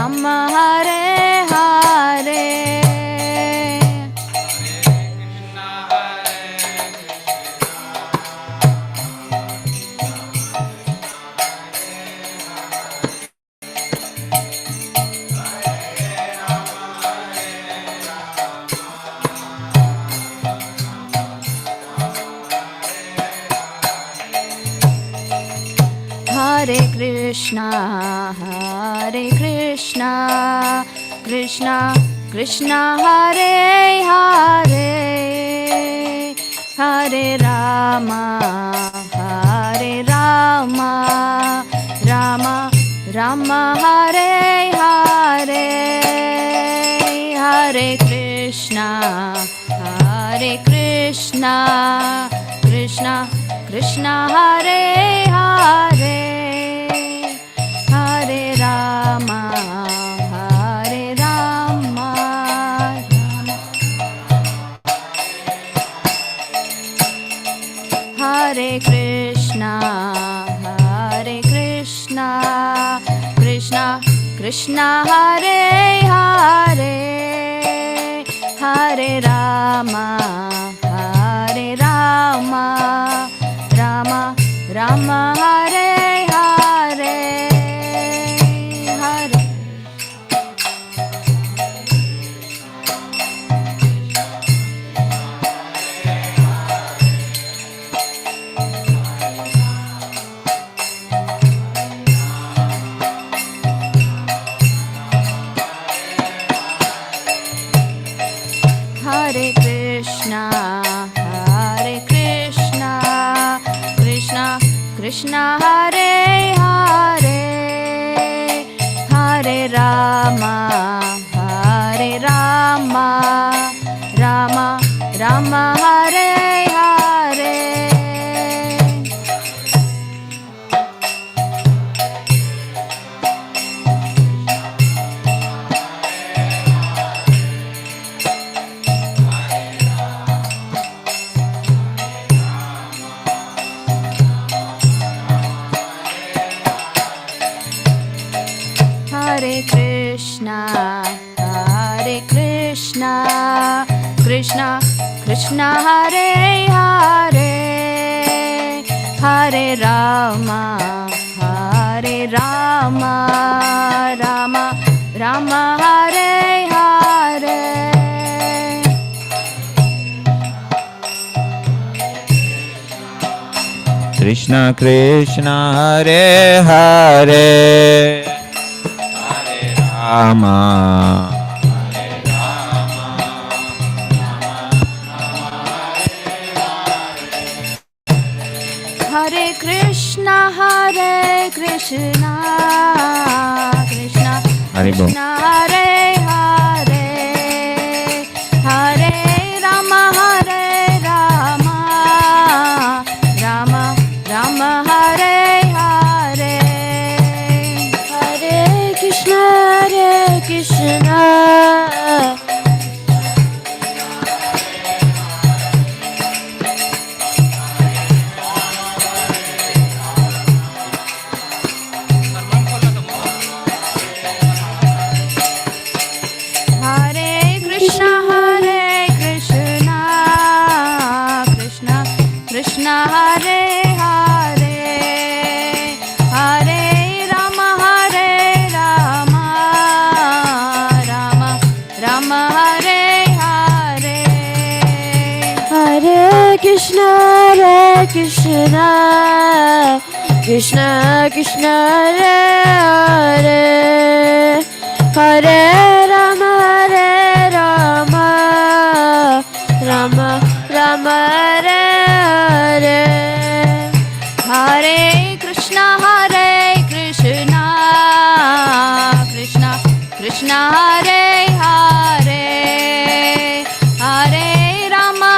Rama Hare Hare Hare Krishna, Krishna Krishna Hare Hare, Hare Rama, Rama Rama Hare Hare, Hare Krishna, Krishna Krishna Hare Hare, Hare Rama, Hare Krishna, Krishna Krishna Hare Hare, Hare Rama, Rama Rama Hare Hare, Hare Hare Krishna, Krishna Krishna Hare Hare, Hare Rama, Rama Rama Hare Hare, Hare Krishna, Krishna Krishna Hare Hare, Hare Rama, Rama Rama Hare Hare, Krishna Krishna Hare Hare, Hare Rama, Hare Krishna, Krishna Hare Bol. Krishna Hare Hare, Hare Rama, Rama Rama Hare Hare, Hare Krishna, Krishna Hare Hare, Hare Rama, Rama Rama Hare Hare, Hare Krishna, Krishna Krishna Hare Hare, Hare Rama, Rama Rama Hare Hare, Hare Krishna, Krishna Krishna Hare Hare, Hare Rama,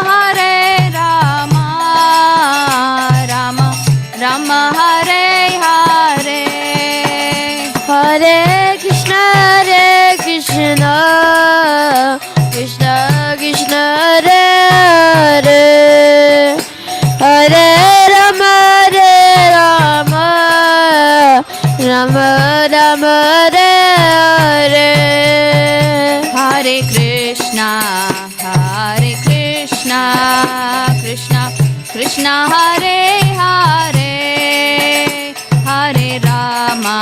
Rama Hare Hare, Hare Krishna, Krishna Krishna Hare Hare, Hare Rama, Rama Rama Hare Krishna Hare Hare Hare Rama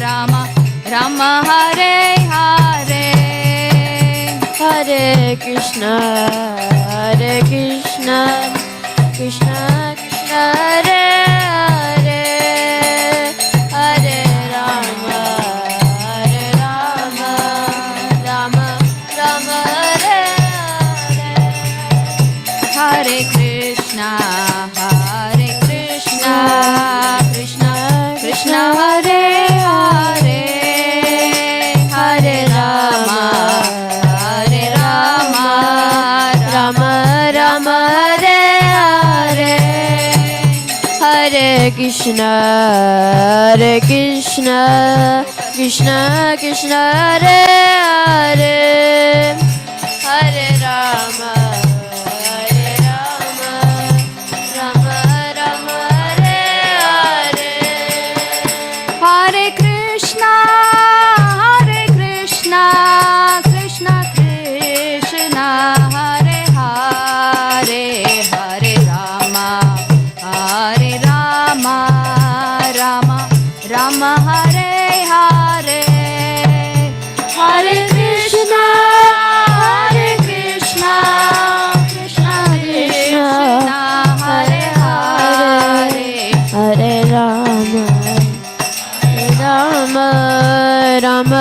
Rama Rama Hare Hare Hare Krishna Krishna Krishna Hare Hare Hare Rama Rama Rama Hare Hare Hare Krishna Krishna Krishna Hare Hare Hare Rama Rama Rama Hare Hare Hare Krishna Krishna Krishna Hare Hare Hare Rama Rama Hare Hare Hare Krishna Krishna Krishna Hare Hare Hare Rama Rama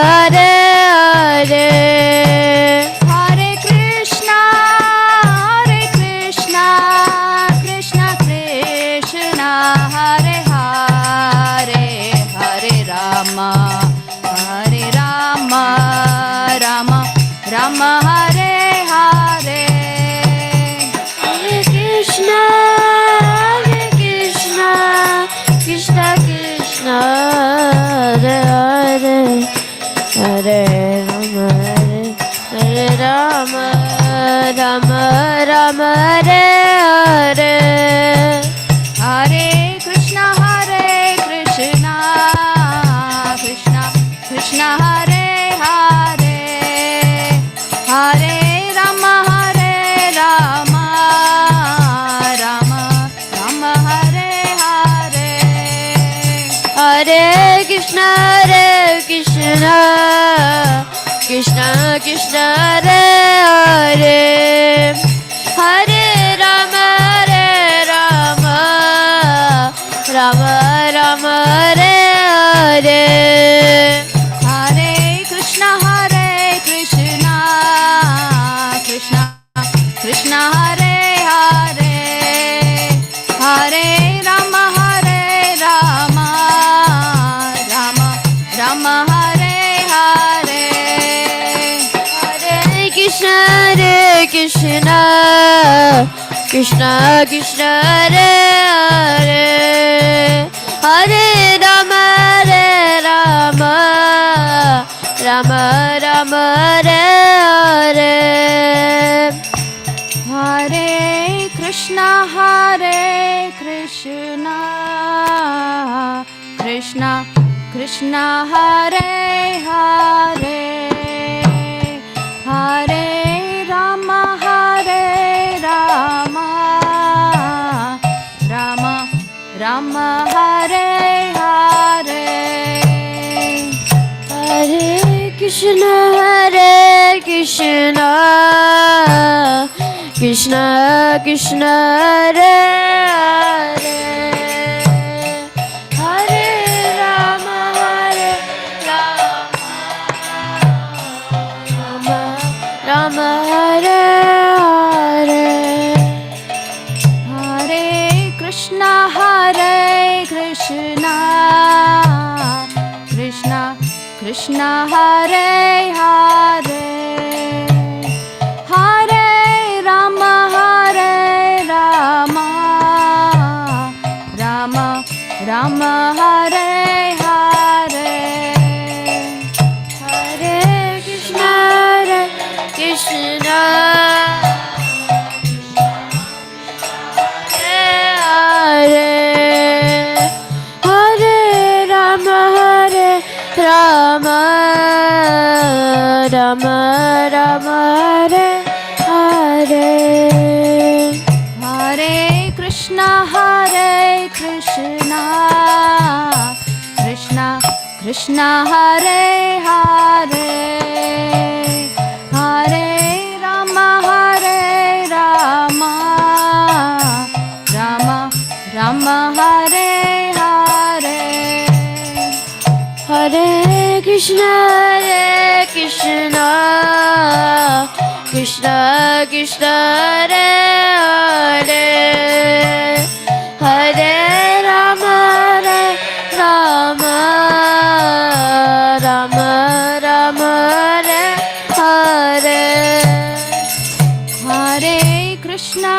Hare Hare Hare Krishna Krishna Krishna Hare Hare Hare Rama Rama Hare Hare Hare Krishna Krishna Krishna Hare Hare Hare Rama Rama Hare Hare Hare Krishna Krishna Krishna Hare Hare Hare Rama Rama Hare Hare Hare Krishna Krishna Krishna Hare Hare Hare Rama Rama Hare Hare Hare Krishna Krishna Krishna Hare Hare Hare Rama Rama Hare Hare Hare Krishna Krishna Krishna Hare Hare Hare Rama Rama Hare Hare Hare Krishna Krishna Hare Hare Hare Rama Rama Hare Hare Hare Krishna Krishna Hare Hare Hare Rama Rama Hare Hare Hare Krishna Krishna Hare Hare Hare Rama Rama Hare Hare Hare Krishna Krishna Hare Hare Hare Rama Rama Hare Hare Hare Krishna Krishna Hare Hare Rama Rama Hare Hare Krishna, Hare Krishna, Krishna Krishna, Hare Hare, Hare Rama, Hare Rama, Rama Rama, Hare Hare, Hare Krishna, Krishna Krishna, Hare Hare, Hare Rama, Rama, Rama Rama, Hare Hare, Hare Krishna,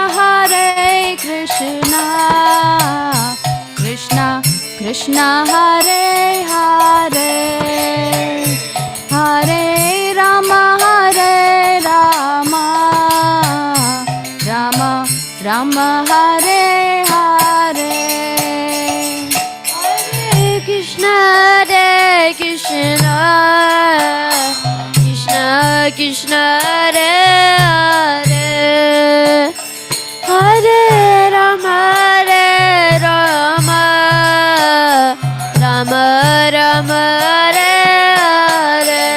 Krishna Krishna, Hare Hare, Hare Rama, Rama, Rama Rama, Hare Hare, Hare Krishna, Krishna Krishna, Hare Hare, Hare Rama, Rama, Rama Rama, Hare Hare,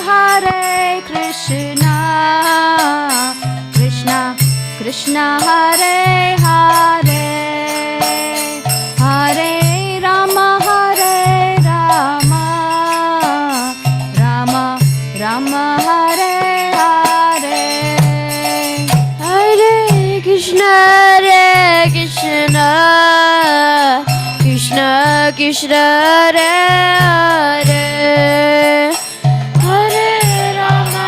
Hare Krishna, Krishna Krishna, Hare Hare, Hare Rama, Rama, Rama Rama, Hare Hare, Hare Krishna, Krishna Krishna, Hare Hare, Hare Rama,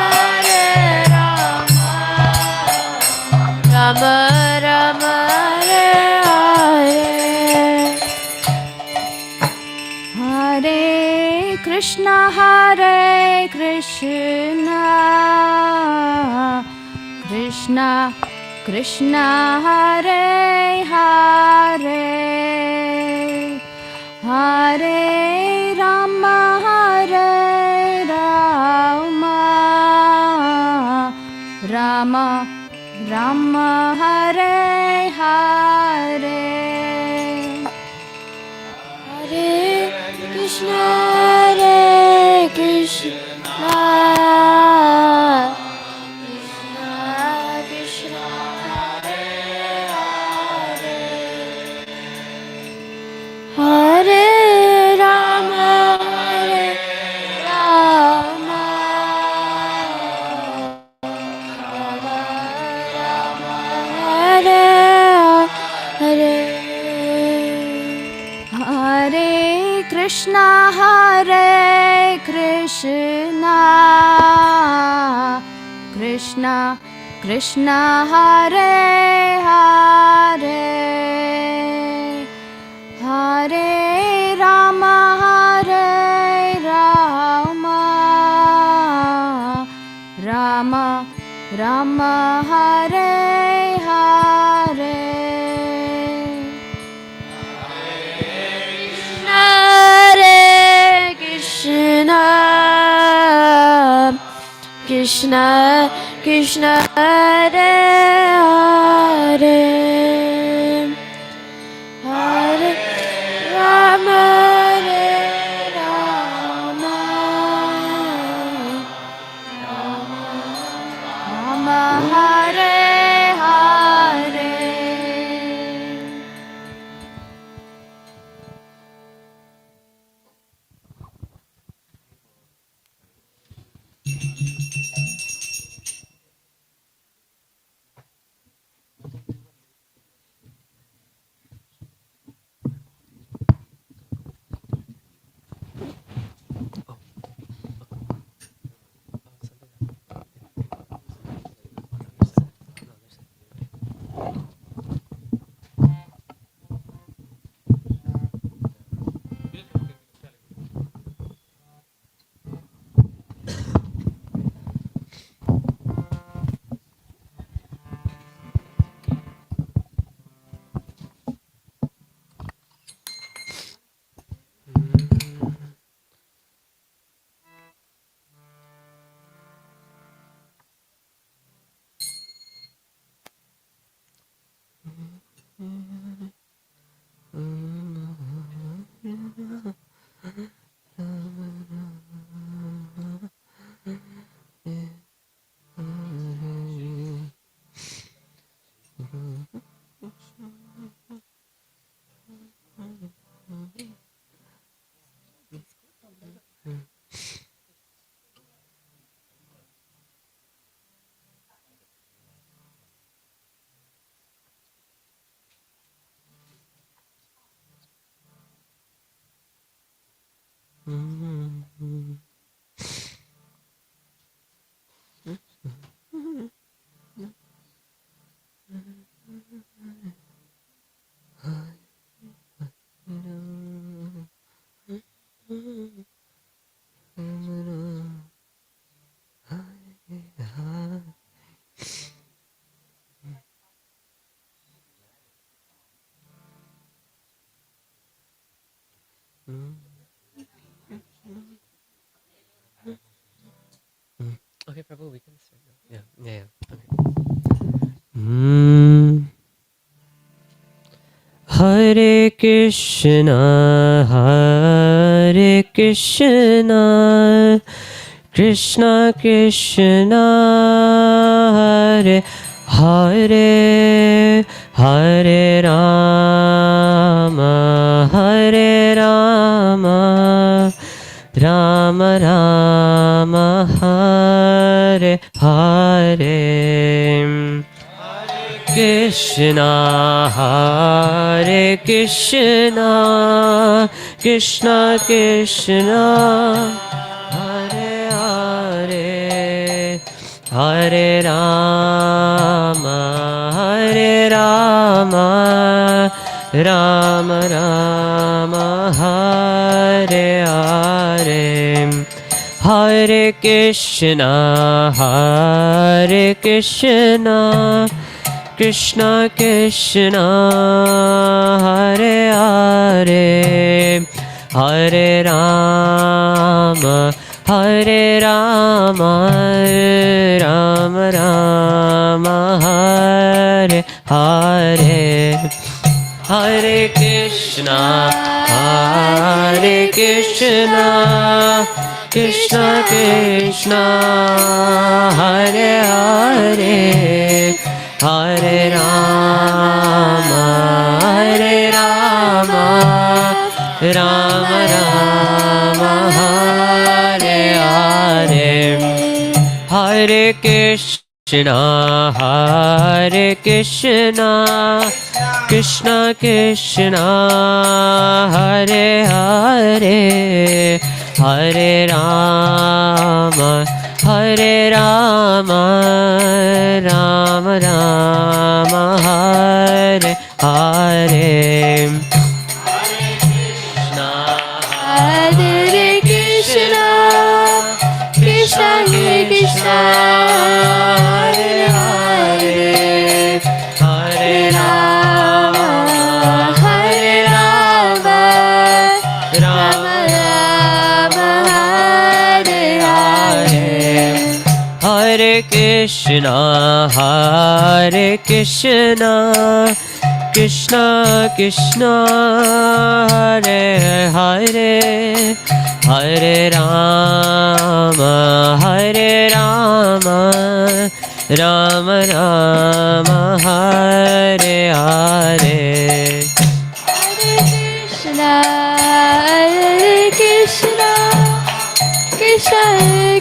Rama Rama, Hare Hare, Hare Krishna, Krishna Krishna, Hare Hare, Hare Rama, Rama Rama, Hare Hare, Hare Krishna, Krishna Krishna, Hare Hare, Hare Rama, Rama, Hare Hare, Hare Krishna, Krishna Krishna, Hare Hare, Hare Rama, Rama, Rama Rama, Hare Hare, Hare Krishna, Krishna Krishna, Hare Hare, Hare Rama, Rama, Rama, Hare Hare. Okay, Prabhu, we can start now. Yeah. Okay. Hare Krishna, Hare Krishna, Krishna Krishna, Hare Hare, Hare Rama, Hare Rama, Rama Rama, Hare Hare. Krishna, Hare Krishna, Krishna Krishna, Hare Hare, Hare Rama, Hare Rama, Rama Rama, Hare Hare. Hare Krishna, Hare Krishna, Krishna Krishna, Hare Hare, Hare Rama, Hare Rama, Rama Rama, Hare Hare. Hare Krishna, Hare Krishna, Krishna Krishna, Hare Hare, Hare Rama, Hare Rama, Rama Rama, Hare Hare. Hare Krishna, Hare Krishna, Krishna Krishna, Hare Hare, Hare Rama, Hare Rama, Rama Rama, Hare Hare. Hare Krishna, Krishna Krishna, Hare Hare, Hare Rama, Hare Rama, Rama Rama, Hare Hare. Hare Krishna, Hare Krishna, Krishna Krishna, Hare Hare, Hare Rama, Hare Rama, Rama Rama, Hare Hare. Krishna, Hare Krishna, Krishna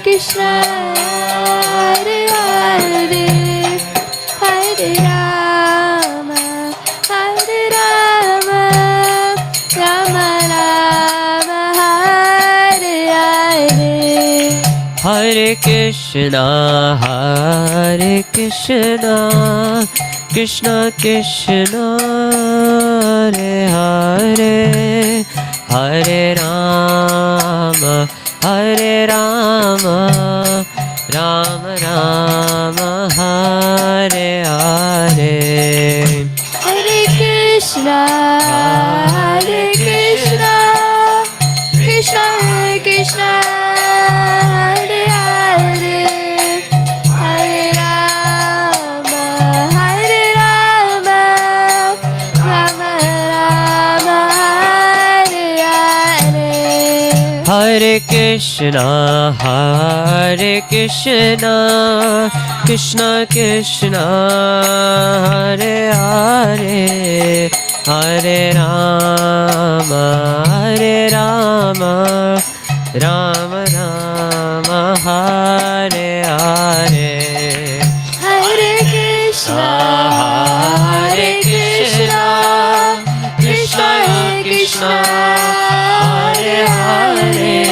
Krishna, Hare Hare, Hare Rama, Hare Rama, Rama Rama, Hare Hare. Hare Krishna, Hare Krishna, Krishna Krishna, Hare Hare, Hare Rama, Hare Rama, Rama Rama, Hare Hare. Hare Krishna, Hare Krishna, Krishna Krishna, Hare Hare, Hare Rama, Hare Rama, Rama Rama, Hare Hare. Hare Krishna, Hare Krishna, Krishna Krishna, Hare Hare, Hare Rama, Hare Rama, Rama Rama, Hare Hare. Hare Krishna, Hare Krishna, Krishna Krishna, Hare Hare,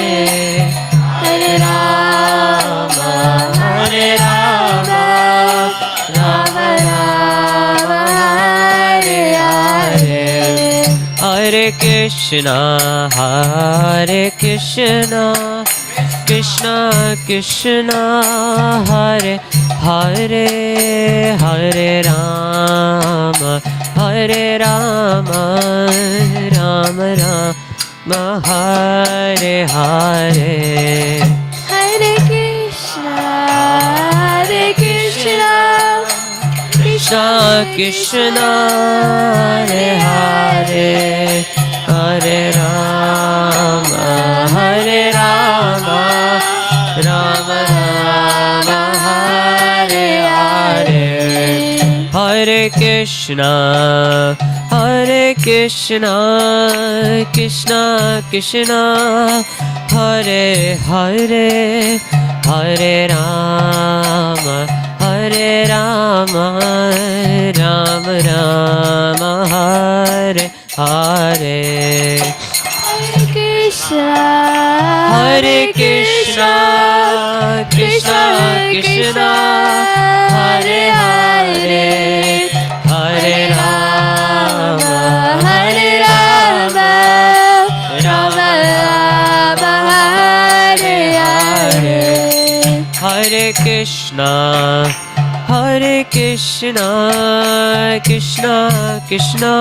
Krishna, Hare Krishna, Krishna Krishna, Hare Hare, Hare Rama, Hare Rama, Rama Rama, Hare Hare. Hare Krishna, Krishna Krishna, Hare Hare, Hare Rama, Hare Rama, Rama Rama, Hare Hare. Hare Krishna, Krishna Krishna, Hare Hare, Hare Rama, Hare Rama, Rama Rama, Hare Hare. Hare Krishna, Krishna Krishna, Hare Hare, Hare Rama, Hare Rama, Rama Rama, Hare Hare. Hare Krishna, Krishna Krishna,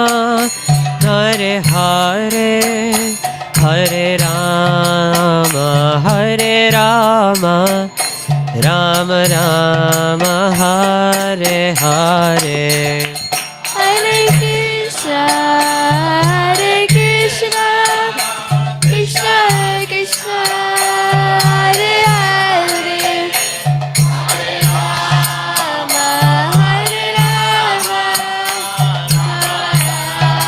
Hare Hare, Hare Rama, Hare Rama, Rama Rama, Hare Hare. Hare Krishna, Krishna Krishna, Hare Hare, Hare Rama, Hare Rama, Rama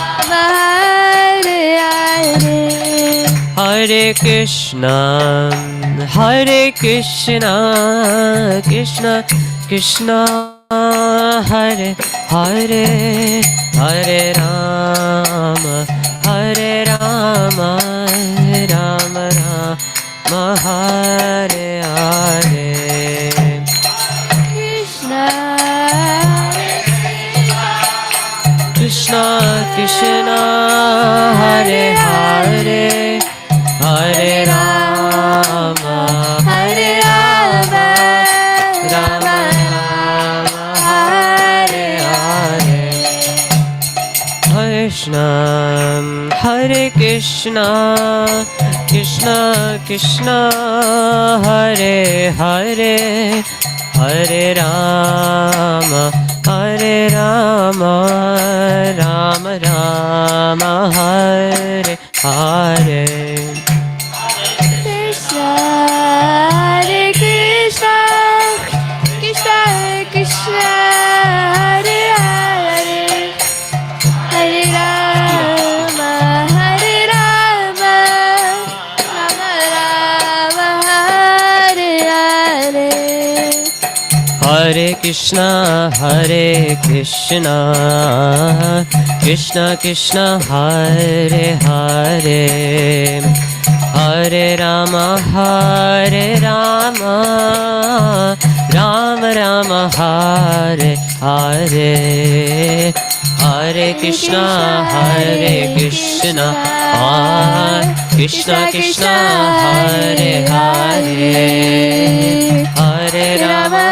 Hare Hare. Hare Krishna, Krishna Krishna, Hare Hare, Hare Rama, Hare Rama, Rama Rama, Hare Hare. Krishna, Krishna Krishna, Hare Hare, Hare Rama, Hare Rama, Rama Rama, Hare Hare. Krishna, Krishna Krishna, Hare Hare, Hare Rama, Hare Rama, Rama Rama, Hare Hare. Krishna, Krishna Krishna, Hare Hare, Hare Rama, Hare Rama, Rama Rama, Hare Hare. Hare Krishna, Krishna Krishna, Hare Hare, Hare Rama, Rama Rama, Hare Hare. Hare Krishna, Krishna Krishna, Hare Hare, Hare Rama,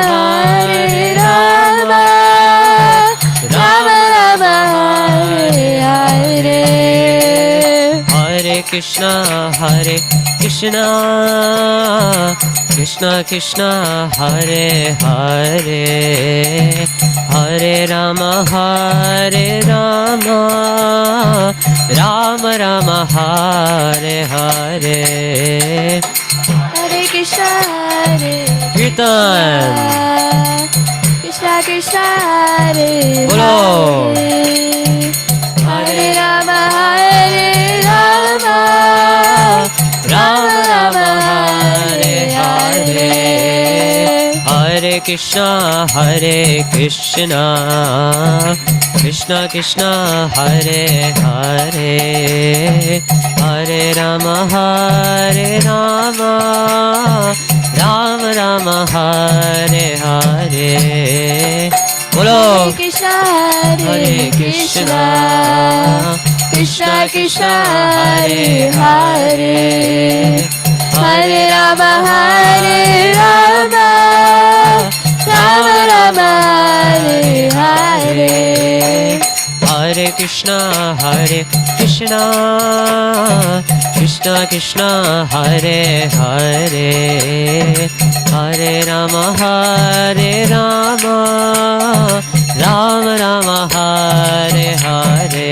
Rama Rama, Hare Hare. Hare Krishna, Krishna Krishna, Hare Hare, Hare Rama, Rama Rama, Hare Hare. Hare Krishna, Kirtan. Krishna Krishna, Hare Bolo. Hare Rama, Rama Rama, Hare Hare. Hare Krishna, Krishna Krishna, Hare Hare, Hare Rama, Rama Rama, Hare Hare. बोलो Krishna Hare Krishna Krishna Krishna Hare Hare Hare Rama Hare Rama Rama Rama Hare Hare Hare Krishna Krishna Krishna Hare Hare Hare Rama Hare Rama Rama Rama Hare Hare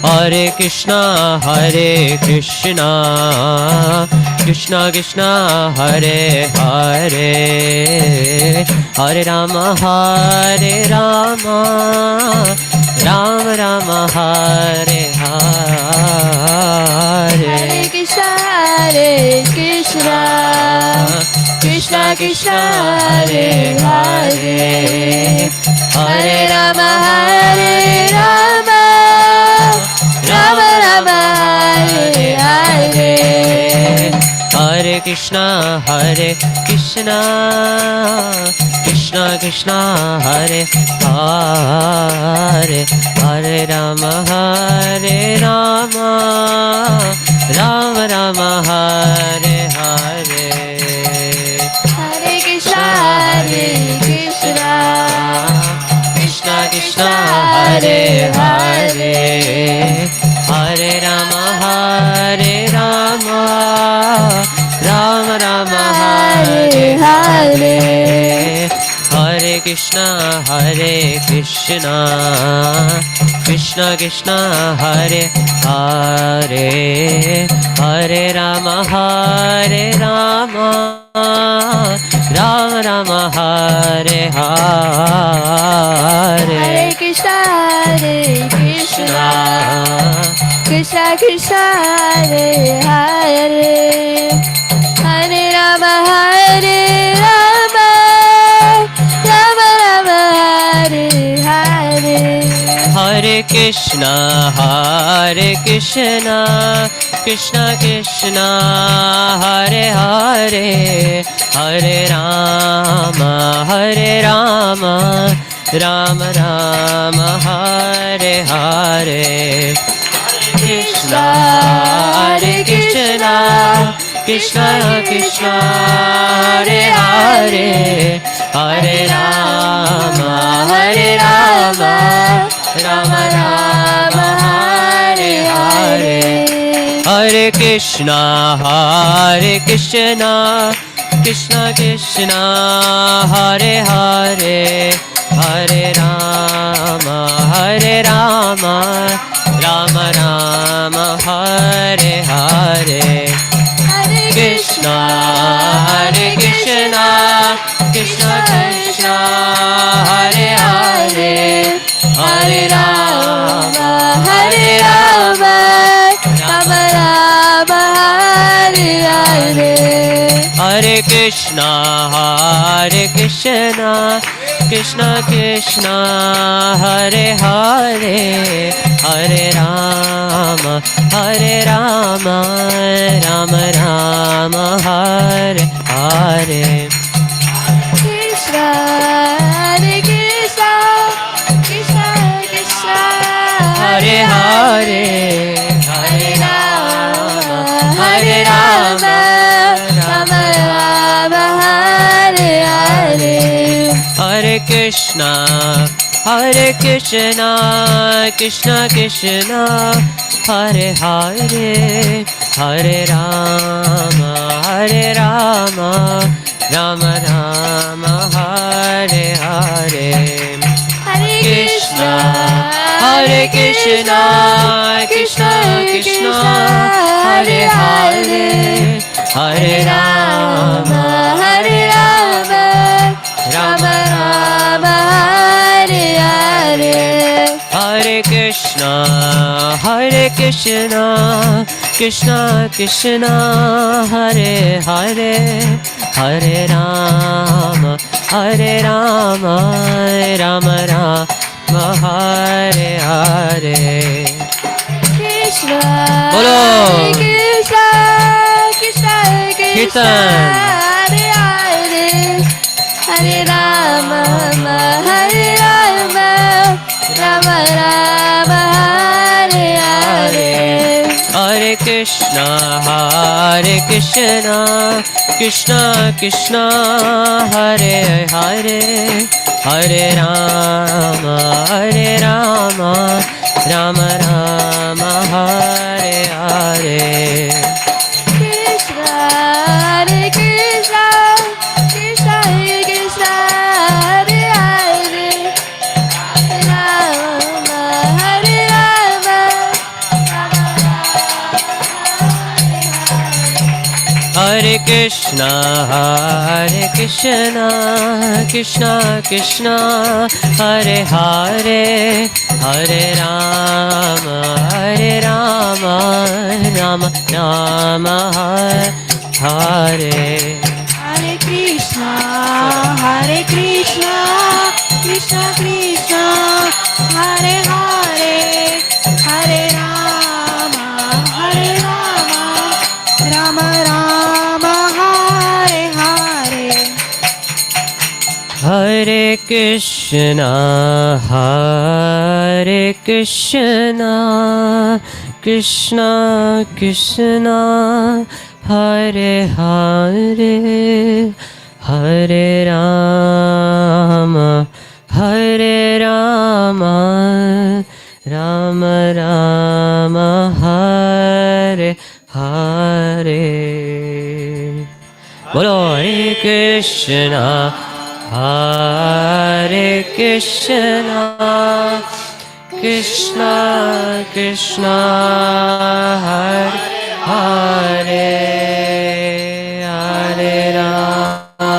Hare Krishna Krishna Krishna Krishna Hare Hare Hare Rama Hare Rama Rama Rama Hare Hare Hare Krishna Krishna Krishna Hare Hare Hare Rama Hare Rama Rama Rama Hare Hare Hare Krishna Krishna Krishna Krishna Hare Hare Hare Rama Hare Rama Rama Rama Hare Hare Hare Krishna Krishna Krishna Hare Hare Hare Rama Hare Rama Rama Rama Hare Hare Hare Krishna Krishna Krishna Hare Hare Hare Rama Hare Rama Rama Rama Hare Hare Hare Krishna Krishna Krishna Hare Hare Hare Rama Hare Rama Rama Rama Hare Hare Hare Krishna Krishna Krishna Hare Hare Hare Rama Hare Rama Rama Rama Hare Hare Hare Krishna Krishna Krishna Hare Hare Hare Rama Rama Rama Hare Hare Krishna Krishna Hare Hare Hare Rama Rama Rama Hare Hare Hare Krishna Krishna Hare Hare Hare Rama Rama Rama Hare Hare Krishna Krishna Hare Hare Hare Rama Rama Rama Hare Hare Hare Krishna Krishna Hare Hare Hare Rama Rama Rama Hare Hare Krishna Krishna Hare Hare Hare Rama Rama Rama Hare Hare Hare Krishna Krishna Hare Hare Hare Rama Rama Rama Hare Hare Hare Krishna Krishna Hare Hare Hare Rama Rama Rama Hare Hare Hare Krishna Krishna Hare Hare Hare Rama, Hare Rama, Rama Rama, Hare Hare. Krishna, Bolo. Hare Krishna, Krishna Krishna, Kirtan. Hare Hare, Hare Rama, Hare Rama, Rama Rama, Hare Hare. Hare Krishna, Hare Krishna, Krishna Krishna, Hare Hare, Hare Rama, Rama Rama, Hare Hare. Krishna, Hare Krishna, Krishna Krishna, Hare Hare, Rama, Hare Rama, Hare Krishna, Hare Krishna, Krishna Krishna, Hare Hare, Hare Rama, Rama Rama, Hare. Hare Krishna, Hare Krishna, Krishna Krishna, Hare Hare, Hare Rama, Rama Rama, Hare Hare. Hare Krishna, Hare Krishna, Krishna Krishna, Hare Hare, Hare Rama, Rama Rama, Hare Hare. Bolo Hare Krishna, Hare Krishna, Krishna Krishna, Hare Hare, Hare Rama,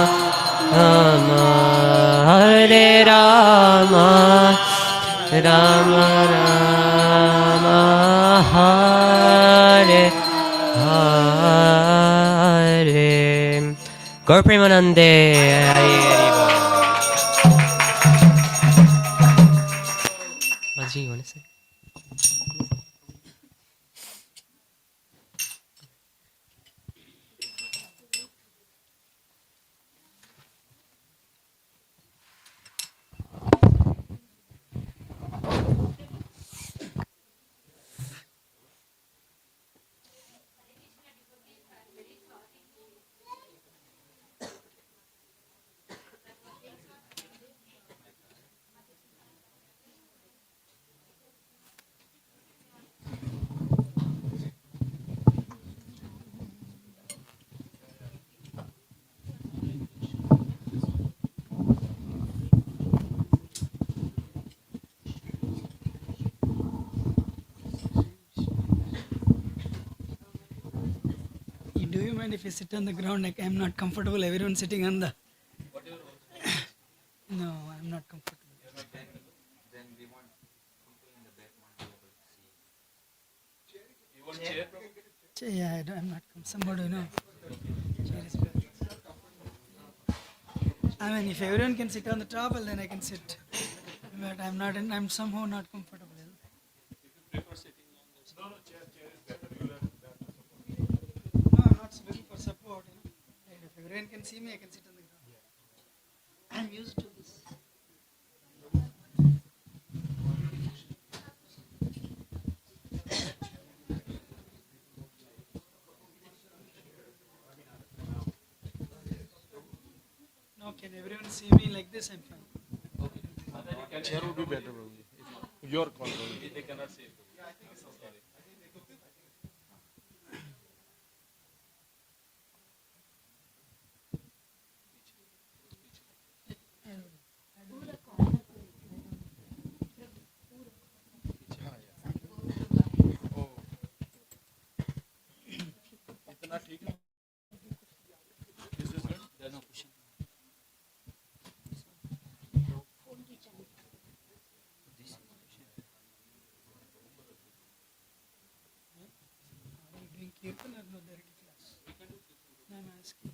Hare Rama, Rama Rama, Hare Hare. Gaur Premanande, Hari Hari Bol. Maji, you want to say? Do you mind if you sit on the ground? Like I'm not comfortable. Everyone sitting on the. No, I'm not comfortable. Yeah, I'm not. Somebody, Chair is better. I mean, if everyone can sit on the top, well, then I can sit. But I'm not. I'm somehow not comfortable. No, I'm not looking for support. And if everyone can see me, I can sit on the ground. I'm used to this. No, can everyone see me like this? I'm fine. Chair would be better, Prabhuji. If your call, Prabhuji. They cannot see. I'm so sorry. इतना ठीक है? Is this good? There's no pushing. Are you doing kirtan or no directly class? No, I'm asking.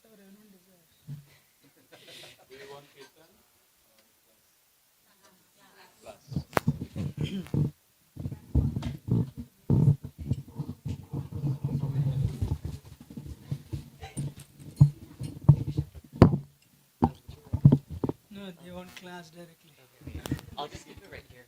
whatever everyone desires. No, they want class directly. I'll just keep it right here.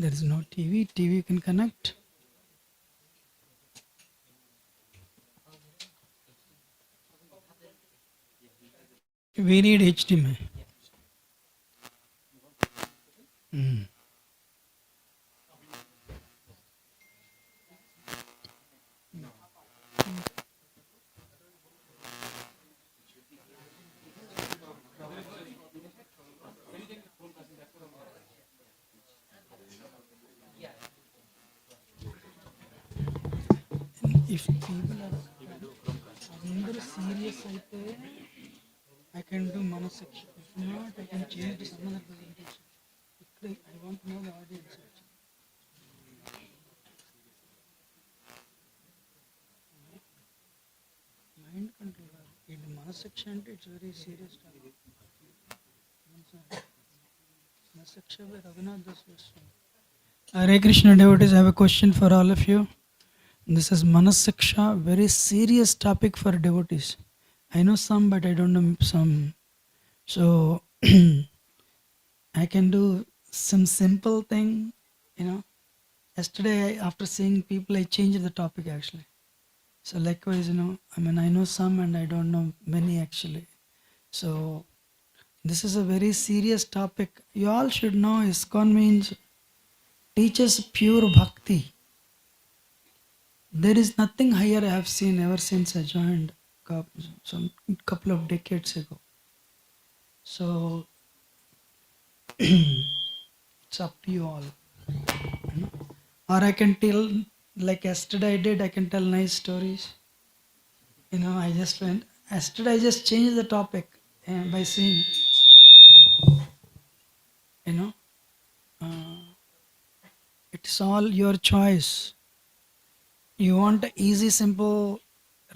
There is no TV. TV can connect. We need HDMI. If people are అందరూ serious అయితే I can do మనసక్ష. If not, I can change to some other presentation. ఇక్కడ I want to know the audience. Mind control ఇది మనసక్ష అంటే it's very serious topic. మనసక్ష by Raghunath Das Goswami. Hare Krishna devotees, I have a question for all of you. This is Manasaksha, very serious topic for devotees. I know some, but I don't know some. So I can do some simple thing, you know. Yesterday, after seeing people, I changed the topic actually. So likewise, you know, I mean, I know some and I don't know many actually. So this is a very serious topic. You all should know ISKCON means teaches pure bhakti. There is nothing higher I have seen ever since I joined some couple of decades ago. So it's up to you all. Or I can tell, like yesterday I did, I can tell nice stories. You know, I just went, yesterday I just changed the topic by saying, you know, it's all your choice. You want easy, simple,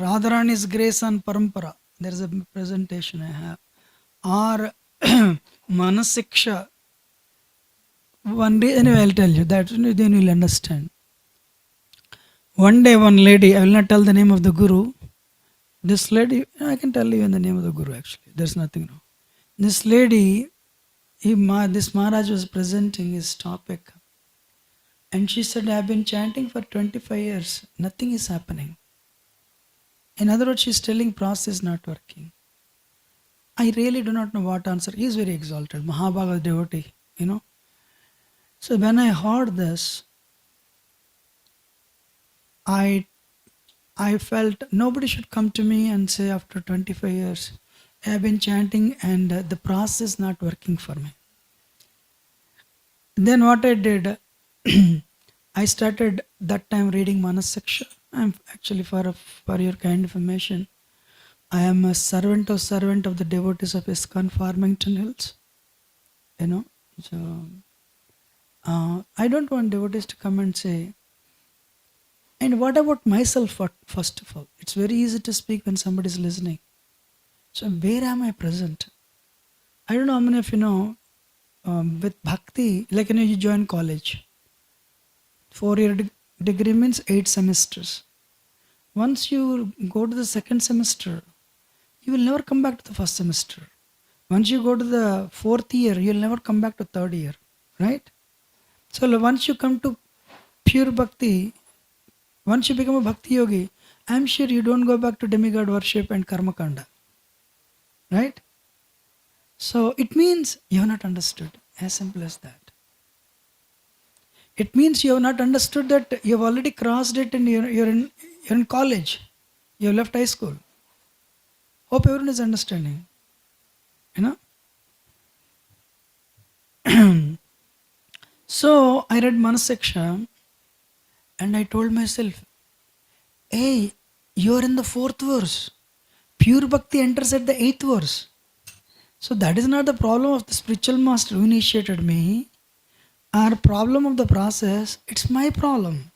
Radharani's grace and parampara. There's a presentation I have. Or Manasiksha. One day, anyway, I'll tell you that, then you'll understand. One day, one lady, I will not tell the name of the guru. This lady, I can tell you in the name of the guru actually. There's nothing wrong. This lady, this Maharaj was presenting his topic. And she said, I've been chanting for 25 years. Nothing is happening. In other words, she's telling process not working. I really do not know what answer. He is very exalted. Mahabhagavad devotee, you know. So when I heard this, I felt nobody should come to me and say after 25 years, I have been chanting and the process not working for me. Then what I did, I started that time reading Manas Siksha. I'm actually for your kind information, I am a servant of the devotees of ISKCON Farmington Hills. You know, so I don't want devotees to come and say, and what about myself? First of all, it's very easy to speak when somebody is listening. So where am I present? I don't know how many of you know. With bhakti, like you join college. 4-year degree means 8 semesters. Once you go to the second semester, you will never come back to the first semester. Once you go to the 4th year, you will never come back to 3rd year, right? So once you come to pure bhakti, once you become a bhakti yogi, I'm sure you don't go back to demigod worship and karma kanda, right? So it means you have not understood. As simple as that. It means you have not understood that you have already crossed it and you're in college. You have left high school. Hope everyone is understanding. You know? So I read Manasaksha and I told myself, hey, you are in the 4th verse. Pure Bhakti enters at the 8th verse. So that is not the problem of the spiritual master who initiated me. Our problem of the process, it's my problem.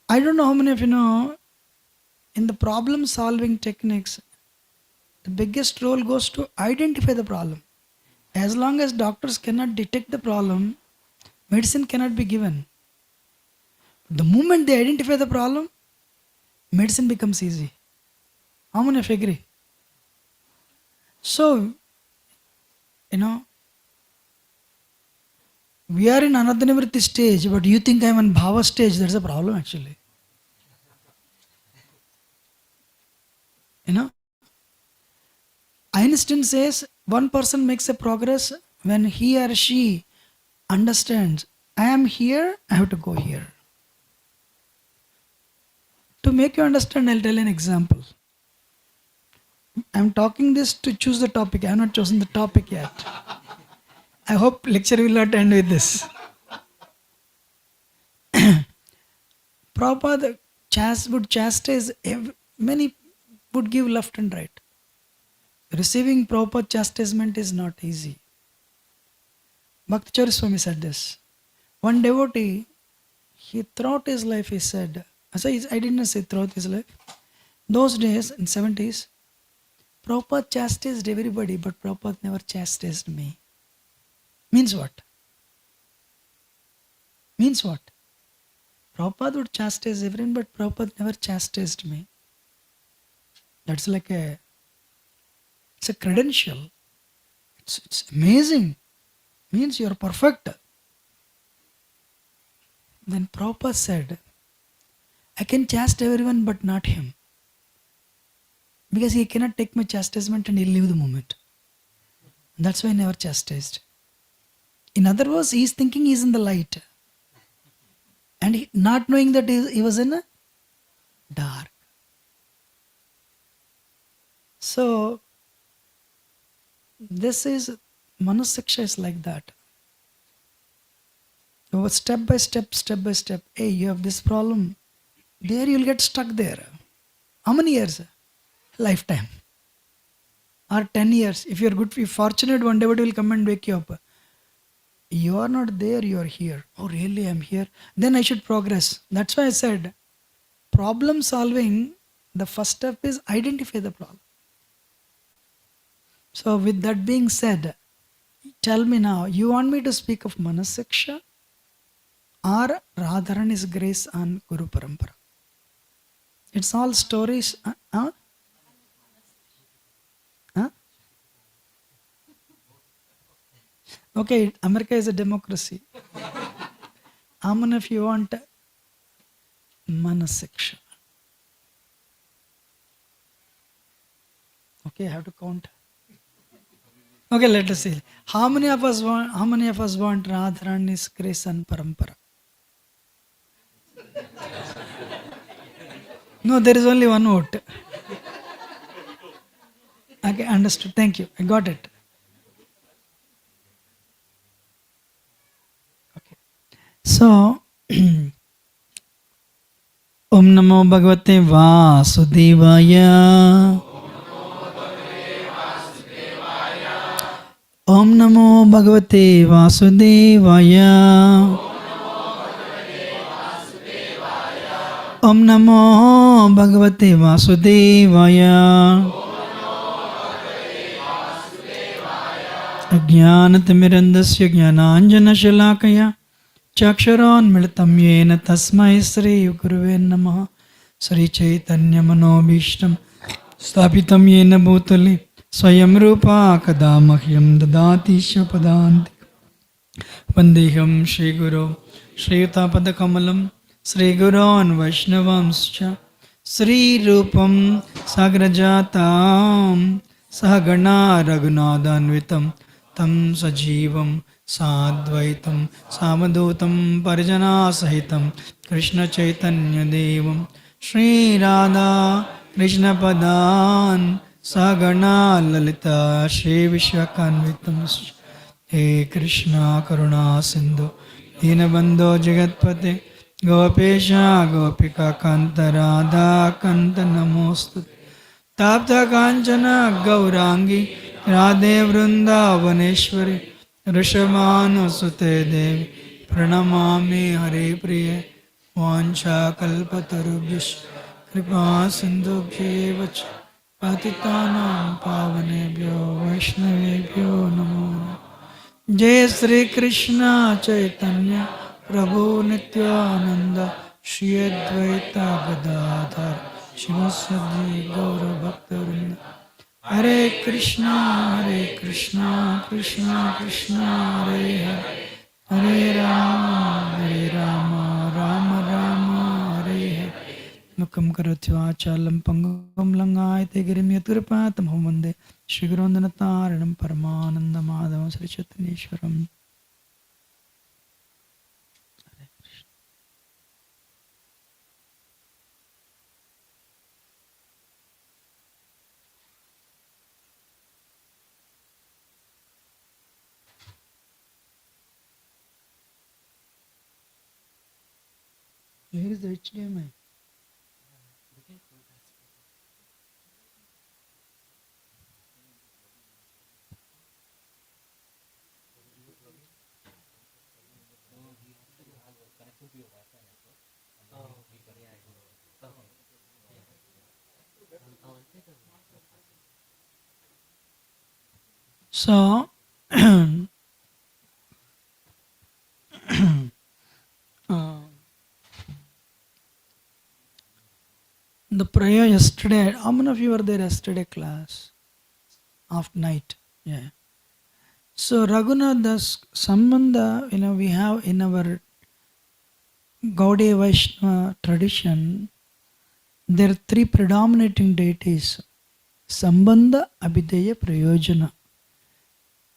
I don't know how many of you know, in the problem solving techniques, the biggest role goes to identify the problem. As long as doctors cannot detect the problem, medicine cannot be given. The moment they identify the problem, medicine becomes easy. How many of you agree? So, you know, we are in Anadhanivritti stage, but you think I'm on Bhava stage, that's a problem actually. You know, Einstein says one person makes a progress when he or she understands, I am here, I have to go here. To make you understand, I'll tell an example. I'm talking this to choose the topic. I have not chosen the topic yet. I hope lecture will not end with this. Prabhupada would chastise, many would give left and right. Receiving proper chastisement is not easy. Bhakticharya Swami said this. One devotee, throughout his life he said, I didn't say throughout his life. Those days, in 70s, Prabhupada chastised everybody, but Prabhupada never chastised me. Means what? Means what? Prabhupada would chastise everyone, but Prabhupada never chastised me. That's like it's a credential. It's amazing. Means you're perfect. Then Prabhupada said, I can chastise everyone but not him. Because he cannot take my chastisement and he'll leave the moment. That's why I never chastised. In other words, he's thinking he's in the light. And not knowing that he was in a dark. So, this is, Manusiksha is like that. So step by step. Hey, you have this problem. There you'll get stuck there. How many years? Lifetime. Or 10 years. If you're fortunate, one day will come and wake you up. You are not there, you are here. Oh, really, I'm here. Then I should progress. That's why I said, problem solving, the first step is identify the problem. So with that being said, tell me now, you want me to speak of Manasiksha or Radharani's grace on Guru Parampara? It's all stories. Huh? Okay, America is a democracy. How many of you want Manasiksha? Okay, I have to count. Okay, let us see. How many of us want Radharani's grace and Parampara? No, there is only one vote. Okay, understood. Thank you. I got it. So, Om Namo Bhagavate Vasudevaya. Om Namo Bhagavate Vasudevaya. Om Namo Bhagavate Vasudevaya. Ajnanatimirandasya Jnananjanashalakaya Chaksharonmilitam yena tasmai Sri Guruve Namaha. Sri Chaitanya Manobhishtam Sthapitam yena bhutale Swayam Rupa Kadamahyam Dadati Shapadanti Vandeham Shri Guru Shri Yutapadakamalam Shri Gurun Vaishnavamscha Shri Rupam Sagrajatam Sahagana Raghunathanvitam Tam Sajivam Sadvaitam Samadutam Parijana Sahitam Krishna Chaitanya Devam Shri Radha Krishna Padan Sagana Lalita Shri Vishwakanvitam हे कृष्णा करुणा सिंधु दीनबंधो जगतपते गोपेशा गोपिका कांत राधा कांत नमोस्तु ताप्त कांचन गौरांगी राधे वृंदावनेश्वरी ऋषभानुसुते देवी प्रणमामि हरे प्रिय वाञ्छाकल्पतरुभ्यश्च कृपा सिन्धुभ्येव च पतितानां पावनेभ्यो वैष्णवेभ्यो नमो नमः। जय श्री कृष्ण चैतन्य प्रभु नित्यानंद श्री अद्वैत गदाधर शिवसदि गौर भक्तवृंद हरे कृष्णा कृष्णा कृष्णा हरे हरे हरे राम राम राम हरे हरे मुखं करोति वाचालं पङ्गुं लङ्घयते गिरिं यत्कृपातमहं वन्दे श्रीगुरोन्दनतारिणं परमानन्दमाधवं श्रीचैतन्येश्वरम्। Where is the HDMI? So, the prayer yesterday, how many of you were there yesterday class? Of night, yeah. So Raghunath's Sambandha, we have in our Gaudiya Vaishnava tradition, there are three predominating deities. Sambandha, Abhideya, Prayojana.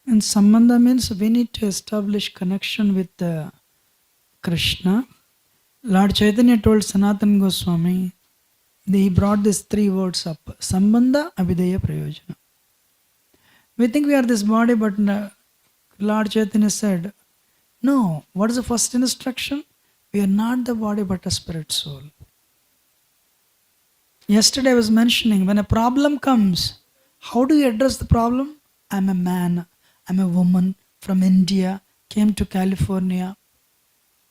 And Sambandha means we need to establish connection with Krishna. Lord Chaitanya told Sanatana Goswami, he brought these three words up. Sambandha, Abhideya, Prayojana. We think we are this body, but Lord Chaitanya said, no, what is the first instruction? We are not the body but a spirit soul. Yesterday I was mentioning, when a problem comes, how do you address the problem? I'm a man, I'm a woman from India, came to California,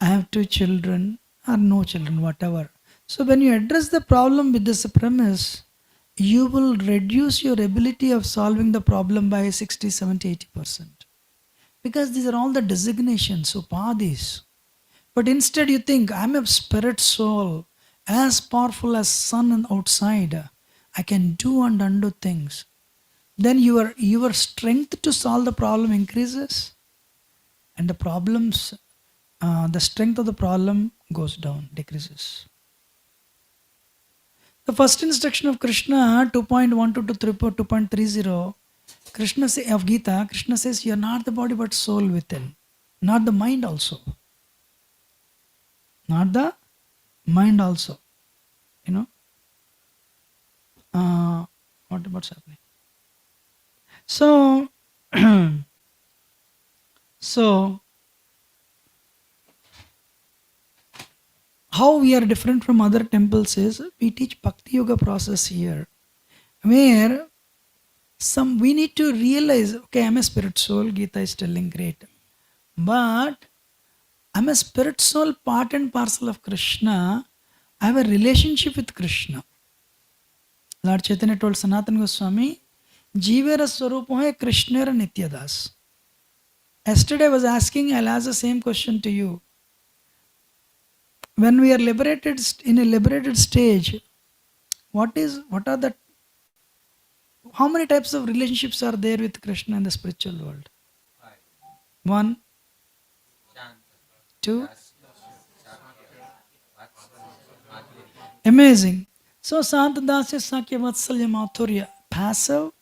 I have 2 children, or no children, whatever. So when you address the problem with this premise, you will reduce your ability of solving the problem by 60, 70, 80%. Because these are all the designations, upadhis. But instead you think, I'm a spirit soul, as powerful as sun and outside. I can do and undo things. Then your strength to solve the problem increases, and the strength of the problem goes down, decreases. The first instruction of Krishna, 2.12 to 2.30, Krishna say, of Gita, Krishna says, you are not the body but soul within, not the mind also. Not the mind also. What's happening? So, so how we are different from other temples is we teach Bhakti Yoga process here, where we need to realize, okay, I'm a spirit soul, Gita is telling great. But I'm a spirit soul, part and parcel of Krishna. I have a relationship with Krishna. Lord Chaitanya told Sanatana Goswami, Jivera Swarupa hai Krishnera Nityadas. Yesterday I was asking, I'll ask the same question to you. When we are liberated in a liberated stage, how many types of relationships are there with Krishna in the spiritual world? 1, 2. Amazing. So Sant Dasya Sakya Vatsalya Mathurya, passive,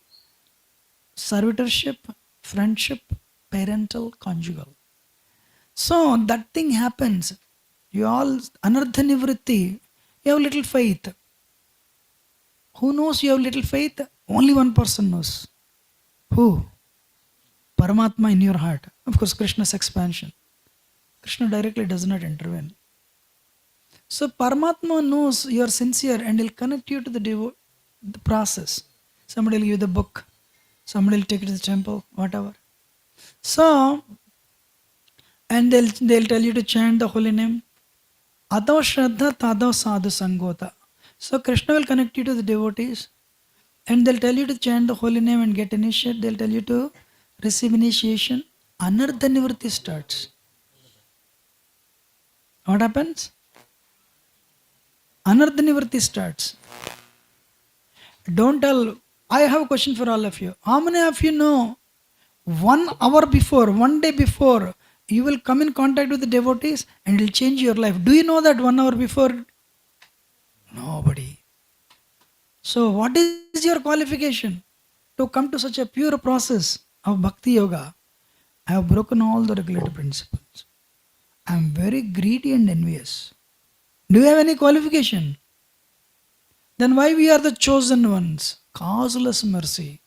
servitorship, friendship, parental, conjugal. So that thing happens. You all anardha nivritti. You have little faith. Who knows you have little faith? Only one person knows. Who? Paramatma in your heart. Of course, Krishna's expansion. Krishna directly does not intervene. So Paramatma knows you are sincere and he'll connect you to the process. Somebody will give you the book. Somebody will take it to the temple, whatever. So, and they'll tell you to chant the holy name. Adav Shraddha Tadav Sadhu Sangota. So Krishna will connect you to the devotees and they'll tell you to chant the holy name and get initiated. They'll tell you to receive initiation. Anardha Nivritti starts. What happens? Anardha Nivritti starts. Don't tell. I have a question for all of you. How many of you know 1 hour before, 1 day before, you will come in contact with the devotees and it will change your life? Do you know that 1 hour before? Nobody. So what is your qualification to come to such a pure process of Bhakti Yoga? I have broken all the regulative principles. I am very greedy and envious. Do you have any qualification? Then why we are the chosen ones? Causeless mercy.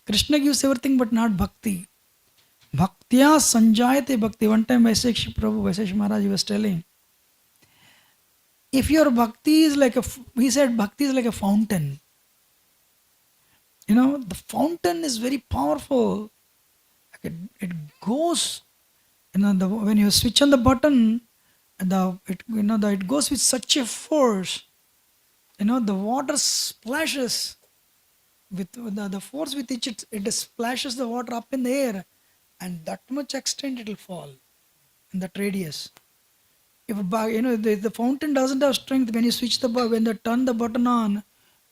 Krishna gives everything but not bhakti. Bhaktya sanjayate bhakti. One time Vaishesh Maharaj was telling, if your bhakti is like he said bhakti is like a fountain. You know, the fountain is very powerful. It goes, when you switch on the button, it goes with such a force. The water splashes with the force with which it splashes the water up in the air, and that much extent it will fall in that radius. If the fountain doesn't have strength, when you turn the button on,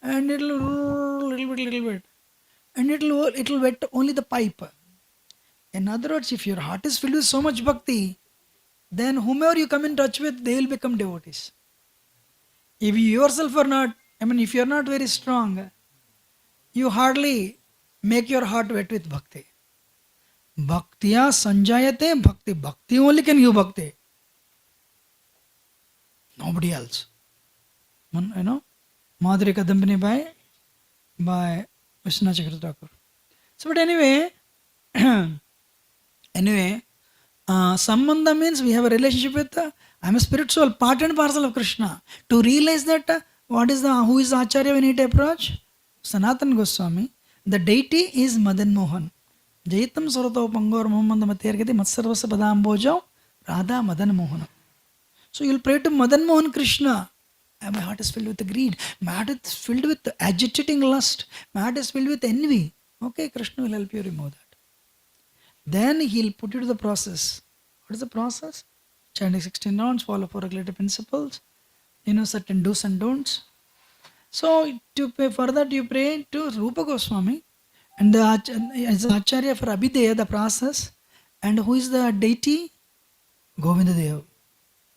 and little bit, and it'll wet only the pipe. In other words, if your heart is filled with so much bhakti, then whomever you come in touch with, they will become devotees. If you yourself are not, if you are not very strong, you hardly make your heart wet with bhakti. Bhaktiya sanjayate bhakti. Bhakti only can give bhakti. Nobody else. Madhuri Kadambini by Vishnu Chakravarti Thakur. So, but anyway, Sambandha means we have a relationship with, I'm a spiritual part and parcel of Krishna. To realize that, who is Acharya we need to approach? Sanatana Goswami. The deity is Madan Mohan. Jaitam Sarato Pangor Muhammad Matyargati Matsarvasa Padambojo Radha Madan Mohan. So you'll pray to Madan Mohan Krishna. And my heart is filled with greed. My heart is filled with agitating lust. My heart is filled with envy. Okay, Krishna will help you remove that. Then he'll put you to the process. What is the process? Chanting 16 rounds, follow 4 regulative principles, certain do's and don'ts. So for that you pray to Rupa Goswami, and as Acharya for Abhideya, the process, and who is the deity? Govinda Dev.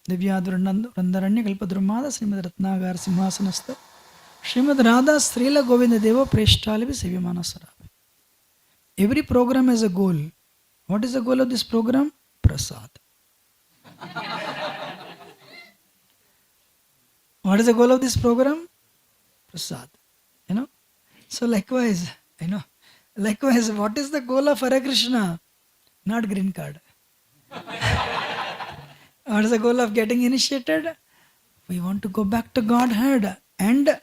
Divyad Vrandaranya Kalpadrumada Srimad Ratnagar Simhasanasta Srimad Radha Srila Govinda Deva Preshtalivi Sevyamana Sarabi. Every program has a goal. What is the goal of this program? Prasad. What is the goal of this program? Prasad. So likewise, what is the goal of Hare Krishna? Not green card. What is the goal of getting initiated? We want to go back to Godhead. And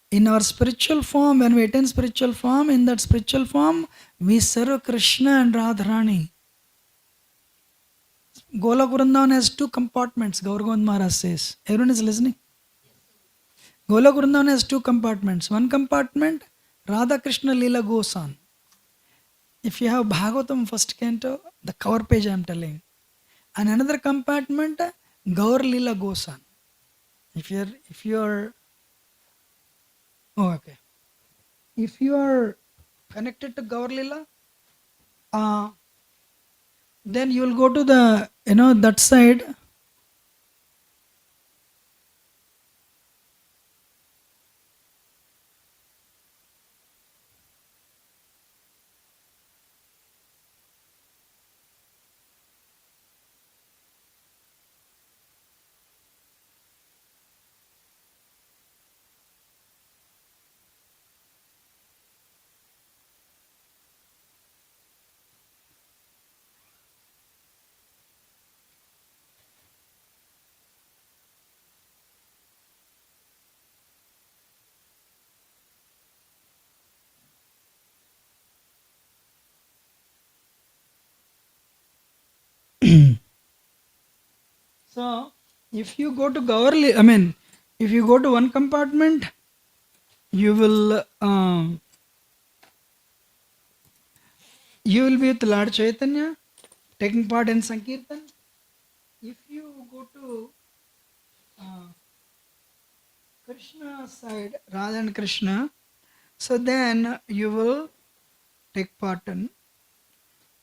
in our spiritual form, when we attain spiritual form, in that spiritual form, we serve Krishna and Radharani. Golok Vrindavan has two compartments, Gaurgond Maharaj says. Everyone is listening? Golok Vrindavan has two compartments. One compartment, Radha Krishna Leela goes on. If you have Bhagavatam first canto, the cover page I am telling. And another compartment, Gaur Leela goes on. If you're okay. If you are connected to Gaur Leela, then you will go to the that side. So if you go to Gaur Leela, if you go to one compartment, you will be with Lord Chaitanya, taking part in Sankirtan. If you go to Krishna side, Radha and Krishna, so then you will take part in.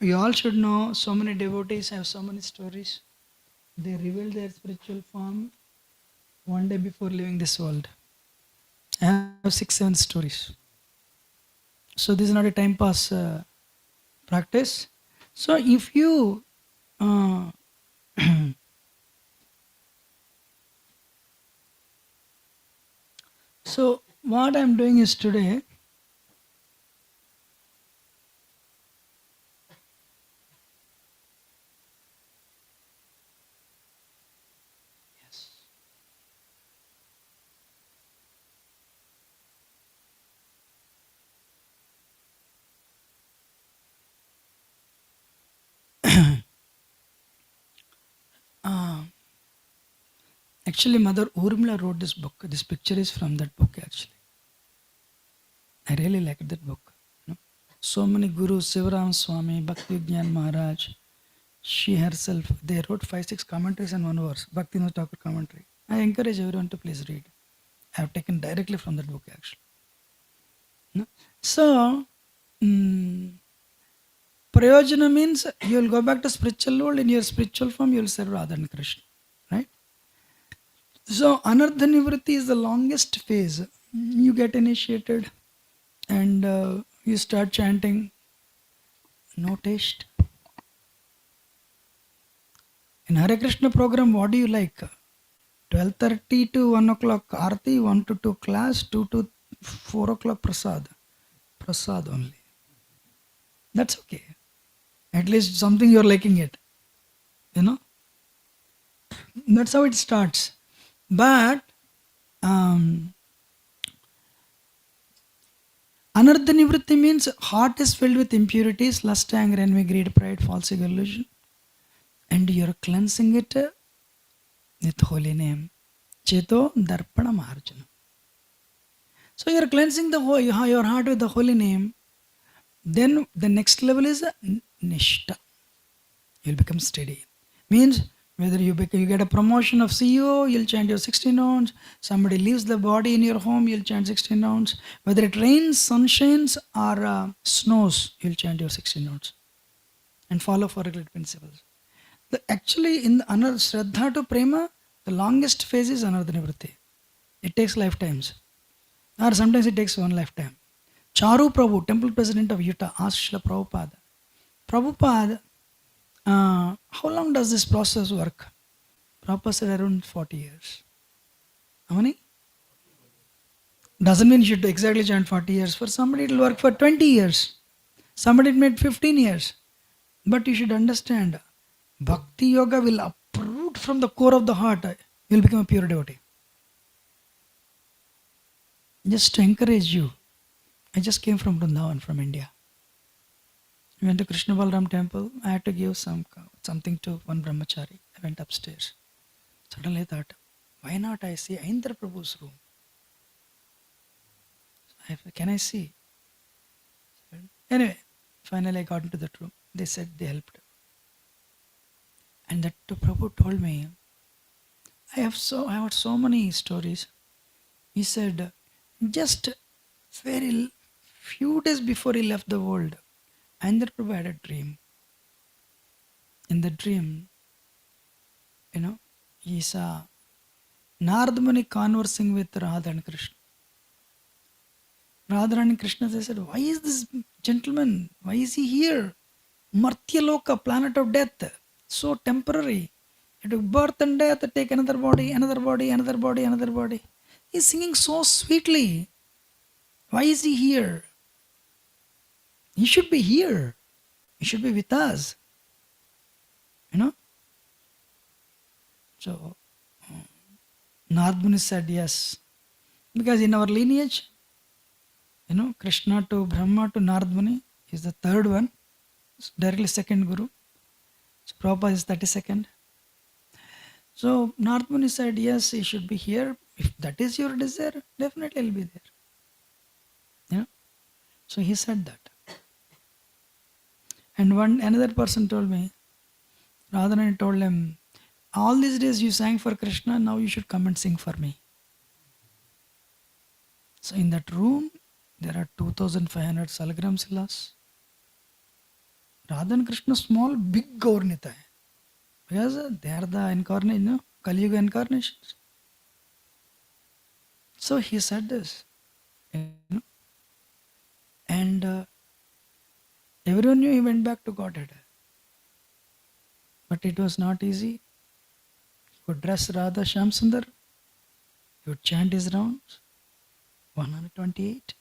We all should know so many devotees have so many stories. They reveal their spiritual form one day before leaving this world. I have 6-7 stories. So this is not a time pass practice. So if you so what I'm doing is today, actually Mother Urmila wrote this book. This picture is from that book actually. I really liked that book. So many gurus, Sivaram Swami, Bhakti Gyan Maharaj, she herself, they wrote 5-6 commentaries and one verse, Bhaktivinoda Thakur commentary. I encourage everyone to please read. I have taken directly from that book actually. So, Prayojana means you will go back to spiritual world. In your spiritual form, you will serve Radha and Krishna. Right? So, Anardha Nivritti is the longest phase. You get initiated and you start chanting. No taste. In Hare Krishna program, what do you like? 12:30 to 1 o'clock Aarti, 1 to 2 class, 2 to 4 o'clock Prasad. Prasad only. That's okay. At least something you're liking it. That's how it starts. But Anardha Nivritti means heart is filled with impurities, lust, anger, envy, greed, pride, false ego, illusion. And you're cleansing it with holy name. Cheto Darpana Marjana. So you're cleansing your heart with the holy name. Then the next level is Nishta. You'll become steady. Means whether you get a promotion of CEO, you'll chant your 16 rounds. Somebody leaves the body in your home, you'll chant 16 rounds. Whether it rains, sunshines, or snows, you'll chant your 16 rounds. And follow 4 regular principles. Actually, in another Shraddha to Prema, the longest phase is Anardha Nivritti. It takes lifetimes. Or sometimes it takes one lifetime. Charu Prabhu, temple president of Utah, asked Srila Prabhupada, Prabhupada, how long does this process work? Prabhupada said around 40 years. How many? Doesn't mean you should exactly chant 40 years. For somebody it will work for 20 years. Somebody it made 15 years. But you should understand, Bhakti Yoga will approve root from the core of the heart, you'll become a pure devotee. Just to encourage you, I just came from Vrindavan, from India. I went to Krishna Balram temple. I had to give something to one brahmachari. I went upstairs. Suddenly I thought, why not I see Aindra Prabhu's room? Can I see? Anyway, finally I got into that room. They said they helped. And that Prabhu told me, I heard so many stories. He said, just very few days before he left the world, Aindra Prabhu had a dream. In the dream, he saw Narad Muni conversing with Radha and Krishna. Radha and Krishna, they said, why is this gentleman? Why is he here? Martya Loka, planet of death. So temporary. He took birth and death, take another body, another body, another body, another body. He's singing so sweetly. Why is he here? He should be here. He should be with us. So, Narad Muni said yes. Because in our lineage, Krishna to Brahma to Narad Muni is the third one. It's directly second Guru. So Prabhupada is 32nd. So Narad Muni said, yes, he should be here. If that is your desire, definitely he'll be there. So he said that. And another person told me, Radharani told him, all these days you sang for Krishna, now you should come and sing for me. So in that room, there are 2,500 salagram silas. Radha and Krishna small, big Gaurnita. Because they are the incarnation, Kali Yuga incarnations. So he said this. And everyone knew he went back to Godhead. But it was not easy. He would dress Radha Shyamsundar. He would chant his rounds, 128.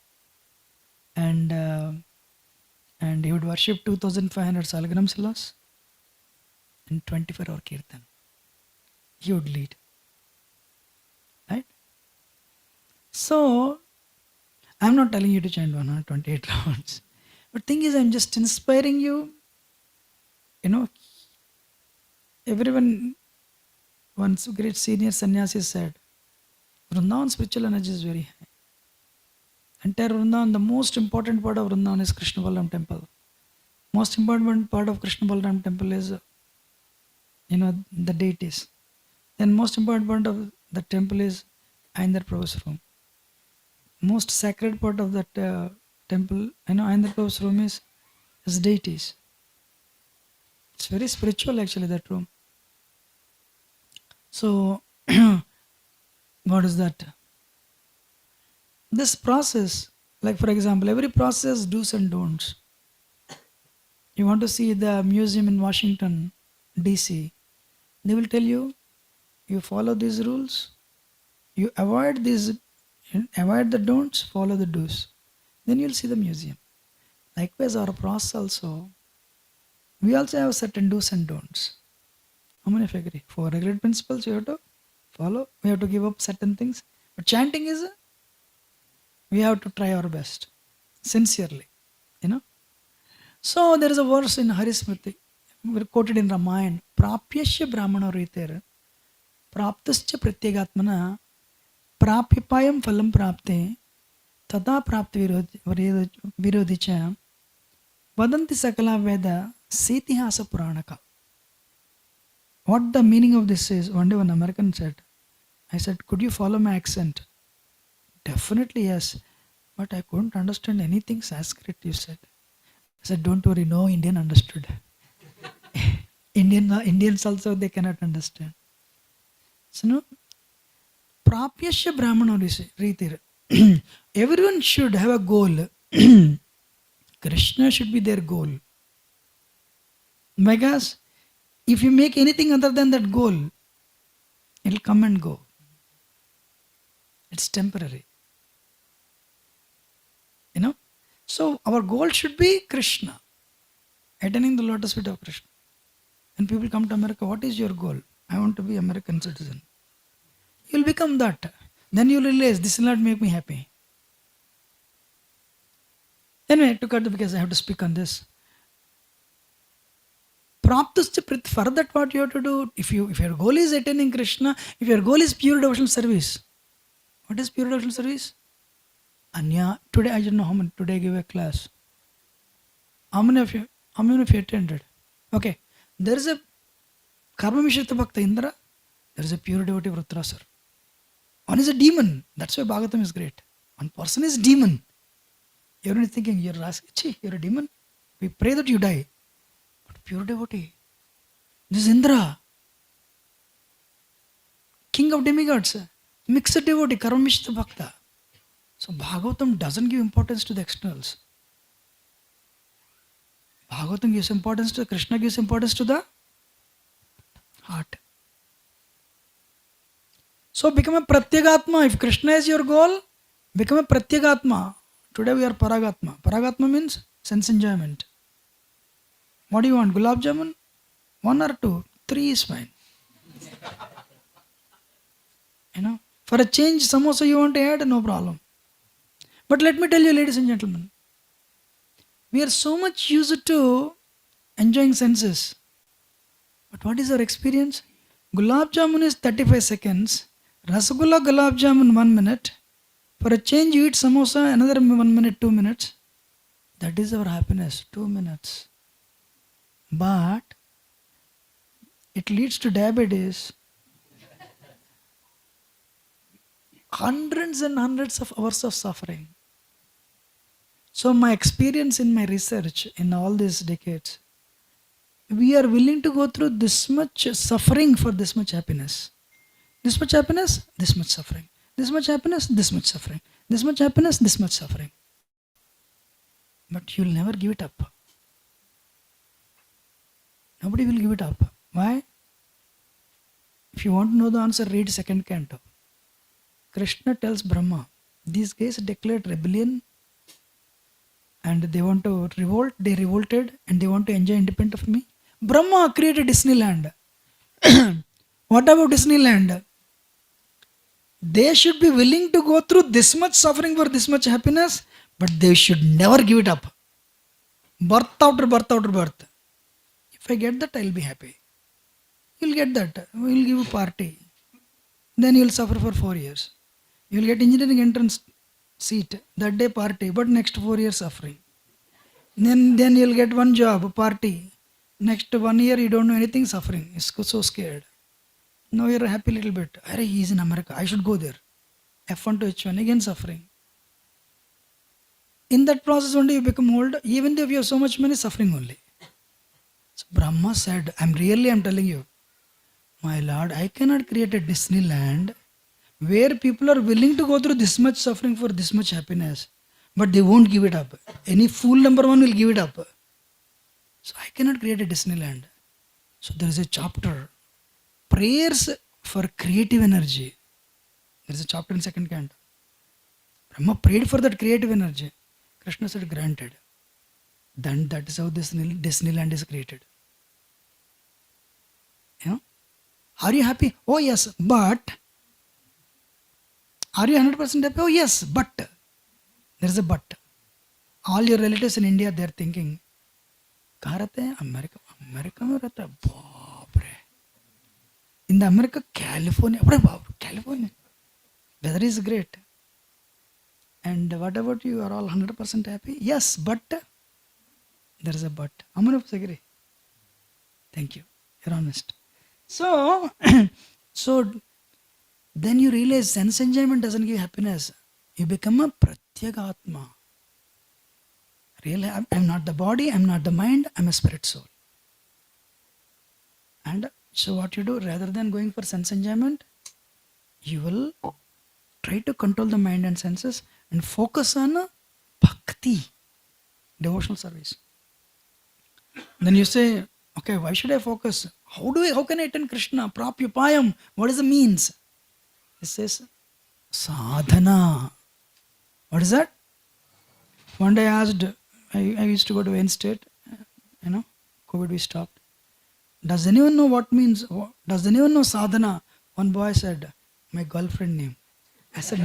And he would worship 2,500 salagram silas and 24-hour kirtan. He would lead. Right? So, I'm not telling you to chant 128 rounds. But thing is, I'm just inspiring you. Everyone, once great senior sannyasi said, Vrindavan spiritual energy is very high. Entire Vrindavan, the most important part of Vrindavan is Krishna Balram temple. Most important part of Krishna Balram temple is, the deities. Then most important part of the temple is Aindra Prabhu's room. Most sacred part of that temple, Aindra Prabhu's room is his deities. It's very spiritual actually, that room. So, what is that? This process, like for example, every process do's and don'ts. You want to see the museum in Washington, DC. They will tell you, you follow these rules, you avoid the don'ts, follow the do's. Then you'll see the museum. Likewise, our process also, we also have certain do's and don'ts. How many of you agree? 4 regular principles you have to follow. We have to give up certain things. But chanting is, we have to try our best, sincerely. So there is a verse in Harismriti, quoted in Ramayana, Prapyasya Brahmana Ritir, Praptascha Pratyagatmana, Prapyapayam Phalam Prapte, Tada Prapti Virodhicha, Vadanti Sakala Veda, Setihasa Puranaka. What the meaning of this is, one day one American said, I said, could you follow my accent? Definitely yes, but I couldn't understand anything Sanskrit you said. I said, don't worry, no Indian understood. Indians also, they cannot understand. So, no, Prapyasya Brahmana Ritir. Everyone should have a goal. Krishna should be their goal. Because if you make anything other than that goal, it will come and go. It's temporary. So our goal should be Krishna, attaining the lotus feet of Krishna. And people come to America, what is your goal? I want to be American citizen. You'll become that. Then you'll realize this will not make me happy. Anyway, to cut because I have to speak on this. Praptascha prit, for that what you have to do, if your goal is attaining Krishna, if your goal is pure devotional service, what is pure devotional service? Anya, today I don't know how many, today I gave a class. How many of you attended? Okay, there is a Karma Mishrita Bhakta Indra, there is a pure devotee Vrutrasar. One is a demon, that's why Bhagavatam is great. One person is demon. You're only thinking, you're a demon. We pray that you die. But pure devotee. This is Indra, king of demigods, mixed devotee, Karmishta Bhakta. So Bhagavatam doesn't give importance to the externals. Bhagavatam gives importance to Krishna, gives importance to the heart. So become a Pratyagatma. If Krishna is your goal, become a Pratyagatma. Today we are Paragatma. Paragatma means sense enjoyment. What do you want? Gulab Jamun? 1 or 2? 3 is fine. For a change, samosa you want to add, no problem. But let me tell you, ladies and gentlemen, we are so much used to enjoying senses. But what is our experience? Gulab Jamun is 35 seconds. Rasgulla Gulab Jamun 1 minute. For a change, you eat samosa, another 1 minute, 2 minutes. That is our happiness, 2 minutes. But it leads to diabetes. Hundreds and hundreds of hours of suffering. So my experience in my research in all these decades, we are willing to go through this much suffering for this much happiness. This much happiness, this much suffering. This much happiness, this much suffering. This much happiness, this much suffering. But you'll never give it up. Nobody will give it up. Why? If you want to know the answer, read 2nd canto. Krishna tells Brahma, these guys declared rebellion and they want to revolt. They revolted and they want to enjoy independent of me. Brahma created Disneyland. What about Disneyland? They should be willing to go through this much suffering for this much happiness, but they should never give it up. Birth after birth after birth. If I get that, I'll be happy. You'll get that. We'll give a party. Then you'll suffer for 4 years. You'll get engineering entrance seat. That day party, but next 4 years suffering. Then you'll get one job, party. Next 1 year you don't know anything, suffering. You're so scared. Now you're happy a little bit. He's in America. I should go there. F1 to H1, again suffering. In that process only you become old. Even though you have so much money, suffering only. So Brahma said, I'm telling you, my Lord, I cannot create a Disneyland where people are willing to go through this much suffering for this much happiness, but they won't give it up. Any fool number 1 will give it up. So I cannot create a Disneyland. So there is a chapter, prayers for creative energy. There is a chapter in 2nd canto. Brahma prayed for that creative energy. Krishna said, granted. Then that is how Disneyland is created. Are you happy? Oh yes, but. Are you 100% happy? Oh yes, but. There is a but. All your relatives in India, they are thinking, कहाँ रहते हैं? America में रहता है. बाप रे. In the America, California. अरे बाप, California. Weather is great. And what about you? Are all 100% happy? Yes, but. There is a but. How many of us agree? Thank you. You're honest. So then you realize sense enjoyment doesn't give happiness. You become a Pratyagatma. Really, I'm not the body, I'm not the mind, I'm a spirit soul. And so what you do, rather than going for sense enjoyment, you will try to control the mind and senses and focus on bhakti, devotional service. Then you say, okay, why should I focus? How can I attend Krishna? Prapyupayam. What is the means? It says sadhana. What is that? One day I asked, I used to go to Wayne State, COVID we stopped. Does anyone know what means? Does anyone know sadhana? One boy said, my girlfriend name. I said,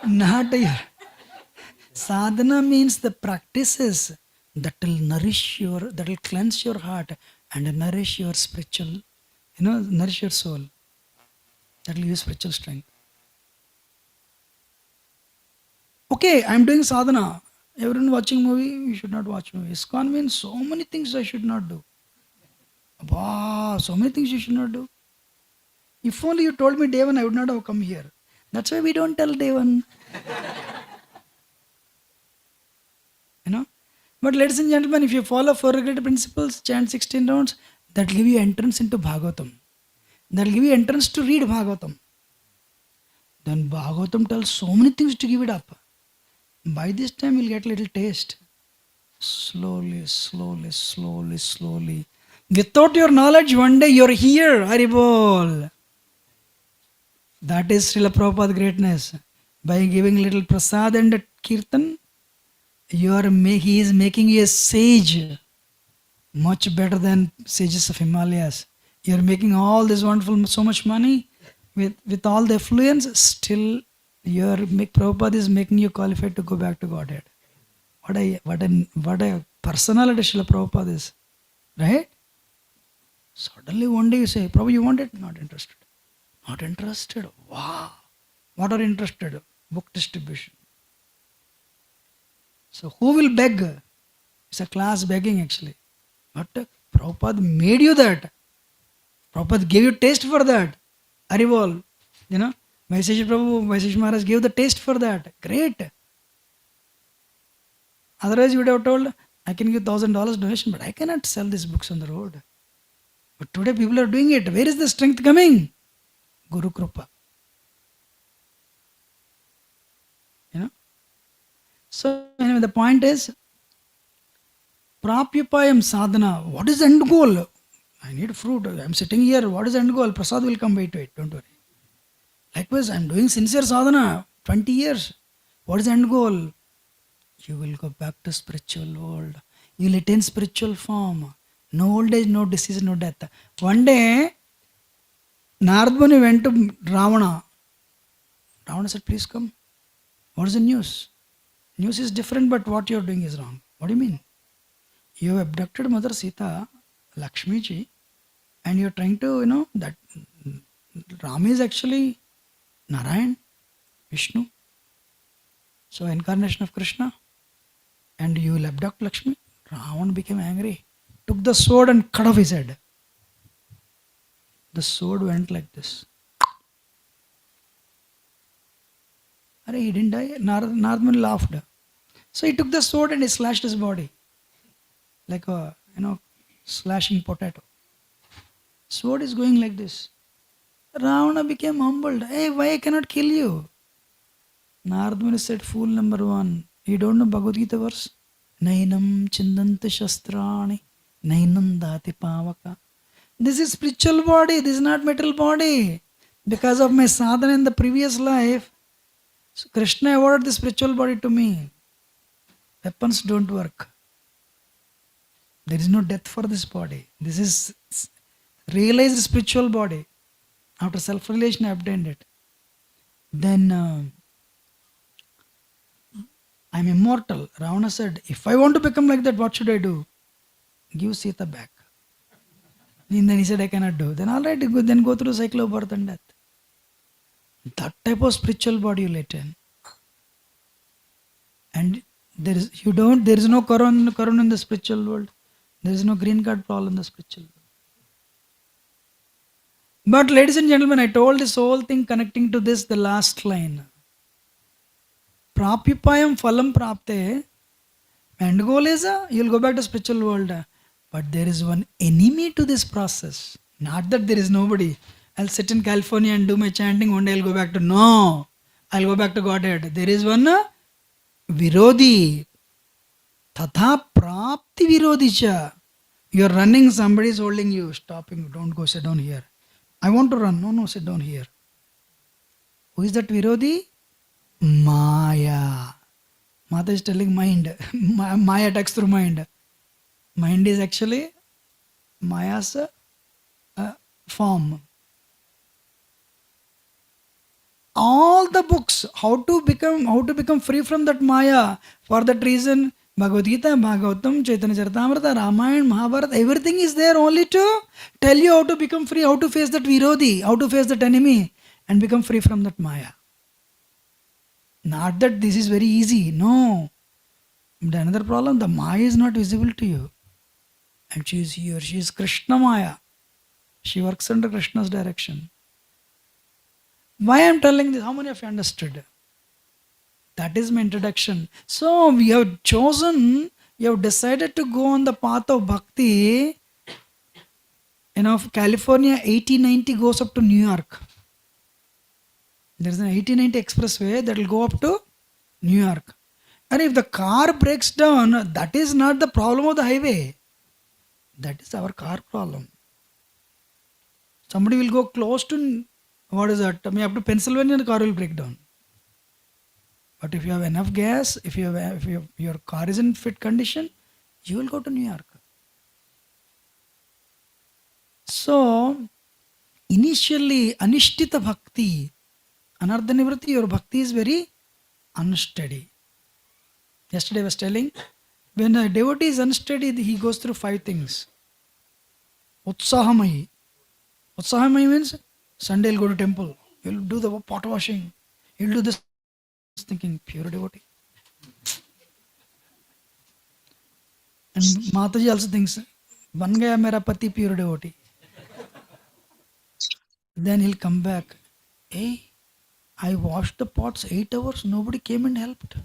not a sadhana means the practices that will nourish that will cleanse your heart and nourish your spiritual, nourish your soul. That will give you spiritual strength. Okay, I'm doing sadhana. Everyone watching movie, you should not watch movie. ISKCON means so many things I should not do. Wow, so many things you should not do. If only you told me day one, I would not have come here. That's why we don't tell day one. But ladies and gentlemen, if you follow 4 regulated principles, chant 16 rounds, that will give you entrance into Bhagavatam. That will give you entrance to read Bhagavatam. Then Bhagavatam tells so many things to give it up. By this time, you'll get a little taste. Slowly, slowly, slowly, slowly. Without your knowledge, one day you're here. Haribol. That is Srila Prabhupada greatness. By giving little prasad and kirtan, he is making you a sage. Much better than sages of Himalayas. You're making all this wonderful, so much money with all the affluence, still Prabhupada is making you qualified to go back to Godhead. What a personality Srila Prabhupada is. Right? Suddenly one day you say, Prabhu, you want it? Not interested. Not interested? Wow. What are interested? Book distribution. So who will beg? It's a class begging actually. But Prabhupada made you that. Prabhupada gave you taste for that. Haribol. Vaisesha Prabhu, Vaisesha Maharaj gave the taste for that. Great. Otherwise you would have told, I can give $1,000 donation, but I cannot sell these books on the road. But today people are doing it. Where is the strength coming? Guru Krupa. So anyway, the point is, Prapyupayam sadhana. What is the end goal? I need fruit. I'm sitting here. What is the end goal? Prasad will come. Wait. Don't worry. Likewise, I'm doing sincere sadhana. 20 years. What is the end goal? You will go back to spiritual world. You will attain spiritual form. No old age, no disease, no death. One day, Narad Muni went to Ravana. Ravana said, please come. What is the news? News is different, but what you are doing is wrong. What do you mean? You have abducted Mother Sita, Lakshmi ji, and you are trying to, that Ram is actually Narayan, Vishnu. So incarnation of Krishna. And you will abduct Lakshmi. Ravana became angry. Took the sword and cut off his head. The sword went like this. He didn't die. Narad Muni laughed. So he took the sword and he slashed his body. Like a, slashing potato. Sword is going like this. Ravana became humbled. Hey, why I cannot kill you? Narad Muni said, fool number 1. You don't know Bhagavad Gita verse? Nainam chindante shastrani, nainam dati pavaka. This is spiritual body. This is not material body. Because of my sadhana in the previous life, so Krishna awarded the spiritual body to me. Weapons don't work. There is no death for this body. This is realized spiritual body. After self-realization, I obtained it. Then I'm immortal. Ravana said, if I want to become like that, what should I do? Give Sita back. And then he said, I cannot do. Then all right, then go through the cycle of birth and death. That type of spiritual body you let in. And there is no corona in the spiritual world. There is no green card problem in the spiritual world. But ladies and gentlemen, I told this whole thing connecting to this, the last line. Prapyupayam phalam prapte. End goal is you'll go back to spiritual world. But there is one enemy to this process. Not that there is nobody. I'll sit in California and do my chanting. One day I'll go back to no. I'll go back to Godhead. There is one virodhi. Tatha prapti virodhicha. You're running, somebody is holding you, stopping. Don't go, sit down here. I want to run. No, sit down here. Who is that virodhi? Maya. Mata is telling mind. Maya attacks through mind. Mind is actually Maya's form. All the books, how to become free from that Maya. For that reason, Bhagavad Gita, Bhagavatam, Chaitanya Charitamrita, Ramayana, Mahabharata, everything is there only to tell you how to become free, how to face that Virodhi, how to face that enemy and become free from that Maya. Not that this is very easy, no. But another problem, the Maya is not visible to you. And she is here, she is Krishna Maya. She works under Krishna's direction. Why I am telling this? How many of you understood? That is my introduction. So we have chosen, you have decided to go on the path of bhakti. California 8090 goes up to New York. There is an 8090 expressway that will go up to New York. And if the car breaks down, that is not the problem of the highway. That is our car problem. Somebody will go close to, what is that? Up to Pennsylvania, the car will break down. But if you have enough gas, if your car is in fit condition, you will go to New York. So, initially, anishtita bhakti, anartha nivritti, your bhakti is very unsteady. Yesterday I was telling, when a devotee is unsteady, he goes through 5 things. Utsahamayi. Utsahamayi means Sunday he'll go to temple, he'll do the pot washing, he'll do this, thinking pure devotee. And Mataji also thinks, ban gaya mera pati, pure devotee. Then he'll come back. Hey, I washed the pots 8 hours, nobody came and helped.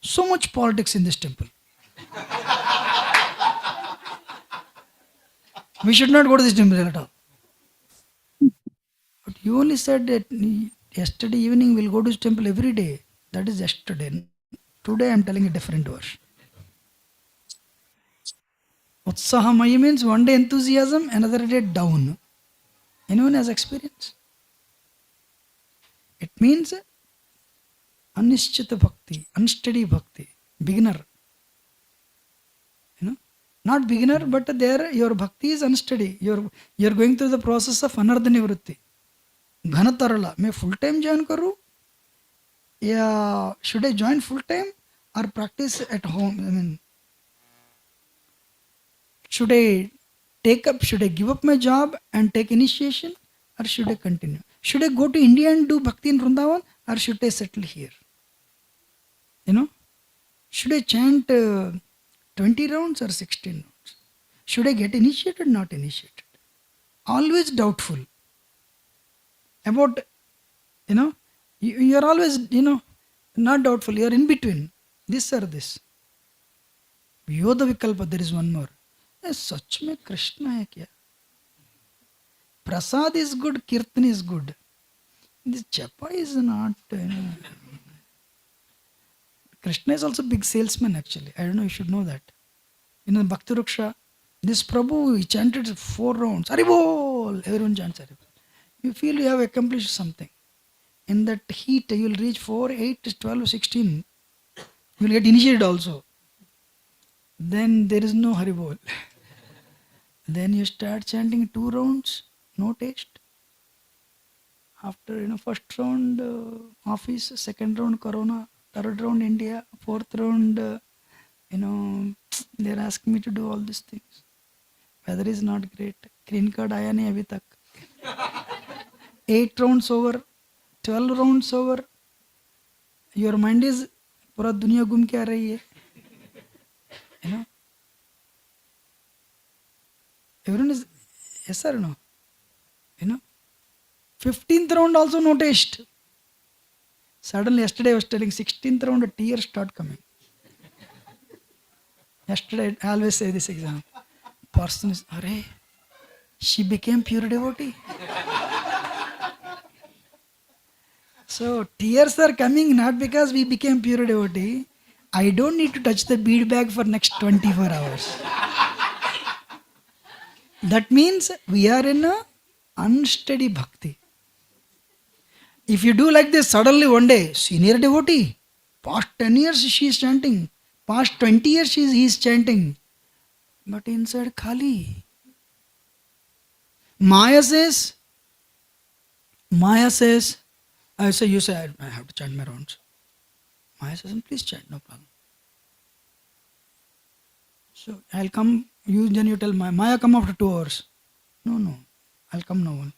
So much politics in this temple. We should not go to this temple at all. But you only said that yesterday evening we'll go to this temple every day. That is yesterday. Today I am telling a different verse. Utsahamayi means one day enthusiasm, another day down. Anyone has experience? It means anishtita bhakti, unsteady bhakti, beginner. Not beginner, but there your bhakti is unsteady. You're going through the process of anartha nivritti. Ghana tarala, मैं full time join करूँ? Yeah, should I join full time or practice at home? Should I give up my job and take initiation, or should I continue? Should I go to India and do bhakti in Vrindavan, or should I settle here? Should I chant 20 rounds or 16 rounds? Should I get initiated, not initiated? Always doubtful. About, you're always, not doubtful, you're in between. This or this. Yoda Vikalpa, there is one more. Sach mein Krishna hai kya? Prasad is good, Kirtan is good. This japa is not. Krishna is also a big salesman actually. I don't know, you should know that. Bhakti Ruksha, this Prabhu, he chanted 4 rounds. Haribol! Everyone chants Haribol. You feel you have accomplished something. In that heat, you will reach 4, 8, 12, 16. You will get initiated also. Then there is no Haribol. Then you start chanting 2 rounds, no taste. After, first round office, second round Corona, third round India, fourth round, they're asking me to do all these things. Weather is not great. Green card aaya nahi abhi tak. 8 rounds over, 12 rounds over. Your mind is pura dunya ghum ke aa rahi hai. Everyone is, yes or no? 15th round also no taste. Suddenly yesterday I was telling 16th round, tears start coming. Yesterday I always say this example. Person is, arey, she became pure devotee. So tears are coming not because we became pure devotee. I don't need to touch the bead bag for next 24 hours. That means we are in a unsteady bhakti. If you do like this, suddenly one day, senior devotee, past 10 years she is chanting, past 20 years he is chanting, but inside khali. Maya says, I say, you say, I have to chant my rounds. Maya says, please chant, no problem. So I'll come, then you tell Maya, come after 2 hours. No, I'll come now.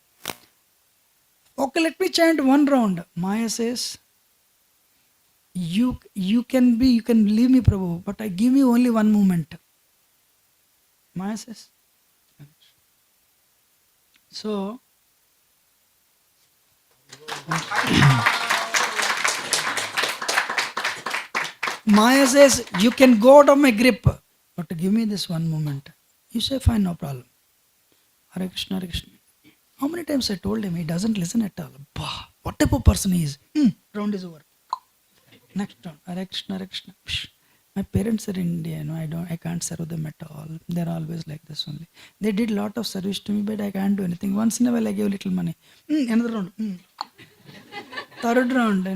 Okay, let me chant one round. Maya says, you can leave me, Prabhu, but I give you only one moment. Maya says. So, Maya says, you can go out of my grip, but give me this one moment. You say, fine, no problem. Hare Krishna, Hare Krishna. How many times I told him, he doesn't listen at all. Bah, what type of person he is? Round is over. Next round, Hare Krishna, Hare Krishna. Psh. My parents are Indian, I can't serve them at all. They're always like this only. They did a lot of service to me, but I can't do anything. Once in a while I give little money. Another round. Third round,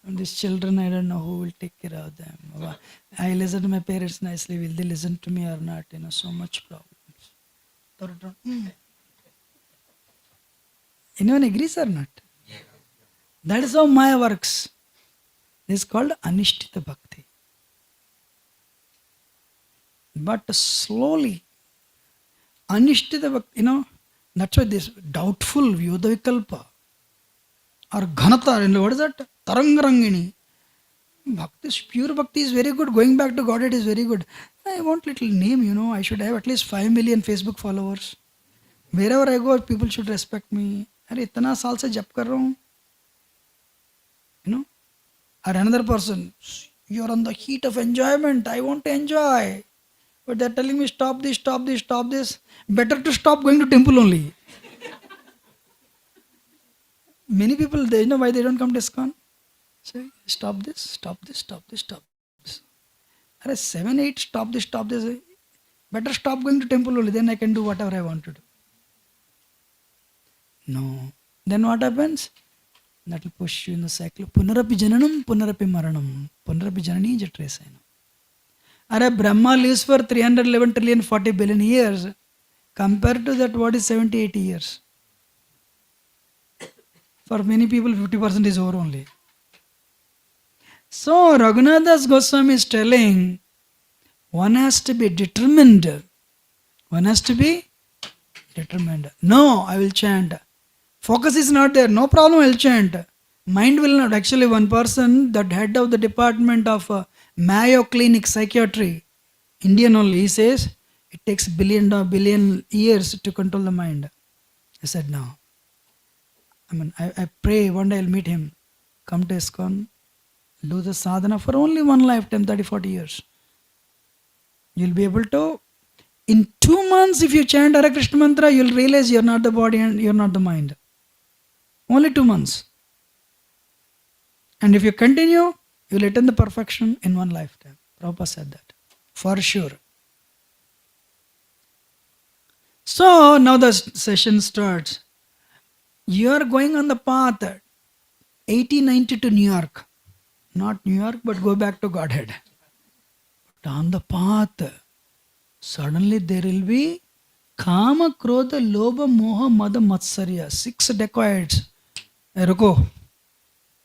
these children, I don't know who will take care of them. I listen to my parents nicely. Will they listen to me or not? So much problems. Third round. Anyone agrees or not? That is how Maya works. This is called Anishtita Bhakti. But slowly, Anishtita Bhakti, that's why this doubtful Vyuda Vikalpa or Ghanata, what is that? Tarangarangini. Bhakti, pure Bhakti is very good. Going back to Godhead is very good. I want little name, I should have at least 5 million Facebook followers. Wherever I go, people should respect me. अरे इतना साल से जप कर रहा हूँ, or another person, you're on the heat of enjoyment, I want to enjoy, but they're telling me stop this, better to stop going to temple only. Many people, they know why they don't come to ISKCON. Say, stop this. Are 7, 8, stop this. Better stop going to temple only, then I can do whatever I want to do. No. Then what happens? That will push you in the cycle. Punarapi jananam, punarapi maranam. Punarapi janani jatrasaina. Are Brahma lives for 311 trillion 40 billion years. Compared to that, what is 70, 80 years? For many people, 50% is over only. So, Raghunath Das Goswami is telling, one has to be determined. No, I will chant. Focus is not there. No problem, I will chant. Mind will not. Actually, one person, the head of the department of Mayo Clinic Psychiatry, Indian only, he says, it takes billion years to control the mind. I said, no. I pray one day I'll meet him. Come to ISKCON, do the sadhana for only one lifetime, 30, 40 years. You'll be able to, in 2 months, if you chant Hare Krishna mantra, you'll realize you're not the body and you're not the mind. Only 2 months. And if you continue, you'll attain the perfection in one lifetime. Prabhupada said that. For sure. So, now the session starts. You are going on the path 80-90 to New York. Not New York, but go back to Godhead. But on the path, suddenly there will be Kama, Krodha, Lobha, Moha, Mada, Matsarya. 6 dacoits. Ruko,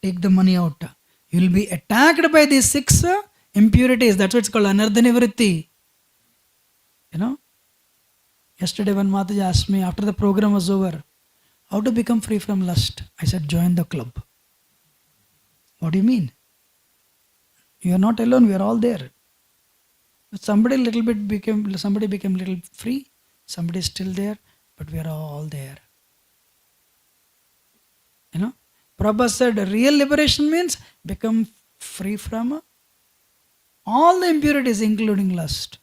take the money out. You will be attacked by these 6 impurities. That's what it's called, Anardhanivritti. Yesterday when Mataji asked me, after the program was over, how to become free from lust? I said, join the club. What do you mean? You are not alone, we are all there. Somebody became little free, somebody is still there, but we are all there. Prabhupada said real liberation means become free from all the impurities, including lust.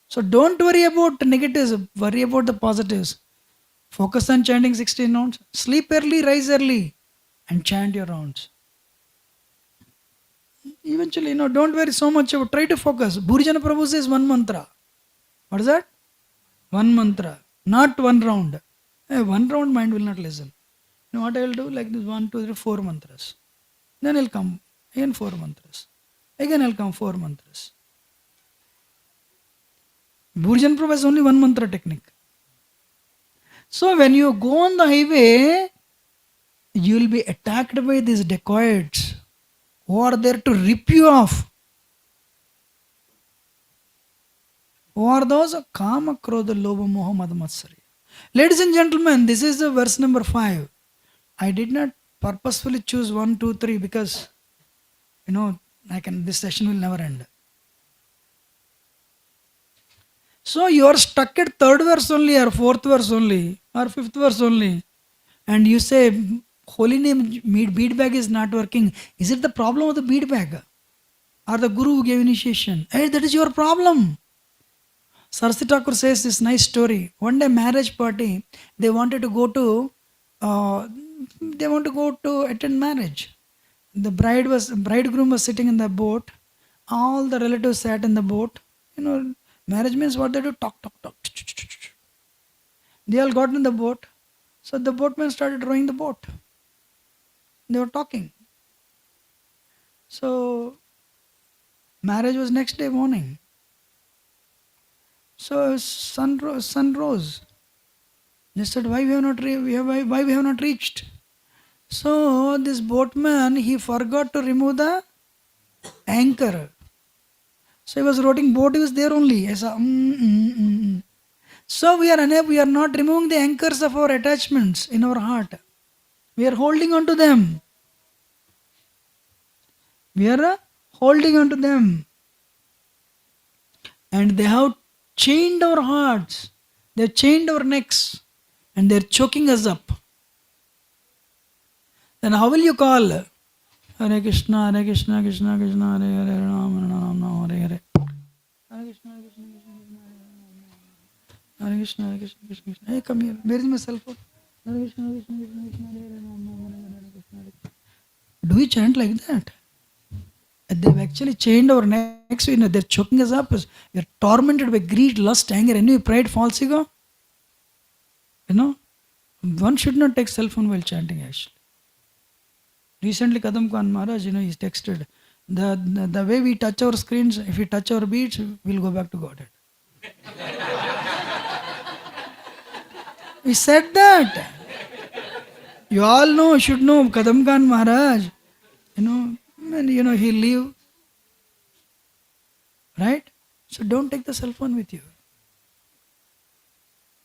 So don't worry about negatives, worry about the positives. Focus on chanting 16 rounds. Sleep early, rise early, and chant your rounds. Eventually, don't worry so much about, try to focus. Bhurijana Prabhu says 1 mantra. What is that? 1 mantra, not 1 round. 1 round, mind will not listen. What I will do? Like this 1, 2, 3, 4 mantras. Then I'll come again 4 mantras. Again I'll come 4 mantras. Bhurijana Prabhu has only 1 mantra technique. So when you go on the highway, you will be attacked by these dacoits who are there to rip you off. Who are those? Kama, Krodha, Lobha, Moha, Mada, Matsarya. Ladies and gentlemen, this is the verse number 5. I did not purposefully choose 1, 2, 3 because, this session will never end. So you are stuck at 3rd verse only, or 4th verse only, or 5th verse only. And you say, holy name bead bag is not working. Is it the problem of the bead bag? Or the guru who gave initiation? Hey, that is your problem. Saraswati Thakur says this nice story. One day marriage party, they wanted to go to attend marriage. The bridegroom was sitting in the boat. All the relatives sat in the boat. Marriage means what they do? Talk. They all got in the boat. So the boatman started rowing the boat. They were talking. So marriage was next day morning. So sun rose. They said, why we have not reached? So this boatman, he forgot to remove the anchor. So he was rowing boat, he was there only. I saw, So we are not removing the anchors of our attachments in our heart. We are holding on to them. We are holding on to them. And they have chained our hearts. They have chained our necks. And they are choking us up. Then how will you call? Hare Krishna, Hare Krishna, Krishna Krishna, Hare Hare, Rama Rama, Hare Hare. Hare Krishna, Hare Krishna, Hare Krishna, Hare Krishna, Krishna Krishna. Hey, come here. Where is my cell phone? Hare Krishna, Hare Krishna, Krishna Krishna, Hare Hare, Rama Rama, Hare Krishna, Hare Krishna. Do we chant like that? They've actually chained our necks. They're choking us up. We're tormented by greed, lust, anger, envy, pride, false ego. One should not take cell phone while chanting actually. Recently, Kadam Khan Maharaj, he texted, the way we touch our screens, if we touch our beats, we'll go back to Godhead. We said that. You all know, should know, Kadam Khan Maharaj, and he'll leave. Right? So don't take the cell phone with you.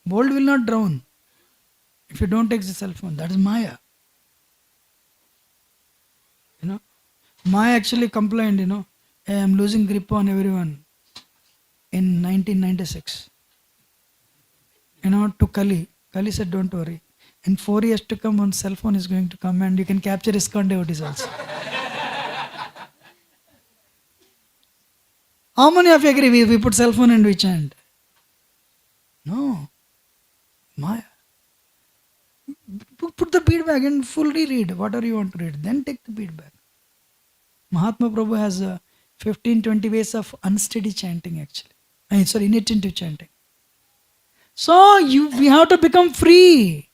Bolt will not drown if you don't take the cell phone. That is Maya. Maya actually complained, hey, I'm losing grip on everyone in 1996. To Kali. Kali said, don't worry. In 4 years to come, one cell phone is going to come and you can capture ISKCON devotees also. How many of you agree we put cell phone and we chant? No. Maya. Put the bead bag and fully read whatever you want to read. Then take the bead bag. Mahatma Prabhu has 15-20 ways of unsteady chanting actually. Inattentive chanting. So we have to become free.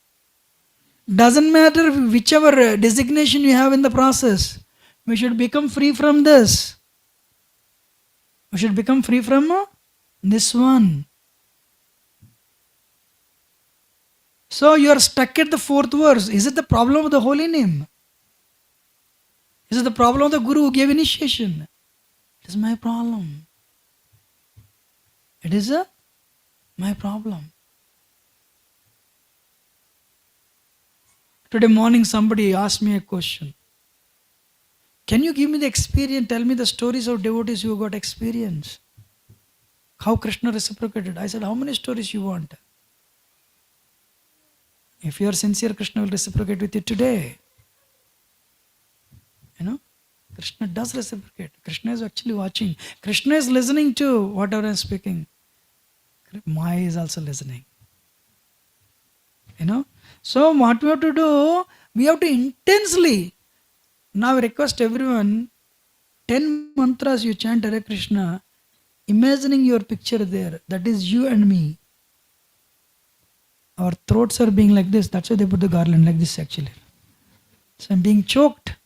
Doesn't matter whichever designation you have in the process. We should become free from this. We should become free from this one. So you are stuck at the 4th verse. Is it the problem of the holy name? Is it the problem of the guru who gave initiation? It is my problem. It is my problem. Today morning somebody asked me a question. Can you give me the experience? Tell me the stories of devotees who got experience. How Krishna reciprocated. I said, how many stories you want? If you are sincere, Krishna will reciprocate with you today. Krishna does reciprocate. Krishna is actually watching. Krishna is listening to whatever I am speaking. Maya is also listening. So what we have to do, we have to intensely. Now I request everyone, 10 mantras you chant Hare Krishna, imagining your picture there. That is you and me. Our throats are being like this. That's why they put the garland like this actually. So I'm being choked.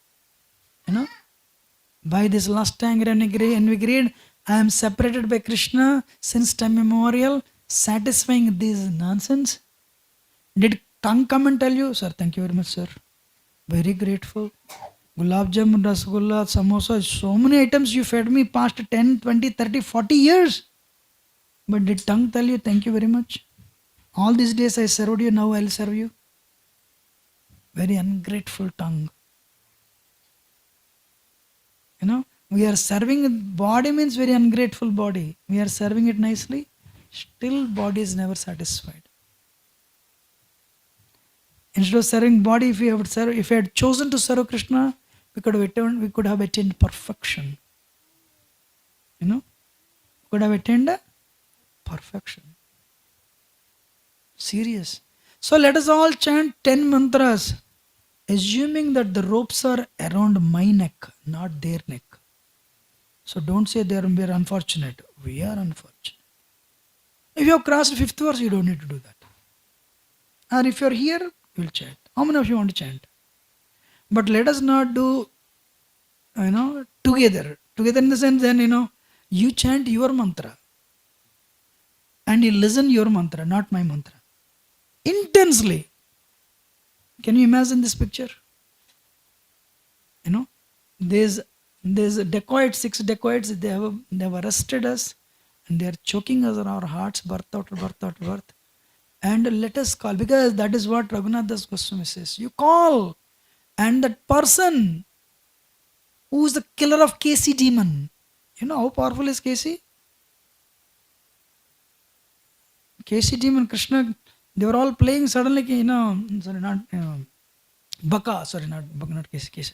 By this lust, anger, and greed, I am separated by Krishna since time immemorial, satisfying this nonsense. Did tongue come and tell you, sir, thank you very much, sir. Very grateful. Gulab jamun, rasgulla, samosa, so many items you fed me past 10, 20, 30, 40 years. But did tongue tell you, thank you very much? All these days I served you, now I'll serve you. Very ungrateful tongue. You know, we are serving, body means very ungrateful body. We are serving it nicely, still body is never satisfied. Instead of serving body, if we had chosen to serve Krishna, we could have attained perfection. You know, could have attained perfection. Serious. So let us all chant 10 mantras, assuming that the ropes are around my neck, not their neck. So don't say we are unfortunate. We are unfortunate. If you have crossed 5th verse, you don't need to do that. Or if you are here, we'll chant. How many of you want to chant? But let us not do, together. Together in the sense, then, you chant your mantra. And you listen your mantra, not my mantra. Intensely. Can you imagine this picture? There's dacoits, 6 dacoits, they have arrested us and they are choking us on our hearts, birth after birth after birth. And let us call, because that is what Raghunath Das Goswami says. You call, and that person who is the killer of KC demon, you know how powerful is KC? KC demon, Krishna, they were all playing suddenly, Baka, not KC.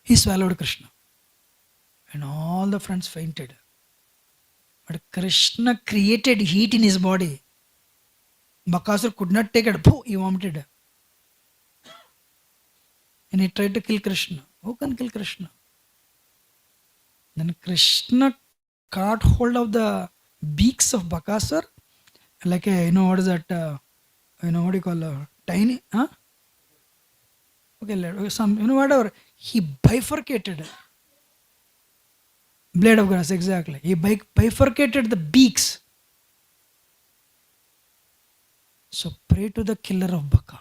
He swallowed Krishna. And all the friends fainted. But Krishna created heat in his body. Bakasur could not take it. He vomited. And he tried to kill Krishna. Who can kill Krishna? Then Krishna caught hold of the beaks of Bakasur. Like what is that? What do you call tiny? Huh? Okay, whatever. He bifurcated. Blade of grass, exactly. He bifurcated the beaks. So pray to the killer of Baka.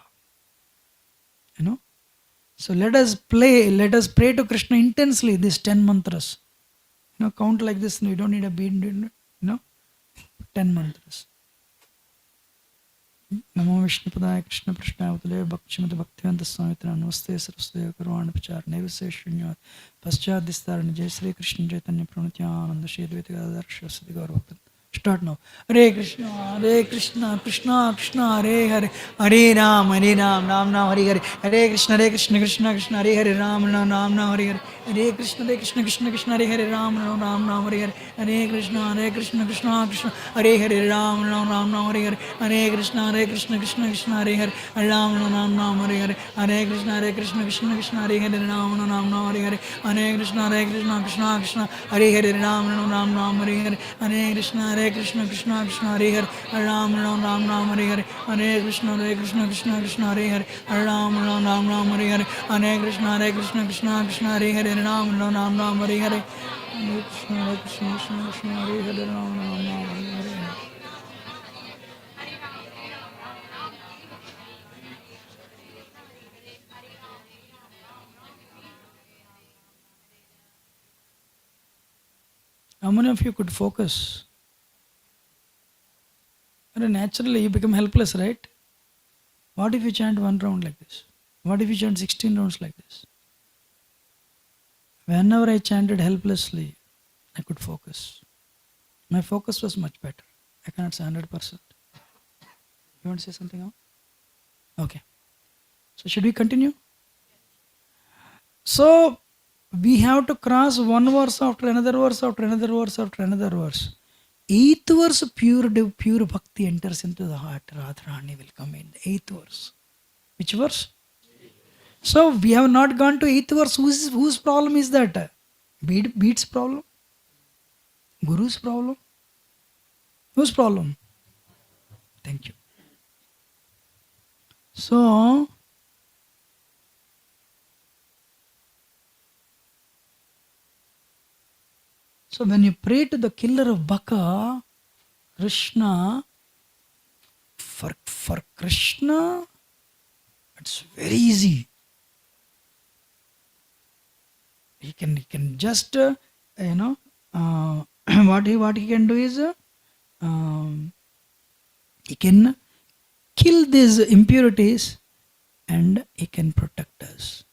So let us pray to Krishna intensely, these 10 mantras. Count like this, you don't need a bead, 10 mantras. Namo Vishnu Padaya Krishna Prashna Avtale Bhakshimata Bhaktivanta Swamitra Namaste Saraswate Karvana Pachar Nevase Shunyat Paschat Distarana Jai Sri Krishna Chaitanya Pranityananda Shedvita Gadadhar Shasati Gaur Start now. Hare Krishna, Krishna Krishna, Hare Hare, Hare Ram, Ram Ram, Hare Hare, Hare Krishna, Krishna Krishna, Hare Hare, Ram Ram, Hare Hare, Hare Krishna, Krishna, Hare Hare, Ram Ram, Hare Hare, Hare Krishna, Krishna, Hare Hare, Ram Ram, Hare Hare, Hare Krishna, Krishna, Hare Hare, Ram Ram, Hare Hare, Hare Krishna, Krishna, Hare Hare, Ram Ram, Hare Hare, Hare Krishna, Krishna, Hare Hare, Ram Ram, Hare Hare, Hare Krishna, Krishna, Hare Hare, Ram Ram, Hare Hare, Hare Krishna, Krishna, Hare Hare, Ram Ram, Hare Hare, Hare Krishna, Krishna, Hare Hare, Ram Ram, Hare Hare, Hare Krishna, Krishna, Hare Hare, Ram Ram, Hare Hare. How many of you could focus? Naturally, you become helpless, right? What if you chant 1 round like this? What if you chant 16 rounds like this? Whenever I chanted helplessly, I could focus. My focus was much better. I cannot say 100%. You want to say something else? Okay. So should we continue? So we have to cross one verse after another verse after another verse after another verse. 8th verse, pure bhakti enters into the heart. Radharani will come in the 8th verse. Which verse? So we have not gone to 8th verse. Whose problem is that? Beat's problem? Guru's problem? Whose problem? Thank you. So when you pray to the killer of Baka, Krishna For Krishna, it's very easy. He can just what he can do is he can kill these impurities and he can protect us.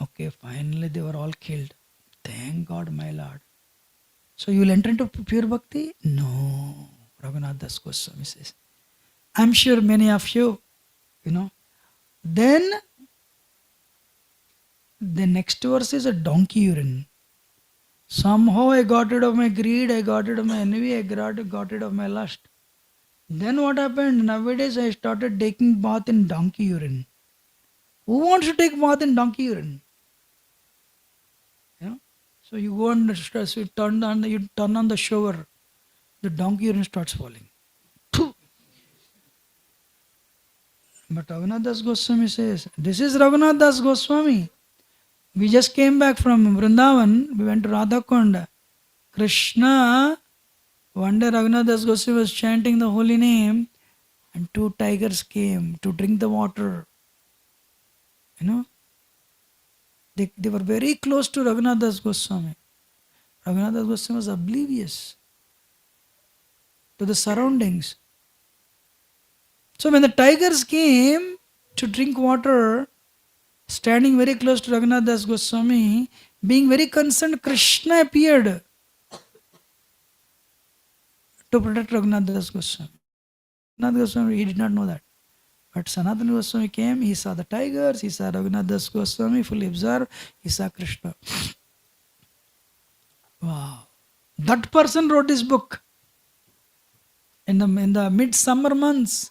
Okay, finally they were all killed. Thank God, my Lord. So you will enter into pure bhakti? No. Raghunath Das Goswami says. I'm sure many of you, Then the next verse is a donkey urine. Somehow I got rid of my greed, I got rid of my envy, I got rid of my lust. Then what happened? Nowadays I started taking bath in donkey urine. Who wants to take bath in donkey urine? So you go and stress, you turn on the shower, the donkey urine starts falling. Phew. But Raghunath Das Goswami says, this is Raghunath Das Goswami. We just came back from Vrindavan, we went to Radhakund. Krishna, one day Raghunath Das Goswami was chanting the holy name and 2 tigers came to drink the water. They were very close to Raghunath Das Goswami. Raghunath Das Goswami was oblivious to the surroundings. So when the tigers came to drink water, standing very close to Raghunath Das Goswami, being very concerned, Krishna appeared to protect Raghunath Das Goswami. Raghunath Goswami, he did not know that. But Sanatana Goswami came, he saw the tigers, he saw Raghunath Das Goswami, fully observed, he saw Krishna. Wow. That person wrote this book in the midsummer months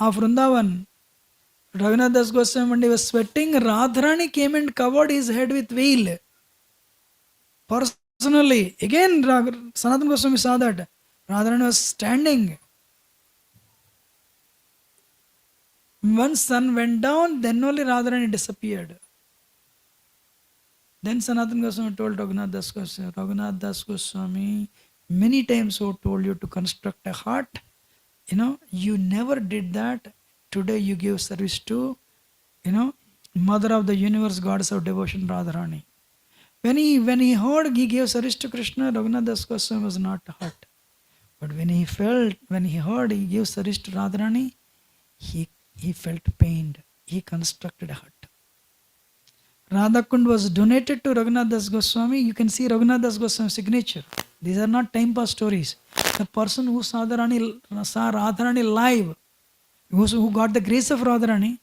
of Vrindavan. Raghunath Das Goswami, when he was sweating, Radharani came and covered his head with veil. Personally. Again, Sanatana Goswami saw that. Radharani was standing. Once sun went down, then only Radharani disappeared. Then Sanatana Goswami told Raghunath Das Goswami, many times I told you to construct a hut. You never did that. Today you give service to, Mother of the Universe, Goddess of Devotion, Radharani. When he heard he gave service to Krishna, Raghunath Das Goswami was not hurt. But when he heard he gave service to Radharani, he felt pained. He constructed a hut. Radhakund was donated to Raghunath Das Goswami. You can see Raghunath Das Goswami's signature. These are not time pass stories. The person who saw Radharani live, who got the grace of Radharani,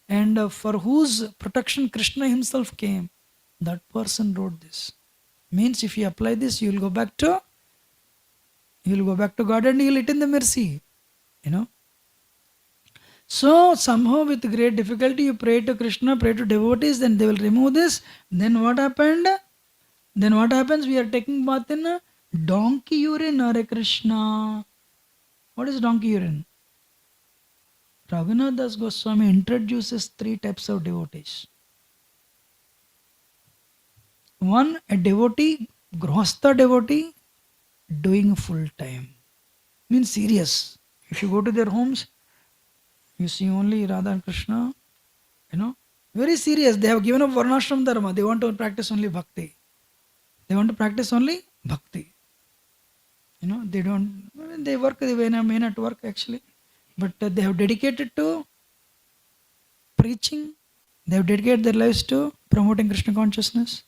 and for whose protection Krishna himself came, that person wrote this. Means if you apply this, you will go back to God and you will attain the mercy. So somehow with great difficulty you pray to Krishna, pray to devotees, then they will remove this. Then what happened? Then what happens? We are taking bath in donkey urine, Hare Krishna. What is donkey urine? Raghunath Das Goswami introduces 3 types of devotees. One, a devotee, Grihastha devotee, doing full time. Means serious. If you go to their homes, you see only Radha and Krishna, very serious. They have given up Varnashram Dharma. They want to practice only bhakti. They work, they may not work actually. But they have dedicated to preaching. They have dedicated their lives to promoting Krishna consciousness.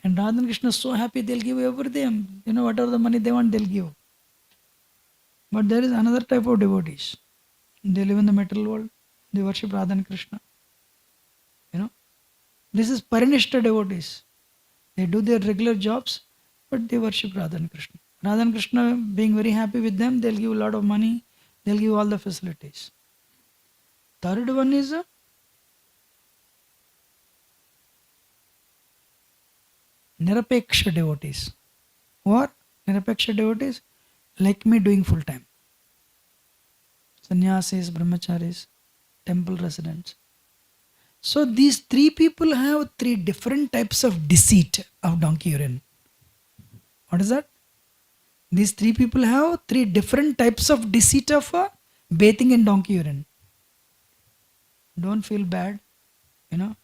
And Radha and Krishna are so happy, they'll give everything. Whatever the money they want, they'll give. But there is another type of devotees. They live in the material world. They worship Radha and Krishna. This is Parinishta devotees. They do their regular jobs, but they worship Radha and Krishna. Radha and Krishna being very happy with them, they'll give a lot of money. They'll give all the facilities. Third one is Nirapeksha devotees. Who are Nirapeksha devotees? Like me, doing full time. Sannyasis, brahmacharis, temple residents. So these 3 people have 3 different types of deceit of donkey urine. What is that? These three people have three different types of deceit of bathing in donkey urine. Don't feel bad, you know.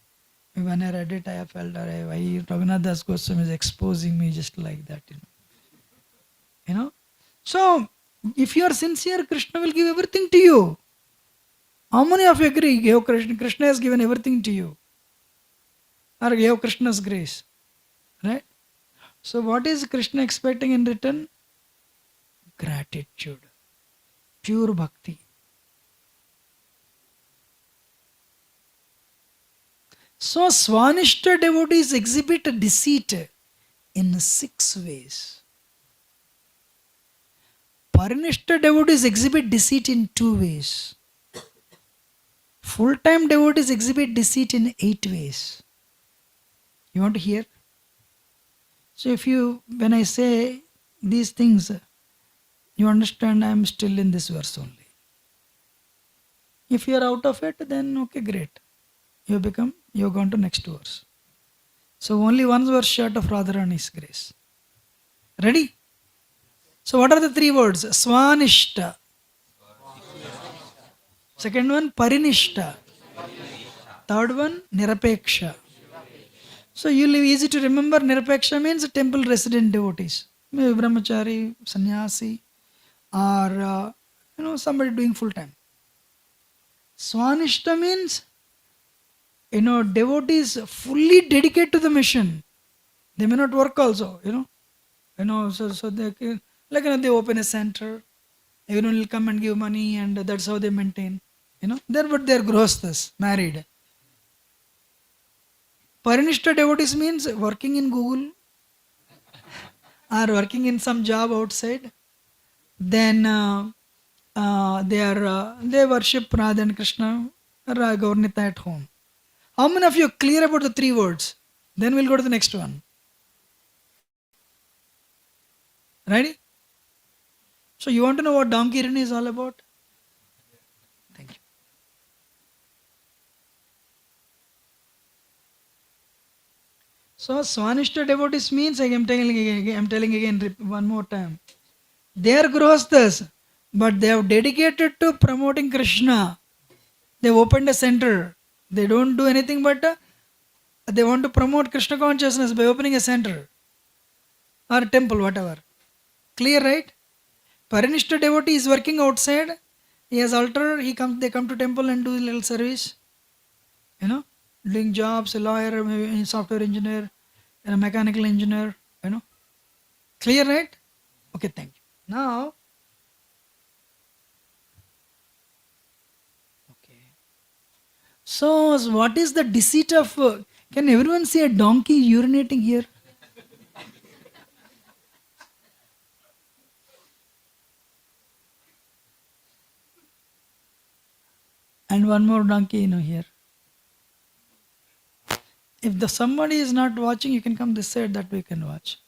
When I read it, I felt, why Raghunath Das Goswami is exposing me just like that, you know. So, if you are sincere, Krishna will give everything to you. How many of you agree? Krishna has given everything to you, or you have Krishna's grace, right? So, what is Krishna expecting in return? Gratitude, pure bhakti. So, Swanishta devotees exhibit deceit in 6 ways. Parinishta devotees exhibit deceit in 2 ways. Full-time devotees exhibit deceit in 8 ways. You want to hear? So if you, when I say these things, you understand I am still in this verse only. If you are out of it, then okay, great. You have gone to next verse. So only one verse short of Radharani's grace. Ready? So what are the 3 words? Swanishta. Second one, Parinishta. Third one, Nirapeksha. So you'll be easy to remember. Nirapeksha means temple resident devotees. Maybe brahmachari, sannyasi, or somebody doing full time. Swanishta means devotees fully dedicated to the mission. They may not work also, so they can, they open a center, everyone will come and give money, and that's how they maintain. They're grosthas, married. Parinishta devotees means working in Google or working in some job outside. Then they worship Radha and Krishna or Gaurnita at home. How many of you are clear about the 3 words? Then we'll go to the next one. Ready? So you want to know what donkey urine is all about? Thank you. So Swanishta devotees means, I'm telling again one more time. They are grosthas, but they have dedicated to promoting Krishna. They opened a center. They don't do anything but they want to promote Krishna consciousness by opening a center or a temple, whatever. Clear, right? Parinishta devotee is working outside. He has altar. They come to temple and do a little service. Doing jobs, a lawyer, maybe a software engineer, and a mechanical engineer. Clear, right? Okay, thank you. Now, so what is the deceit of? Can everyone see a donkey urinating here? And one more donkey, here. If somebody is not watching, you can come this side, that we can watch.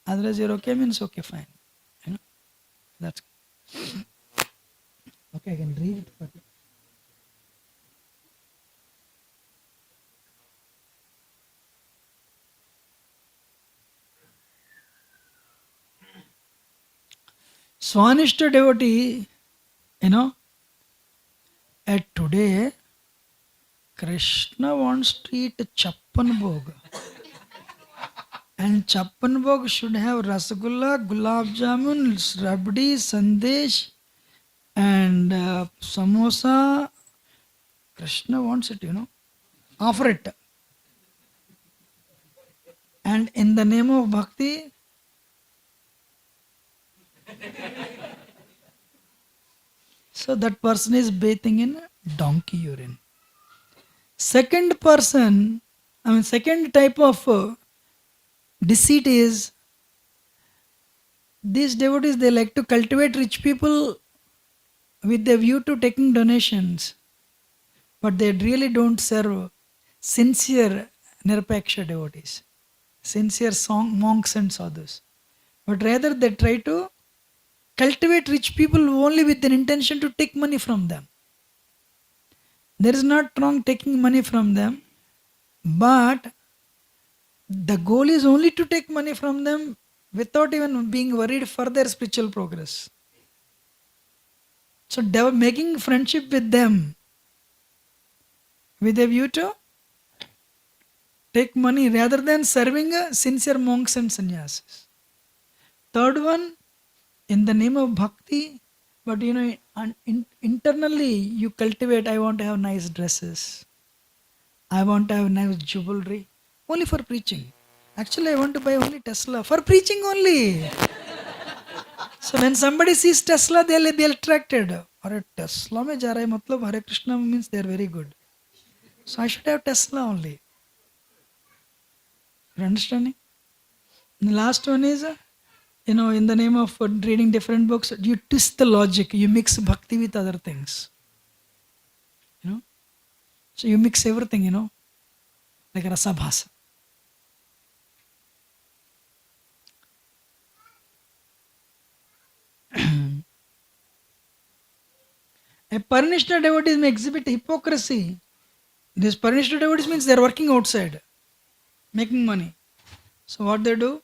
Otherwise, you're okay, means okay, fine. That's okay. I can read it, but Swanishta devotee, at today, Krishna wants to eat chappan bhog. And chappan bhog should have rasgulla, gulab jamun, rabdi, sandesh, and samosa. Krishna wants it, offer it. And in the name of bhakti, so that person is bathing in donkey urine. Second type of deceit is, these devotees, they like to cultivate rich people with the view to taking donations, but they really don't serve sincere Nirapeksha devotees, sincere monks and sadhus, but rather they try to cultivate rich people only with an intention to take money from them. There is not wrong taking money from them, but the goal is only to take money from them without even being worried for their spiritual progress. So making friendship with them with a view to take money rather than serving sincere monks and sannyasis. Third one, in the name of bhakti, but internally you cultivate, I want to have nice dresses, I want to have nice jewelry, only for preaching. Actually, I want to buy only Tesla for preaching only. So when somebody sees Tesla, they'll be attracted. Are Tesla mein ja raha hai, matlab Hare Krishna means they are very good. So I should have Tesla only. You understanding? And the last one is, in the name of reading different books, you twist the logic. You mix bhakti with other things. So you mix everything, like rasa bhasa. A Paranishta devotees may exhibit hypocrisy. These Paranishta devotees means they are working outside, making money. So what they do?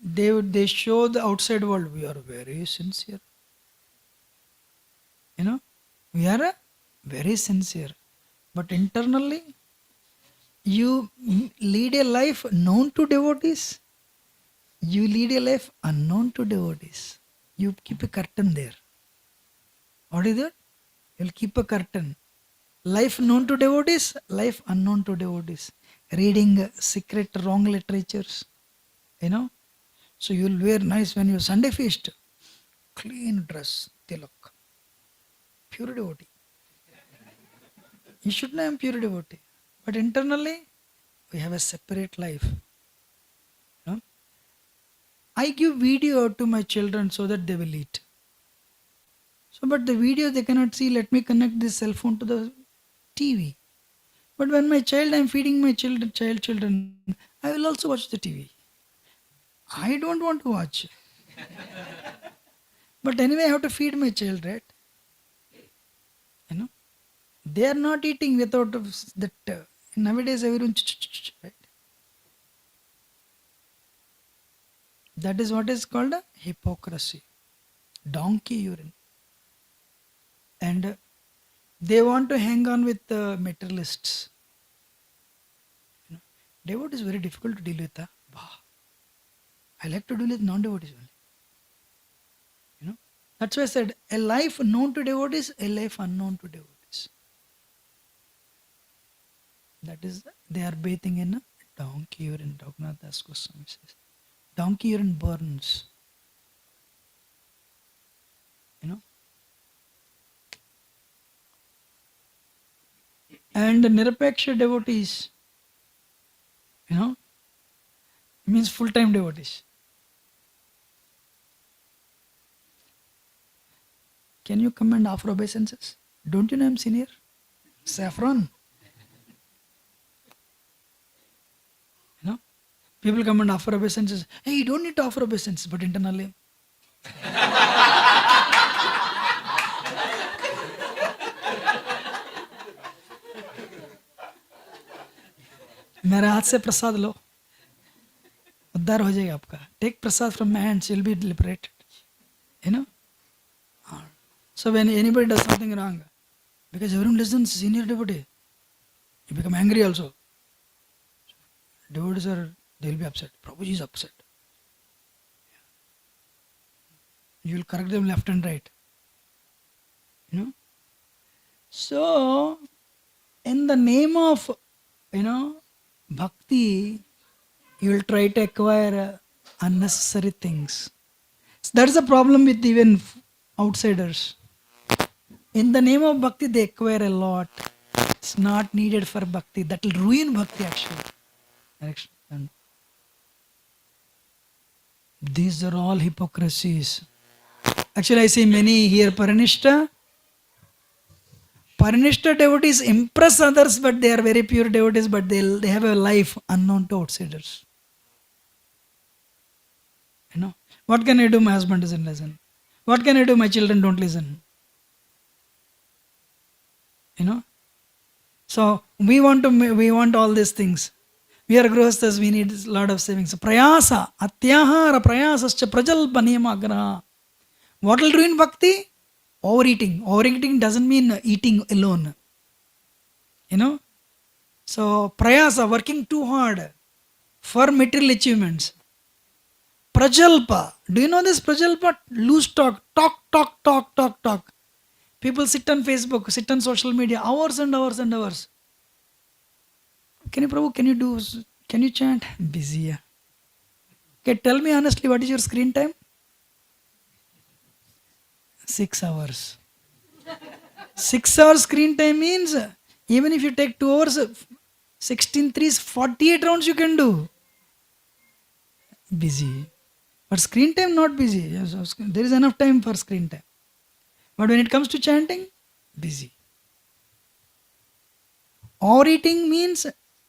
They show the outside world, we are very sincere. We are very sincere. But internally, you lead a life known to devotees. You lead a life unknown to devotees. You keep a curtain there. What is that? You'll keep a curtain. Life known to devotees, life unknown to devotees. Reading secret wrong literatures. So you'll wear nice when you Sunday feast. Clean dress, tilak. Pure devotee. You should know I'm pure devotee. But internally, we have a separate life. I give video to my children so that they will eat. So, but the video they cannot see, let me connect this cell phone to the TV. But when I'm feeding my children, I will also watch the TV. I don't want to watch. But anyway, I have to feed my child, right? They are not eating without that. Nowadays, everyone, right? That is what is called a hypocrisy. Donkey urine. And they want to hang on with the materialists. Devotee is very difficult to deal with. I like to deal with non-devotees only. That's why I said a life known to devotees, a life unknown to devotees. That is, they are bathing in donkey urine. Raghunath Das Goswami says, donkey urine burns. And Nirapeksha devotees, means full-time devotees. Can you come and offer obeisances? Don't you know I'm senior? Saffron. People come and offer obeisances. Hey, you don't need to offer obeisances, but internally. मेरे हाथ से प्रसाद लो, उद्धार हो जाएगा आपका. Take prasad from my hands, you'll be liberated. So when anybody does something wrong, because everyone listens, senior devotee, you become angry also. Devotees they'll be upset. Prabhuji is upset. You'll correct them left and right. So, in the name of, bhakti, you will try to acquire unnecessary things. So that's the problem with even outsiders. In the name of bhakti, they acquire a lot. It's not needed for bhakti. That will ruin bhakti actually. And these are all hypocrisies. Actually, I see many here Paranishta. Paranishta devotees impress others, but they are very pure devotees, but they have a life unknown to outsiders. What can I do? My husband doesn't listen. What can I do? My children don't listen. So we want all these things. We are grosthas, we need a lot of savings. Prayasa, atyahara prayasascha prajalpa niyamagraha. What will ruin bhakti? Overeating. Overeating doesn't mean eating alone. You know? So, prayasa, working too hard for material achievements. Prajalpa. Do you know this prajalpa? Loose talk. Talk. People sit on Facebook, sit on social media, hours and hours and hours. Can you, Prabhu, can you chant? Busy. Yeah. Okay, tell me honestly, what is your screen time? 6 hours. 6 hours screen time means even if you take 2 hours, 16 threes, 48 rounds you can do. Busy. But screen time not busy. Yes, there is enough time for screen time. But when it comes to chanting, busy. Overeating means,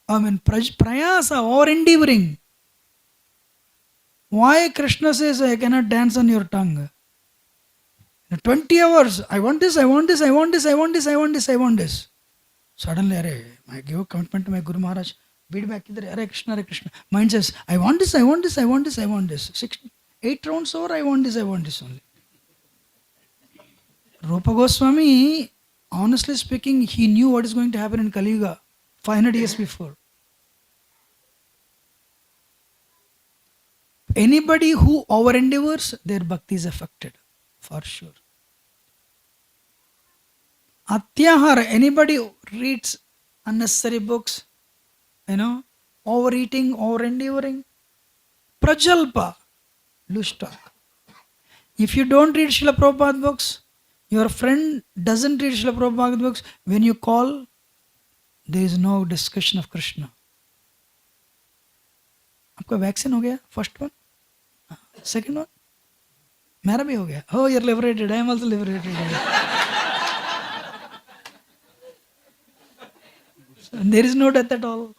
prayasa, or endeavoring. Why Krishna says, I cannot dance on your tongue? 20 hours, I want this. Suddenly, I give a commitment to my Guru Maharaj. Beat back, Hare Krishna. Mind says, I want this. 8 rounds over, I want this only. Rupa Goswami, honestly speaking, he knew what is going to happen in Kali Yuga 500 years before. Anybody who over endeavors, their bhakti is affected, for sure. Atyahara, anybody who reads unnecessary books, overeating, over endeavoring. Prajalpa, loose talk. If you don't read Srila Prabhupada books, your friend doesn't read Srila Prabhupada books, when you call, there is no discussion of Krishna. आपका vaccine हो गया first one second one मेरा भी हो गया हो you are liberated I am also liberated there is no death at all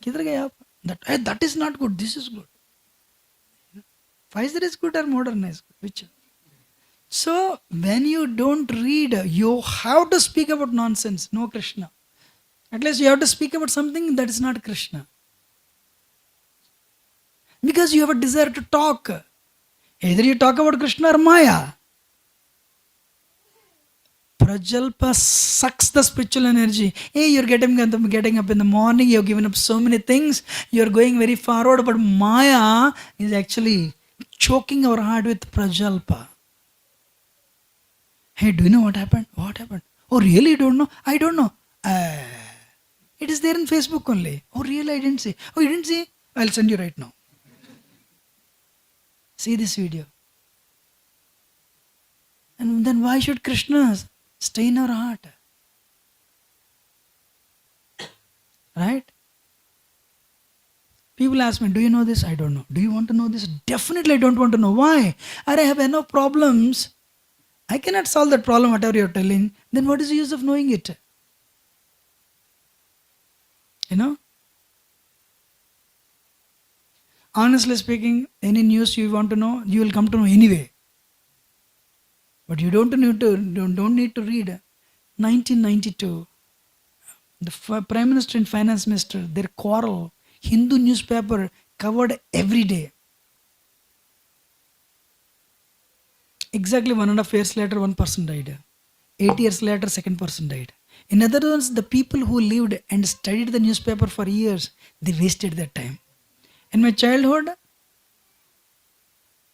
किधर गए आप that is not good this is good Pfizer is good or Moderna is good? Which? So when you don't read, you have to speak about nonsense, no Krishna. At least you have to speak about something that is not Krishna. Because you have a desire to talk. Either you talk about Krishna or Maya. Prajalpa sucks the spiritual energy. Hey, you're getting up in the morning, you've given up so many things, you're going very forward, but Maya is actually choking our heart with Prajalpa. Hey, do you know what happened? What happened? Oh, really? You don't know? I don't know. It is there in Facebook only. Oh, really? I didn't see. Oh, you didn't see? I'll send you right now. See this video. And then why should Krishna stay in our heart? Right? People ask me, do you know this? I don't know. Do you want to know this? Definitely I don't want to know. Why? I have enough problems. I cannot solve that problem, whatever you're telling. Then what is the use of knowing it? Honestly speaking, any news you want to know, you will come to know anyway. But you don't need to read. 1992, the Prime Minister and Finance Minister, their quarrel, Hindu newspaper covered every day. Exactly 1.5 years later, one person died. 8 years later, second person died. In other words, the people who lived and studied the newspaper for years, they wasted their time. In my childhood,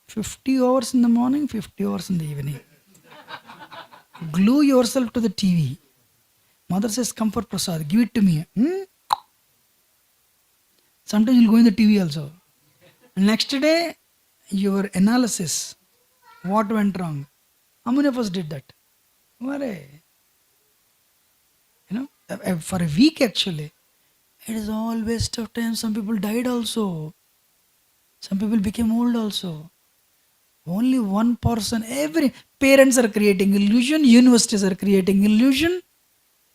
50 hours in the morning, 50 hours in the evening. Glue yourself to the TV. Mother says, comfort prasad, give it to me. Sometimes you'll go in the TV also. Next day, your analysis. What went wrong? How many of us did that? For a week actually. It is all waste of time. Some people died also. Some people became old also. Only one person. Every parents are creating illusion. Universities are creating illusion.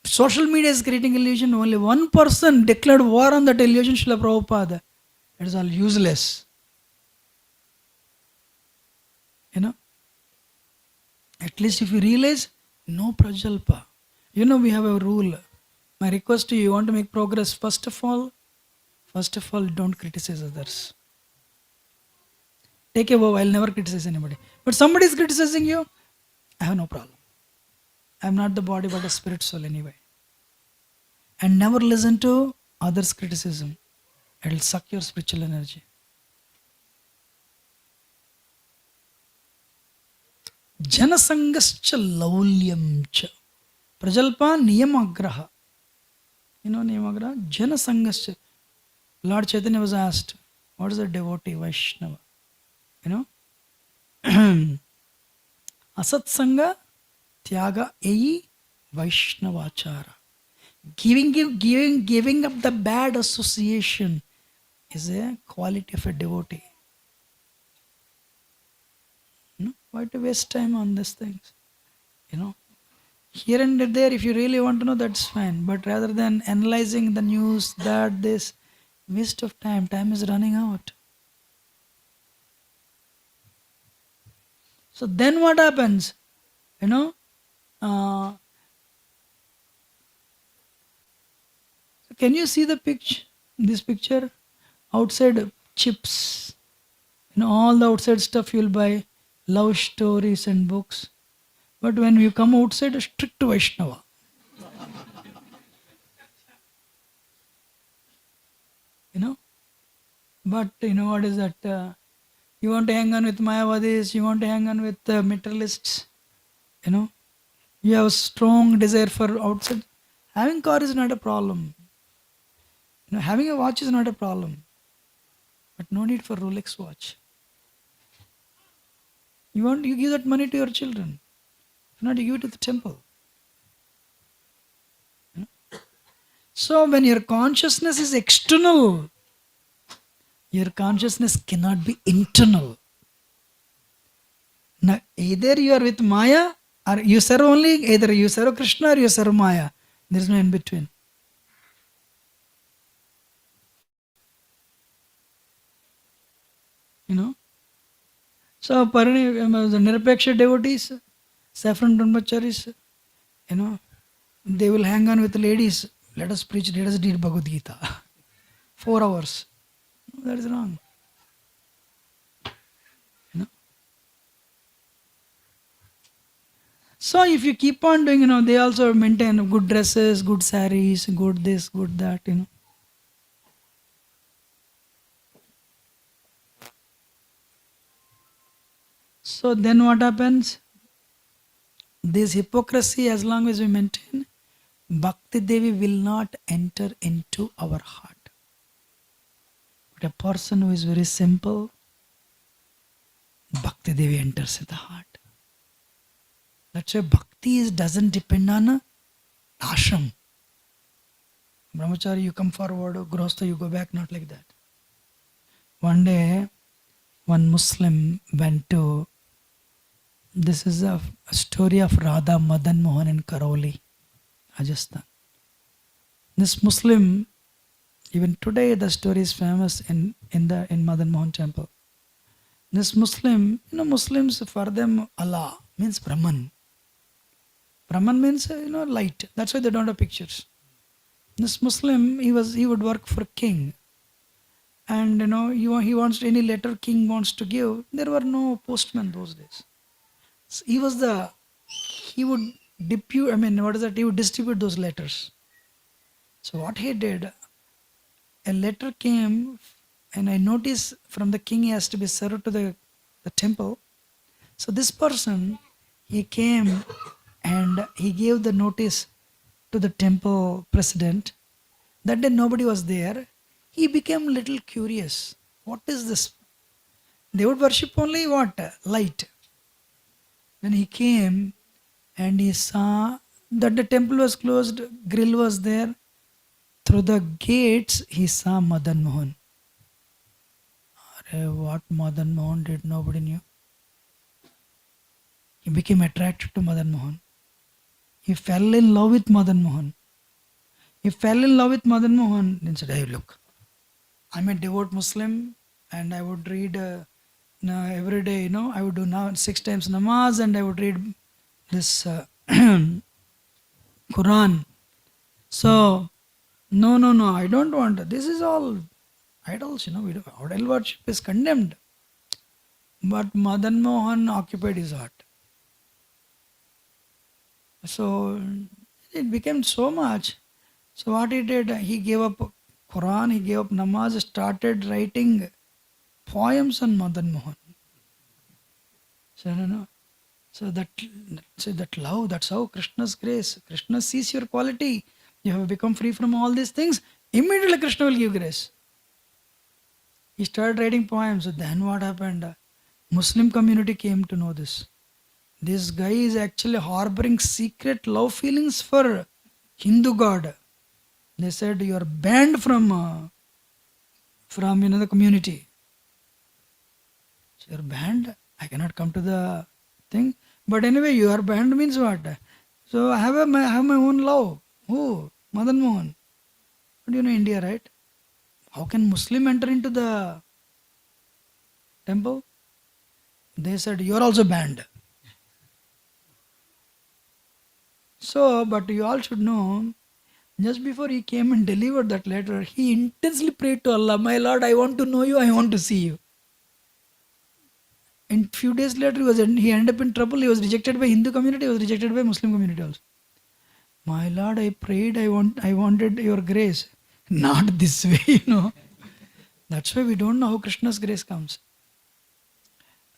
Social media is creating illusion. Only one person declared war on that illusion, Srila Prabhupada. It is all useless. At least if you realize, no prajalpa. We have a rule. My request to you, you want to make progress, first of all, don't criticize others. Take a vow, I'll never criticize anybody. But somebody is criticizing you, I have no problem. I'm not the body but a spirit soul anyway. And never listen to others' criticism. It'll suck your spiritual energy. Janasangascha laulyam cha. Prajalpa niyamagraha. You know niyamagraha? Janasangascha. Lord Chaitanya was asked, what is a devotee, Vaishnava? You know? Asatsanga tyaga ei Vaishnavachara. Giving up the bad association is a quality of a devotee. You know? Why to waste time on these things? You know? Here and there, if you really want to know, that's fine. But rather than analyzing the news, this, waste of time. Time is running out. So then what happens? You know, can you see the picture? This picture, outside chips, you know, all the outside stuff you'll buy, love stories and books. But when you come outside, a strict Vaishnava. You know, but you know what is that? You want to hang on with Mayavadis, you want to hang on with materialists. You know, you have a strong desire for outside. Having car is not a problem. You know, having a watch is not a problem. But no need for Rolex watch. You give that money to your children. If not, you give it to the temple. You know? So when your consciousness is external, your consciousness cannot be internal. Now, either you are with Maya or you serve only, either you serve Krishna or you serve Maya. There is no in between. You know? So, the Nirapeksha devotees, saffron brahmacharis, you know, they will hang on with ladies. Let us preach, let us read Bhagavad Gita. 4 hours. No, that is wrong. You know? So if you keep on doing, you know, they also maintain good dresses, good saris, good this, good that, you know. So then what happens? This hypocrisy, as long as we maintain, Bhakti Devi will not enter into our heart. But a person who is very simple, Bhakti Devi enters in the heart. That's why Bhakti doesn't depend on ashram. Brahmachari, you come forward, Grihastha, you go back, not like that. One day, one Muslim went to, this is a story of Radha Madan Mohan in Karauli, Rajasthan. This Muslim, even today the story is famous in Madan Mohan temple. This Muslim, you know, Muslims, for them Allah means Brahman. Brahman means, you know, light. That's why they don't have pictures. This Muslim, he would work for king. And you know, he wants any letter king wants to give. There were no postmen those days. So he would he would distribute those letters. So what he did, a letter came, and I noticed from the king he has to be served to the temple. So this person, he came and he gave the notice to the temple president. That day nobody was there. He became a little curious. What is this? They would worship only what? Light. When he came and he saw that the temple was closed, grill was there. Through the gates, he saw Madan Mohan. What Madan Mohan did, nobody knew. He became attracted to Madan Mohan. He fell in love with Madan Mohan. Then said, hey, look, I'm a devout Muslim and I would read every day, you know, I would do now 6 times namaz and I would read this Quran. So, no, I don't want. This is all idols, idol worship is condemned. But Madan Mohan occupied his heart. So it became so much. So what he did, he gave up Quran, he gave up namaz, started writing poems on Madan Mohan. So So that love, that's how Krishna's grace. Krishna sees your quality. You have become free from all these things. Immediately Krishna will give grace. He started writing poems. So then what happened? Muslim community came to know this. This guy is actually harboring secret love feelings for Hindu god. They said you are banned from the community. So you are banned. I cannot come to the thing. But anyway, you are banned means what? So I have my own love. Who? Madan Mohan. But you know India, right? How can Muslim enter into the temple? They said you are also banned. So, but you all should know, just before he came and delivered that letter, he intensely prayed to Allah, my Lord, I want to know you, I want to see you. And few days later, he ended up in trouble. He was rejected by Hindu community, he was rejected by Muslim community also. My Lord, I prayed, I wanted your grace. Not this way. That's why we don't know how Krishna's grace comes.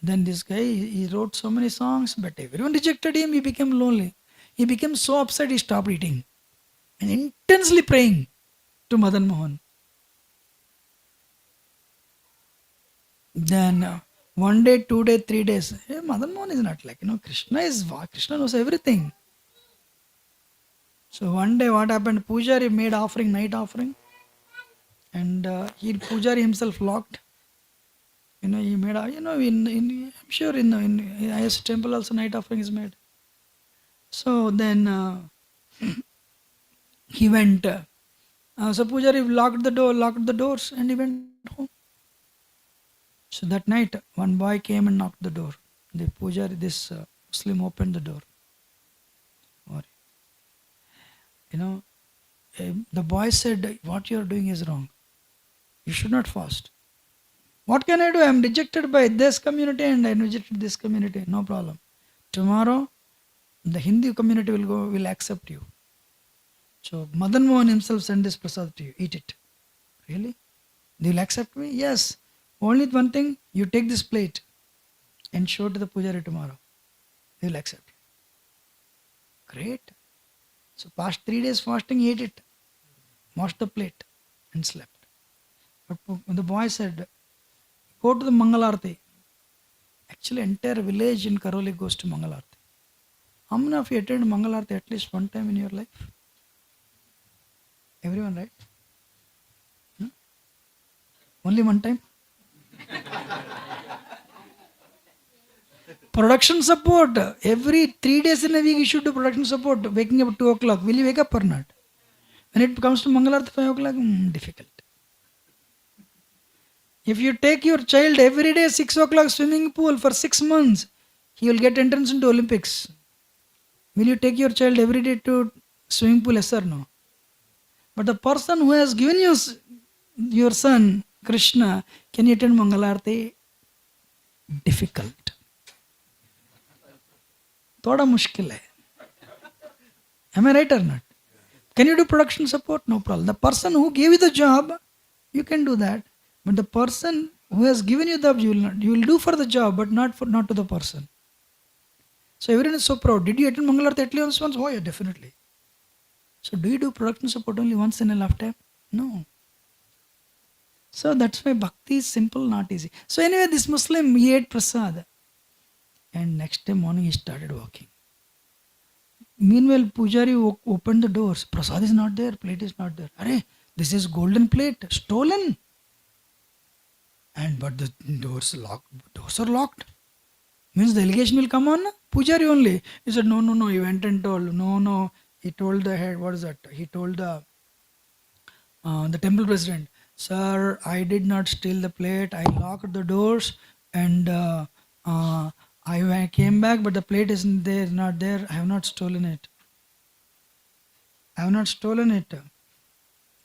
Then this guy, he wrote so many songs, but everyone rejected him, he became lonely. He became so upset, he stopped eating. And intensely praying to Madan Mohan. Then 1 day, 2 days, 3 days. Hey, Madan Mohan is not like, Krishna knows everything. So one day what happened, Pujari made offering, night offering. And Pujari himself locked. He made, I'm sure in IS temple also night offering is made. So then he went, so Pujari locked the doors and he went home. So that night, one boy came and knocked the door. The Pujari, this Muslim opened the door. The boy said, what you are doing is wrong. You should not fast. What can I do? I am rejected by this community and I rejected this community. No problem. Tomorrow, the Hindu community will accept you. So Madan Mohan himself sent this prasad to you. Eat it. Really? They will accept me? Yes. Only one thing, you take this plate and show to the Pujari tomorrow. They will accept you. Great. So past 3 days fasting, he ate it. Washed the plate and slept. But the boy said, go to the Mangalarti. Actually, entire village in Karoli goes to Mangalarti. How many of you attend Mangalarti at least one time in your life? Everyone, right? Only one time? Production support. Every 3 days in a week you should do production support. Waking up at 2 o'clock. Will you wake up or not? When it comes to Mangalarti 5 o'clock, difficult. If you take your child every day 6 o'clock swimming pool for 6 months, he will get entrance into Olympics. Will you take your child every day to swimming pool? Yes or no? But the person who has given you your son, Krishna, can you attend Mangalarti? Difficult. Thoda mushkil hai. Am I right or not? Can you do production support? No problem. The person who gave you the job, you can do that. But the person who has given you the job, you will do for the job, but not to the person. So everyone is so proud. Did you attend Mangalarti at least once? Oh yeah, definitely. So do you do production support only once in a lifetime? No. So that's why bhakti is simple, not easy. So anyway, this Muslim, he ate prasad. And next day morning he started walking. Meanwhile, Pujari opened the doors. Prasad is not there, plate is not there. Arey, this is golden plate, stolen. But the doors are locked. Means the allegation will come on Pujari only. He said, no, he went and told. No. He told the head, what is that? He told the temple president, sir, I did not steal the plate. I locked the doors and I came back, but the plate isn't there, not there. I have not stolen it. I have not stolen it.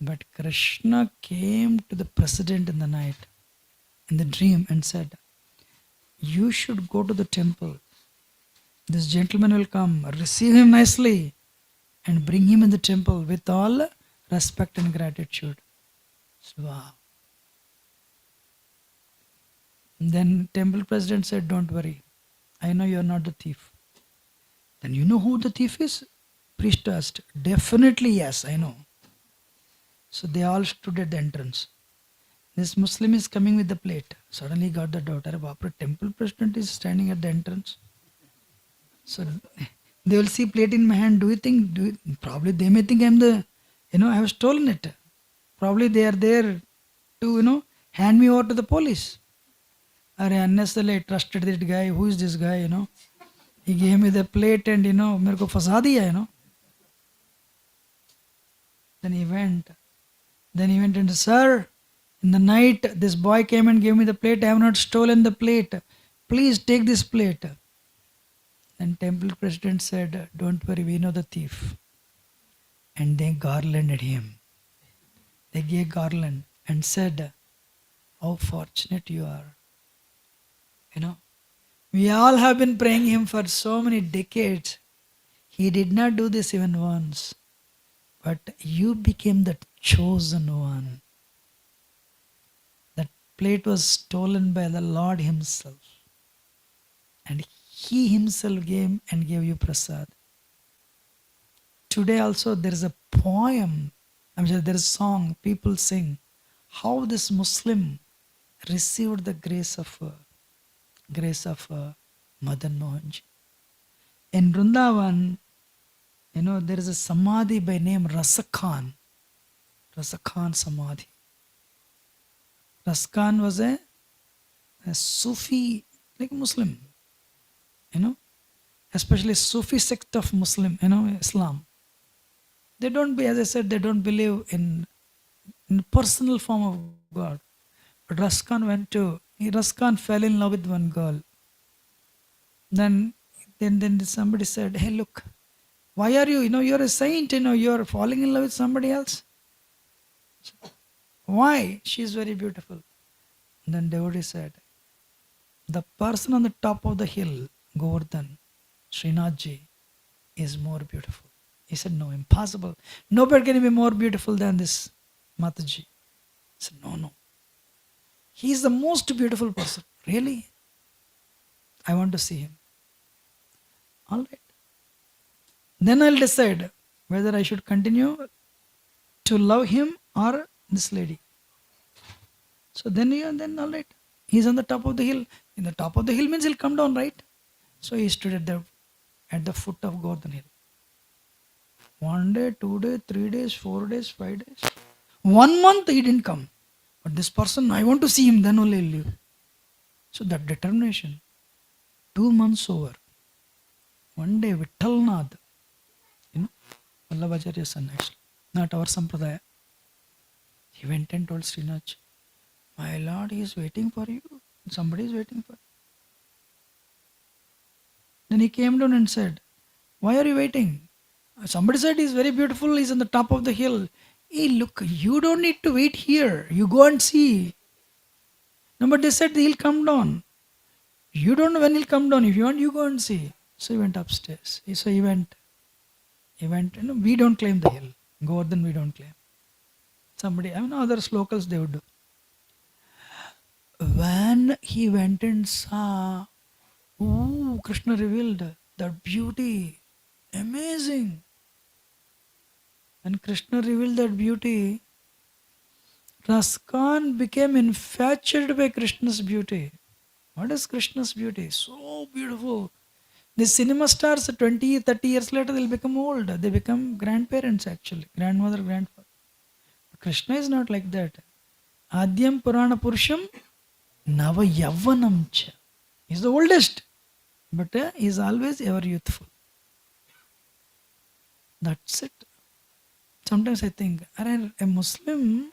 But Krishna came to the president in the night, in the dream, and said, you should go to the temple. This gentleman will come, receive him nicely, and bring him in the temple with all respect and gratitude. So, wow. Then temple president said, don't worry, I know you're not the thief. Then you know who the thief is? Priest asked. Definitely yes, I know. So they all stood at the entrance. This Muslim is coming with the plate. Suddenly he got the doubt. Arey Bapre, temple president is standing at the entrance. So they will see plate in my hand. Do you think, probably they may think I'm the, I have stolen it. Probably they are there to, hand me over to the police. Arey, unnecessarily I trusted that guy. Who is this guy, He gave me the plate and, मेरे को फंसा दिया, Then he went. And, sir, in the night, this boy came and gave me the plate. I have not stolen the plate. Please take this plate. And temple president said, don't worry, we know the thief. And they garlanded him. They gave garland and said, how fortunate you are. We all have been praying him for so many decades. He did not do this even once. But you became the chosen one. That plate was stolen by the Lord himself. And he himself came and gave you prasad. Today also there is a poem, there is a song, people sing, how this Muslim received the grace of Madan Mohanji. In Vrindavan, there is a samadhi by name Rasakhan Samadhi. Rasakhan was a Sufi, like Muslim, especially Sufi sect of Muslim, Islam. They don't be, as I said, they don't believe in personal form of God. But Rasakhan fell in love with one girl. Then somebody said, hey, look, why are you, you're a saint, you're falling in love with somebody else. Why? She's very beautiful. And then devotee said, the person on the top of the hill, Govardhan, Srinathji, is more beautiful. He said, no, impossible. Nobody can be more beautiful than this Mataji. He said, no. He is the most beautiful person. Really? I want to see him. All right. Then I'll decide whether I should continue to love him or this lady. So then all right. He's on the top of the hill. In the top of the hill means he'll come down, right? So he stood at the foot of Govardhan Hill. 1 day, 2 days, 3 days, 4 days, 5 days. 1 month he didn't come. But this person, I want to see him, then only I'll leave. So that determination. 2 months over. One day, Vittalnath, Vallabhacharya's son actually, not our Sampradaya. He went and told Srinath, my Lord, he is waiting for you. Somebody is waiting for you. Then he came down and said, why are you waiting? Somebody said he's very beautiful, he's on the top of the hill. Hey, look, you don't need to wait here. You go and see. No, but they said he'll come down. You don't know when he'll come down. If you want, you go and see. So he went upstairs. So he went, we don't claim the hill. Govardhan we don't claim. Somebody, others locals they would do. When he went and saw, Krishna revealed that beauty. Amazing. When Krishna revealed that beauty, Rasakhan became infatuated by Krishna's beauty. What is Krishna's beauty? So beautiful. The cinema stars 20, 30 years later, they'll become old. They become grandparents actually. Grandmother, grandfather. But Krishna is not like that. Adyam Purana Purusham Nava Yavanam Cha. He's the oldest. But he's always ever youthful. That's it. Sometimes I think, a Muslim,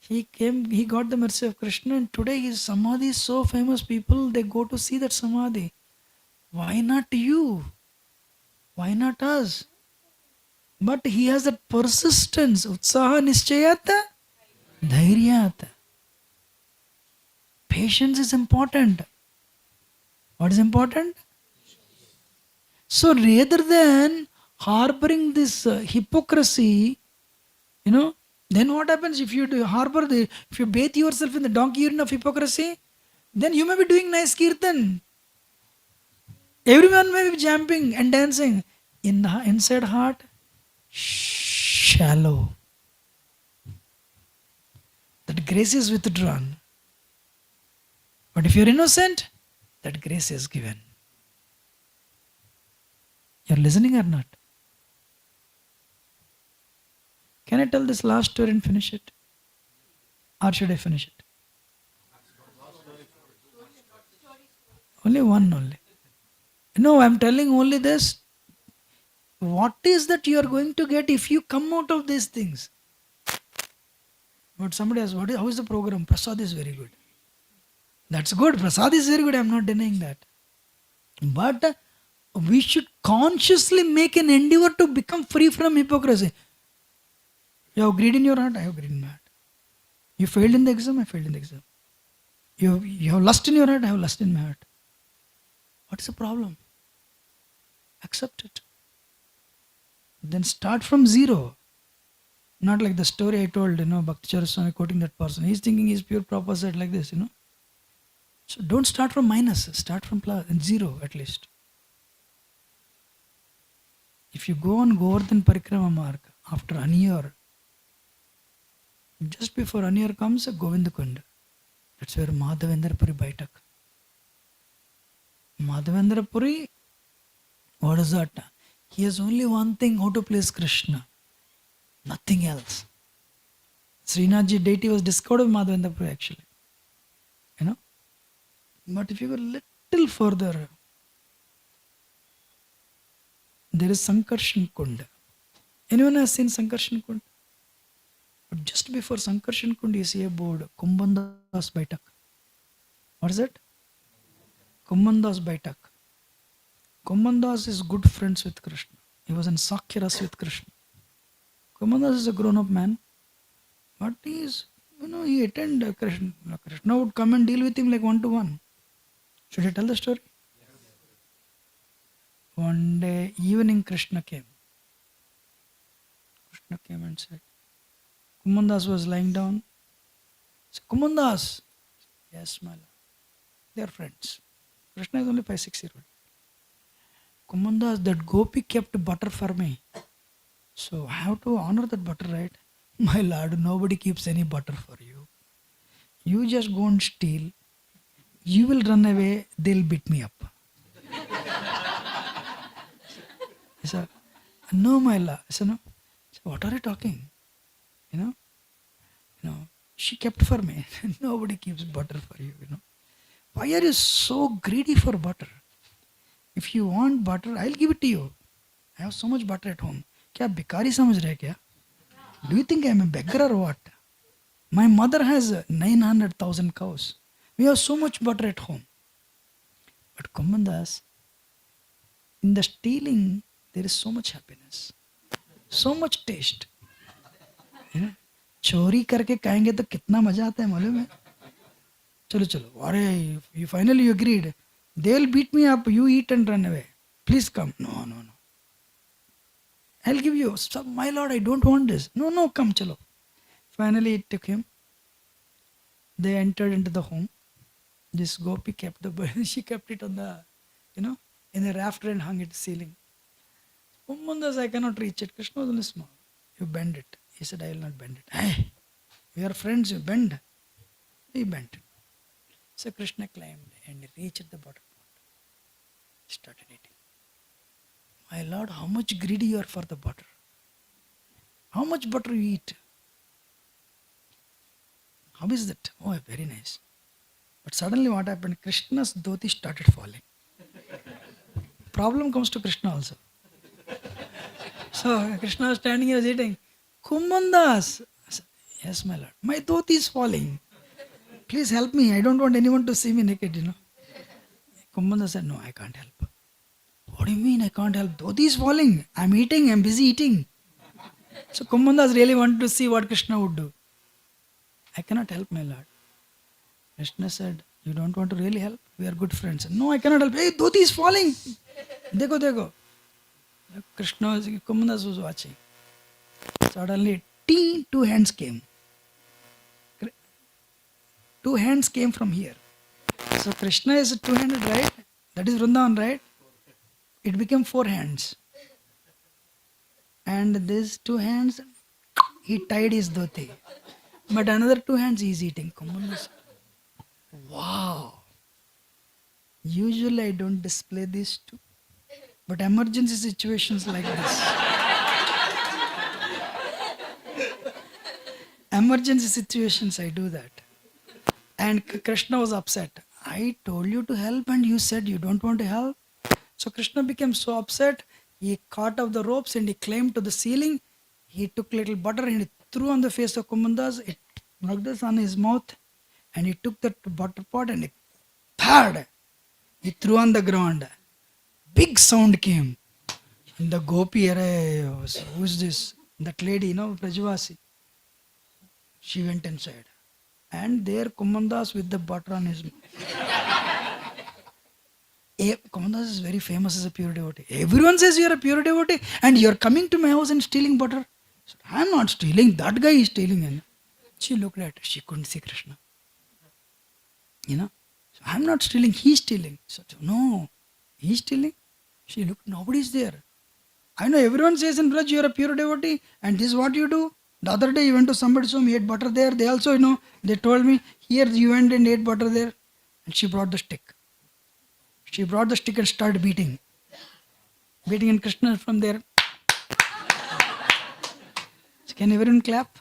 he got the mercy of Krishna, and today his samadhi is so famous, people, they go to see that samadhi. Why not you? Why not us? But he has that persistence. Utsaha nischayat dhairyat. Patience is important. What is important? So rather than harboring this hypocrisy, then what happens if you if you bathe yourself in the donkey urine of hypocrisy, then you may be doing nice kirtan. Everyone may be jumping and dancing. In the inside heart, shallow. That grace is withdrawn. But if you're innocent, that grace is given. You're listening or not? Can I tell this last story and finish it? Or should I finish it? Only one only. No, I'm telling only this. What is that you are going to get if you come out of these things? But somebody asks, how is the program? Prasad is very good. That's good. Prasad is very good. I'm not denying that. But we should consciously make an endeavor to become free from hypocrisy. You have greed in your heart, I have greed in my heart. You failed in the exam, I failed in the exam. You have lust in your heart, I have lust in my heart. What is the problem? Accept it. Then start from zero. Not like the story I told, Bhakti Swami quoting that person. He's thinking he's pure proper like this, So don't start from minus, start from plus, and zero at least. If you go on Govardhan Parikrama mark after Aniyar, just before Aniyar comes, Govindakund. That's where Madhavendra Puri Baitak. Madhavendra Puri, what is that? He has only one thing, how to please Krishna. Nothing else. Srinathji deity was discovered by Madhavendra Puri actually. But if you go a little further, there is Sankarshan Kund. Anyone has seen Sankarshan Kund? But just before Sankarshan Kund, you see a board, Kumbhandas Baitak. What is it? Kumbhandas Baitak. Kumbhandas is good friends with Krishna. He was in Sakyaras with Krishna. Kumbhandas is a grown-up man, but he is, he attended Krishna. Krishna would come and deal with him like one-to-one. Should I tell the story? Yes. One day evening Krishna came. Krishna came and said, Kumbhandas was lying down. He said, Kumbhandas. Yes, my lord. They are friends. Krishna is only 5-6-year-old. Kumbhandas, that gopi kept butter for me. So I have to honor that butter, right? My lord, nobody keeps any butter for you. You just go and steal. You will run away, they'll beat me up. He said, no, my lord. I said, no. He said, what are you talking? She kept for me. Nobody keeps butter for you, Why are you so greedy for butter? If you want butter, I'll give it to you. I have so much butter at home. क्या भिखारी समझ रहे क्या? Do you think I'm a beggar or what? My mother has 900,000 cows. We have so much butter at home. But Kumbhandas, in the stealing, there is so much happiness. So much taste. चोरी करके खाएंगे तो कितना मजा आता है मालूम है? चलो अरे you finally agreed. They'll beat me up, you eat and run away. Please come. No. I'll give you. My lord, I don't want this. No, come, chalo. Finally it took him. They entered into the home. This gopi kept she kept it on the, in a rafter and hung it to the ceiling. Kumbhandas, I cannot reach it. Krishna was only small. You bend it. He said, I will not bend it. Hey, we are friends, you bend. He bent. So Krishna climbed and reached the butter pot. Started eating. My lord, how much greedy you are for the butter. How much butter you eat? How is that? Oh, very nice. But suddenly what happened? Krishna's dhoti started falling. Problem comes to Krishna also. So Krishna was standing here eating. Kumbhandas. Yes, my lord. My dhoti is falling. Please help me. I don't want anyone to see me naked, Kumbhandas said, no, I can't help. What do you mean I can't help? Dhoti is falling. I'm eating. I'm busy eating. So Kumbhandas really wanted to see what Krishna would do. I cannot help, my lord. Krishna said, you don't want to really help? We are good friends. No, I cannot help. Hey, Dhoti is falling. Dekho, dekho. Krishna, Kumbhandas was watching. Suddenly, two hands came. Two hands came from here. So Krishna is two-handed, right? That is Vrindavan, right? It became four hands. And these two hands, he tied his dhoti. But another two hands he is eating. Kumbhandas. Wow. Usually I don't display these two. But emergency situations like this. Emergency situations I do that. And Krishna was upset. I told you to help and you said you don't want to help. So Krishna became so upset. He caught up the ropes and he climbed to the ceiling. He took little butter and he threw on the face of Kumbhandas. It knocked this on his mouth. And he took that butter pot and he threw on the ground. Big sound came. And the gopi, who's this? That lady, Prajavasi. She went inside. And there Kumbhandas with the butter on his mouth. Kumbhandas is very famous as a pure devotee. Everyone says you are a pure devotee and you are coming to my house and stealing butter. So, I am not stealing. That guy is stealing. And she looked at it. She couldn't see Krishna. So, I am not stealing. He is stealing. So, no, he is stealing. She looked. Nobody is there. I know everyone says in Braj you are a pure devotee and this is what you do. The other day you went to somebody's home, you ate butter there. They also, they told me, here you went and ate butter there. And she brought the stick. She brought the stick and started beating. Beating and Krishna from there. So can everyone clap?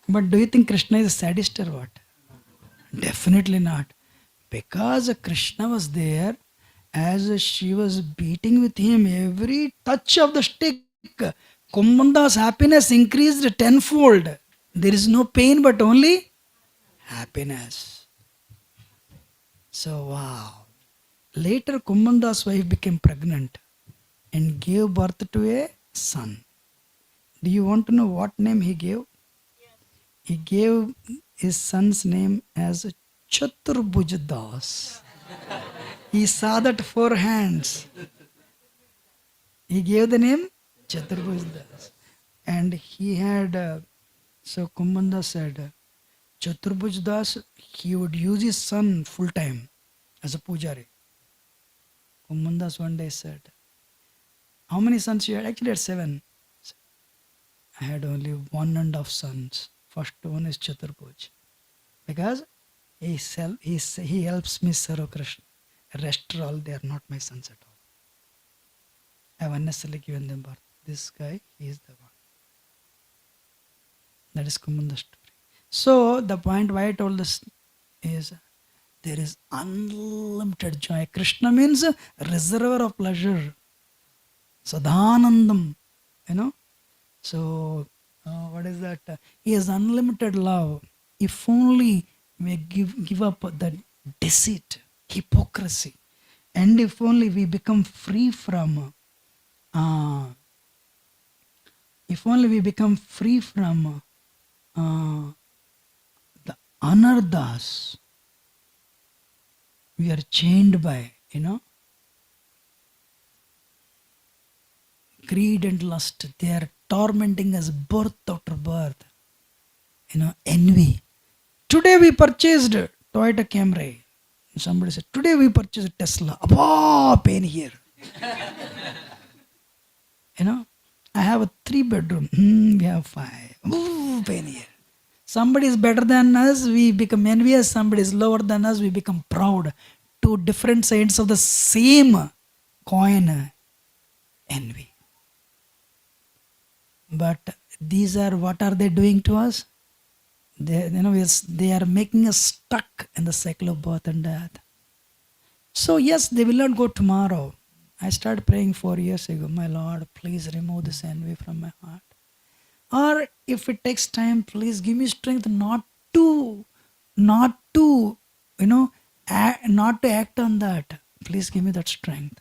But do you think Krishna is a sadist or what? Definitely not. Because Krishna was there, as she was beating with him, every touch of the stick, Kumbhanda's happiness increased tenfold. There is no pain but only happiness. So, wow. Later, Kumbhanda's wife became pregnant and gave birth to a son. Do you want to know what name he gave? He gave his son's name as Chaturbhuj Das. He saw that four hands. He gave the name Chaturbhuj Das. And he had, so Kumbhanda said, Chaturbhuj Das, he would use his son full time as a pujari. Kumbhandas one day said, how many sons you had? Actually, I had 7. I had only 1.5 sons. First one is Chaturbhuj. Because he helps me serve Krishna. Rest all, they are not my sons at all. I have unnecessarily given them birth. This guy, he is the one. That is Kumbhanda's story. So, the point why I told this is, there is unlimited joy. Krishna means a reservoir of pleasure. Sadhanandam. So, what is that? He has unlimited love. If only we give up that deceit, hypocrisy, and if only we become free from the anarthas we are chained by, greed and lust. They are tormenting us birth after birth. Envy. Today we purchased Toyota Camry. Somebody said, today we purchased Tesla. Abba, pain here. I have a 3-bedroom. We have 5. Ooh, pain here. Somebody is better than us, we become envious. Somebody is lower than us, we become proud. Two different sides of the same coin. Envy. But these are, what are they doing to us? They are making us stuck in the cycle of birth and death. So yes, they will not go tomorrow. I started praying 4 years ago, my Lord, please remove this envy from my heart. Or if it takes time, please give me strength not to act on that. Please give me that strength.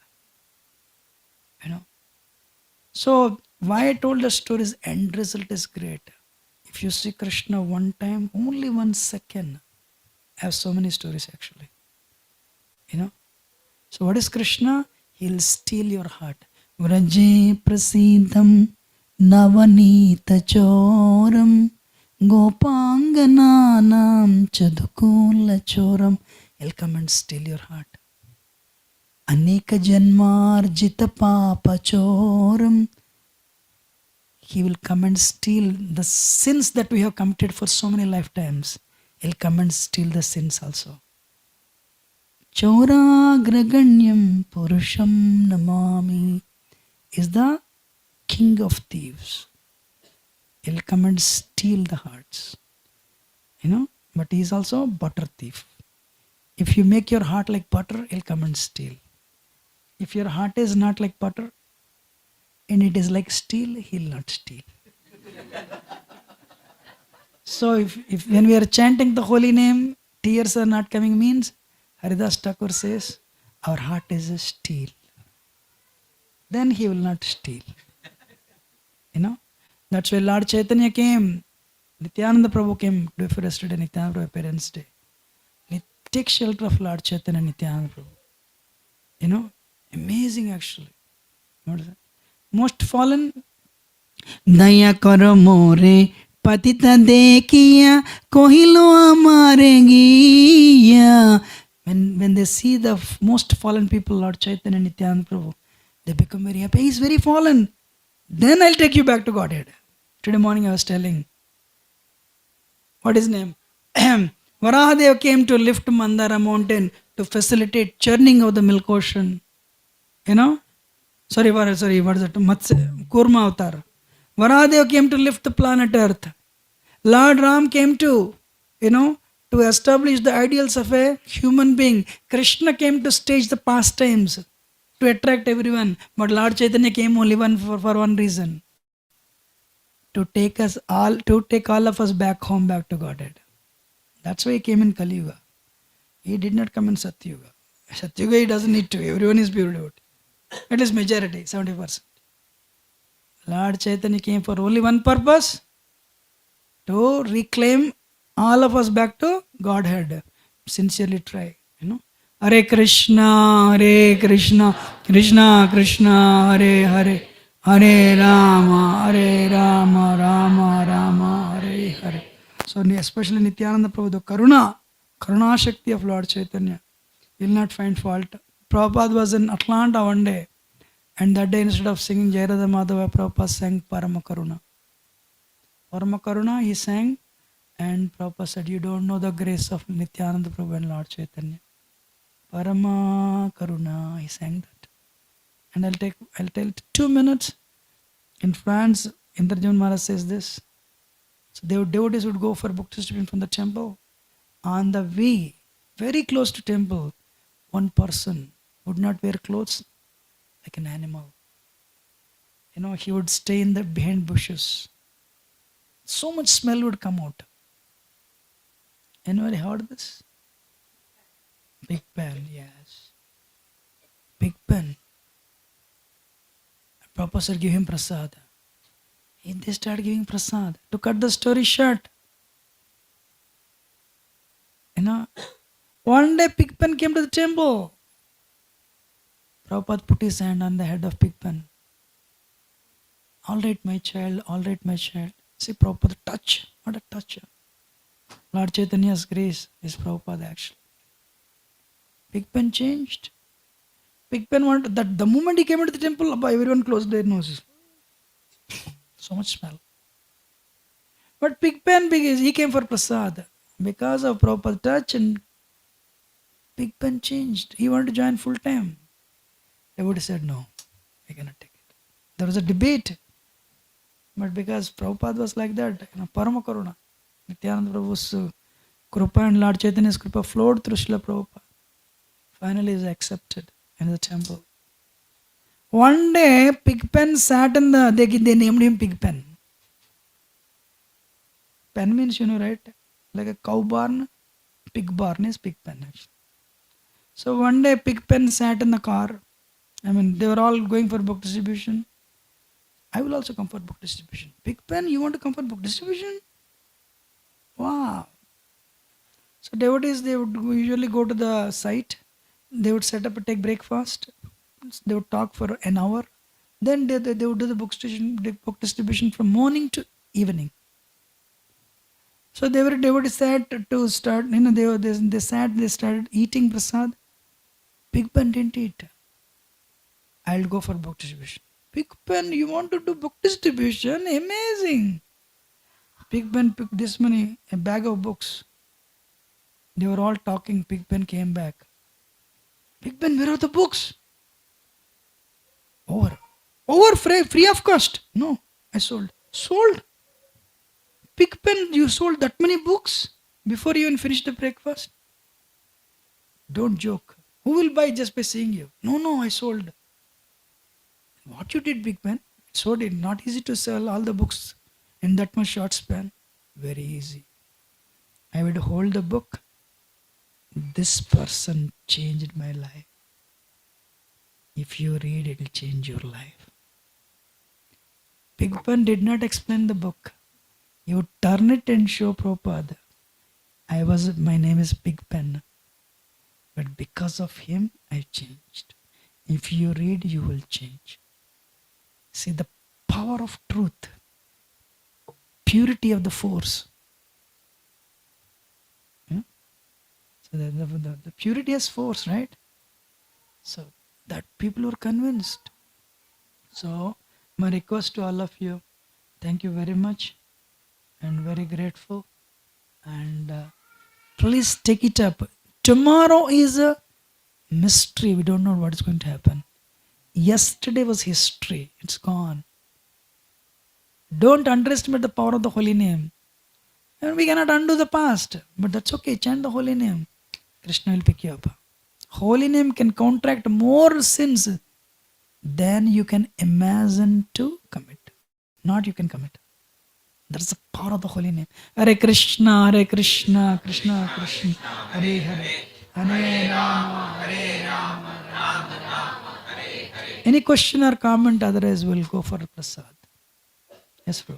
So why I told the story is end result is great. If you see Krishna one time, only 1 second, I have so many stories actually. So what is Krishna? He'll steal your heart. Vraje prasidham navanita choram gopangananam chadukula choram. He'll come and steal your heart. Aneka janmarjita papa choram. He will come and steal the sins that we have committed for so many lifetimes. He'll come and steal the sins also. Choragraganyam Purusham Namami is the king of thieves. He'll come and steal the hearts. But he is also a butter thief. If you make your heart like butter, he'll come and steal. If your heart is not like butter and it is like steel, he'll not steal. So if when we are chanting the holy name, tears are not coming means, Haridas Thakur says, our heart is a steel. Then he will not steal. That's why Lord Chaitanya came. Nityananda Prabhu came before yesterday, Nityananda Prabhu Parents' Day. Take shelter of Lord Chaitanya and Nityananda Prabhu. Amazing actually. What is that? Most fallen. Daya karo more patita dekiya kohilo amare giya. When they see the most fallen people, Lord Chaitanya and Nityananda Prabhu, they become very happy. He's very fallen. Then I'll take you back to Godhead. Today morning I was telling, what is his name? Varahadev came to lift Mandara mountain to facilitate churning of the milk ocean. What is it? Kurma avatar. Varahadev came to lift the planet Earth. Lord Ram came to establish the ideals of a human being. Krishna came to stage the pastimes to attract everyone. But Lord Chaitanya came only for one reason. To take all of us back home, back to Godhead. That's why he came in Kali Yuga. He did not come in Satyuga. Satyuga he doesn't need to. Everyone is pure devotee. At least majority, 70%. Lord Chaitanya came for only one purpose. To reclaim all of us back to Godhead. Sincerely try. Hare Krishna, Krishna Krishna, Hare Hare, Hare Rama, Rama Rama, Hare Hare. So especially Nityananda Prabhu, the Karuna Shakti of Lord Chaitanya, will not find fault. Prabhupada was in Atlanta one day, and that day instead of singing Jayarada Madhava, Prabhupada sang Parama Karuna. Parama Karuna he sang, and Prabhupada said, you don't know the grace of Nityananda Prabhu and Lord Chaitanya. Parama Karuna, he sang that. And I'll tell 2 minutes. In France, Indrajit Maharaj says this. So devotees would go for book distribution from the temple. On the way, very close to temple, one person would not wear clothes like an animal. He would stay behind bushes. So much smell would come out. Anybody heard this? Big pen, yes. Big pen. Professor gave him prasad. They start giving prasad. To cut the story short, one day Pigpen came to the temple. Prabhupada put his hand on the head of Pigpen. All right, my child, all right, my child. See, Prabhupada touch, what a touch. Lord Chaitanya's grace is Prabhupada actually. Pigpen changed. Pigpen wanted that the moment he came into the temple, everyone closed their noses. So much smell. But Pigpen, he came for prasad. Because of Prabhupada touch, and Pigpen changed. He wanted to join full time. Everybody said, no, we cannot take it. There was a debate. But because Prabhupada was like that, Parama Karuna, Nityananda Prabhu's Krupa and Lord Chaitanya's Krupa flowed through Srila Prabhupada. Finally, he is accepted in the temple. One day, Pigpen sat in they named him Pigpen. Pen means, right? Like a cow barn, pig barn is Pigpen actually. So one day Pigpen sat in the car. I mean, they were all going for book distribution. I will also come for book distribution. Pigpen, you want to come for book distribution? Wow. So devotees, they would usually go to the site. They would set up and take breakfast. They would talk for an hour. Then they would do the book distribution from morning to evening. So they were sad to start, they started eating prasad. Pigpen didn't eat. I'll go for book distribution. Pigpen, you want to do book distribution? Amazing. Pigpen picked this many, a bag of books. They were all talking. Pigpen came back. Pigpen, where are the books? Over free of cost. No, I sold. Sold? Pigpen, you sold that many books before you even finished the breakfast? Don't joke. Who will buy just by seeing you? No, I sold. What you did, Pigpen? So did not easy to sell all the books in that much short span. Very easy. I would hold the book. This person changed my life. If you read, it will change your life. Pigpen did not explain the book. You turn it and show Prabhupada. My name is Pigpen. But because of him, I changed. If you read, you will change. See the power of truth. Purity of the force. Yeah? So the purity has force, right? So that people were convinced. So my request to all of you, thank you very much and very grateful. And please take it up. Tomorrow is a mystery. We don't know what is going to happen. Yesterday was history. It's gone. Don't underestimate the power of the holy name. And we cannot undo the past. But that's okay. Chant the holy name. Krishna will pick you up. Holy name can counteract more sins than you can imagine to commit. Not you can commit. That's the power of the holy name. Hare Krishna, Krishna Krishna, Hare Hare, Hare Rama, Hare Rama, Rama Rama, Hare Hare. Any question or comment? Otherwise, we'll go for prasad. Yes, bro.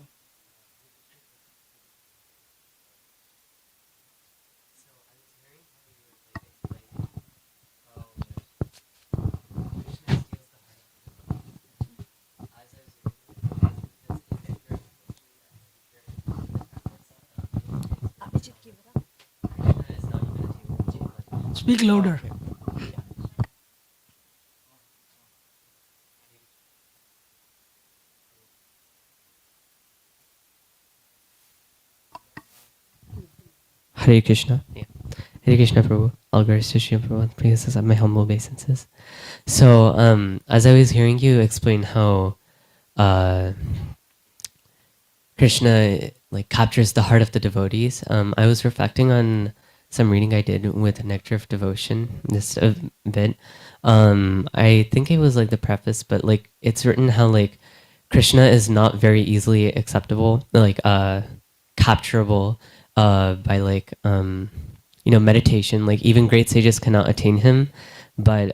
Speak louder. Hare Krishna. Yeah. Hare Krishna Prabhu. All glories to Shri Prabhu. Please accept my humble obeisances. So, as I was hearing you explain how Krishna captures the heart of the devotees, I was reflecting on some reading I did with Nectar of Devotion, this bit. I think it was the preface, but it's written how Krishna is not very easily acceptable, capturable by meditation. Even great sages cannot attain him, but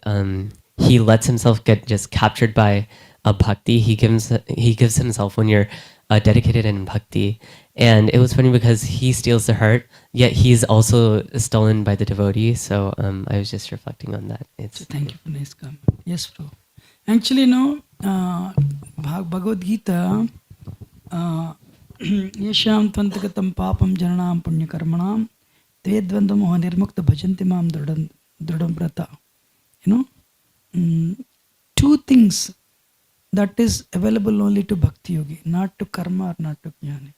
he lets himself get just captured by a bhakti. He gives himself when you're dedicated in bhakti. And it was funny because he steals the heart, yet he's also stolen by the devotee. So I was just reflecting on that. Thank you for nice comment. Yes, bro. Actually, Bhagavad Gita, Yesham Tvantagatam Papam Jananam Punyakarmanam Tvedvandamoha Nirmukta Bhajanti Mam Dridam Brata. Two things that is available only to Bhakti Yogi, not to karma or not to jnani.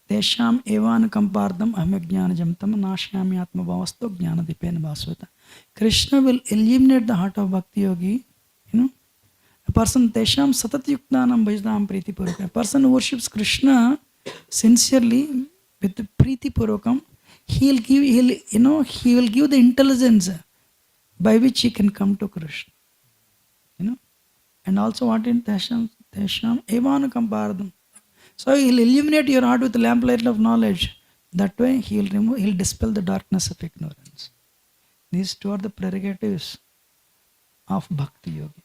Tesham evan kampardam ahmajnana jamtam nashyami atma bhavasto jnana dipena bhasvata. Krishna will illuminate the heart of Bhakti Yogi. A person tesham satat yuktanam bhajdam priti purvakam. A person who worships Krishna sincerely with priti purvakam, he will give the intelligence by which he can come to Krishna. And also what in tesham evan kampardam. So he'll illuminate your heart with the lamplight of knowledge. That way he'll dispel the darkness of ignorance. These two are the prerogatives of Bhakti Yogi.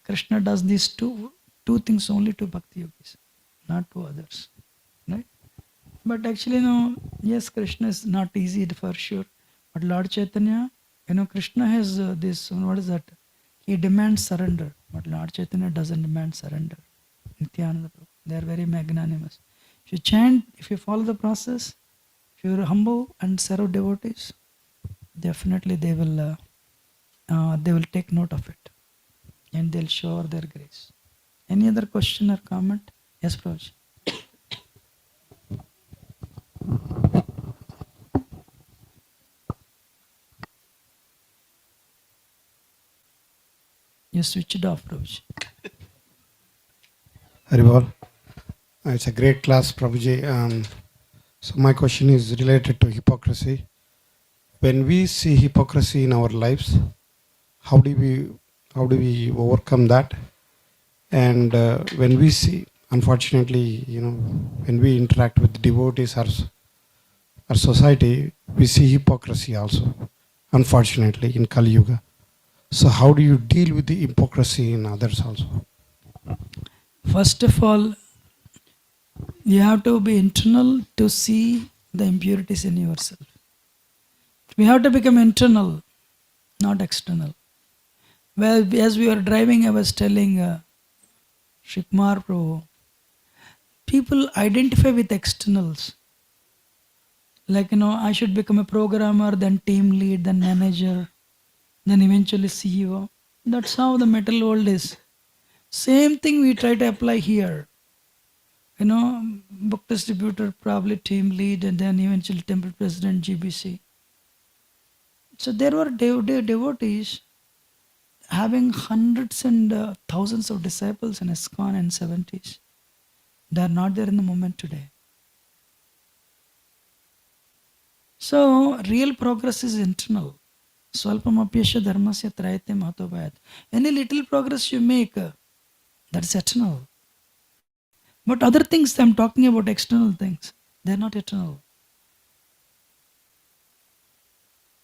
Krishna does these two things only to Bhakti Yogis, not to others. Right? But actually, no, yes, Krishna is not easy for sure. But Lord Chaitanya, Krishna has this, what is that? He demands surrender. But Lord Chaitanya doesn't demand surrender. Nityananda Prabhu. They are very magnanimous. If you chant, if you follow the process, if you are humble and serve devotees, definitely they will take note of it. And they'll show their grace. Any other question or comment? Yes, Prabhuji. You switch it off, Prabhuji. Haribol. It's a great class, Prabhuji. So my question is related to hypocrisy. When we see hypocrisy in our lives, how do we overcome that? And when we see, unfortunately, when we interact with devotees or our society, we see hypocrisy also, unfortunately, in Kali Yuga. So how do you deal with the hypocrisy in others also? First of all, you have to be internal to see the impurities in yourself. We have to become internal, not external. Well, as we were driving, I was telling Shikmar Prabhu, people identify with externals. Like, I should become a programmer, then team lead, then manager, then eventually CEO. That's how the metal world is. Same thing we try to apply here. Book distributor, probably team lead, and then eventually temple president, GBC. So there were devotees having hundreds and thousands of disciples in ISKCON and 70s. They are not there in the moment today. So real progress is internal. Swalpamapyasya dharmasya trayate mahatobayat. Any little progress you make, that's eternal. But other things, I'm talking about external things, they're not eternal.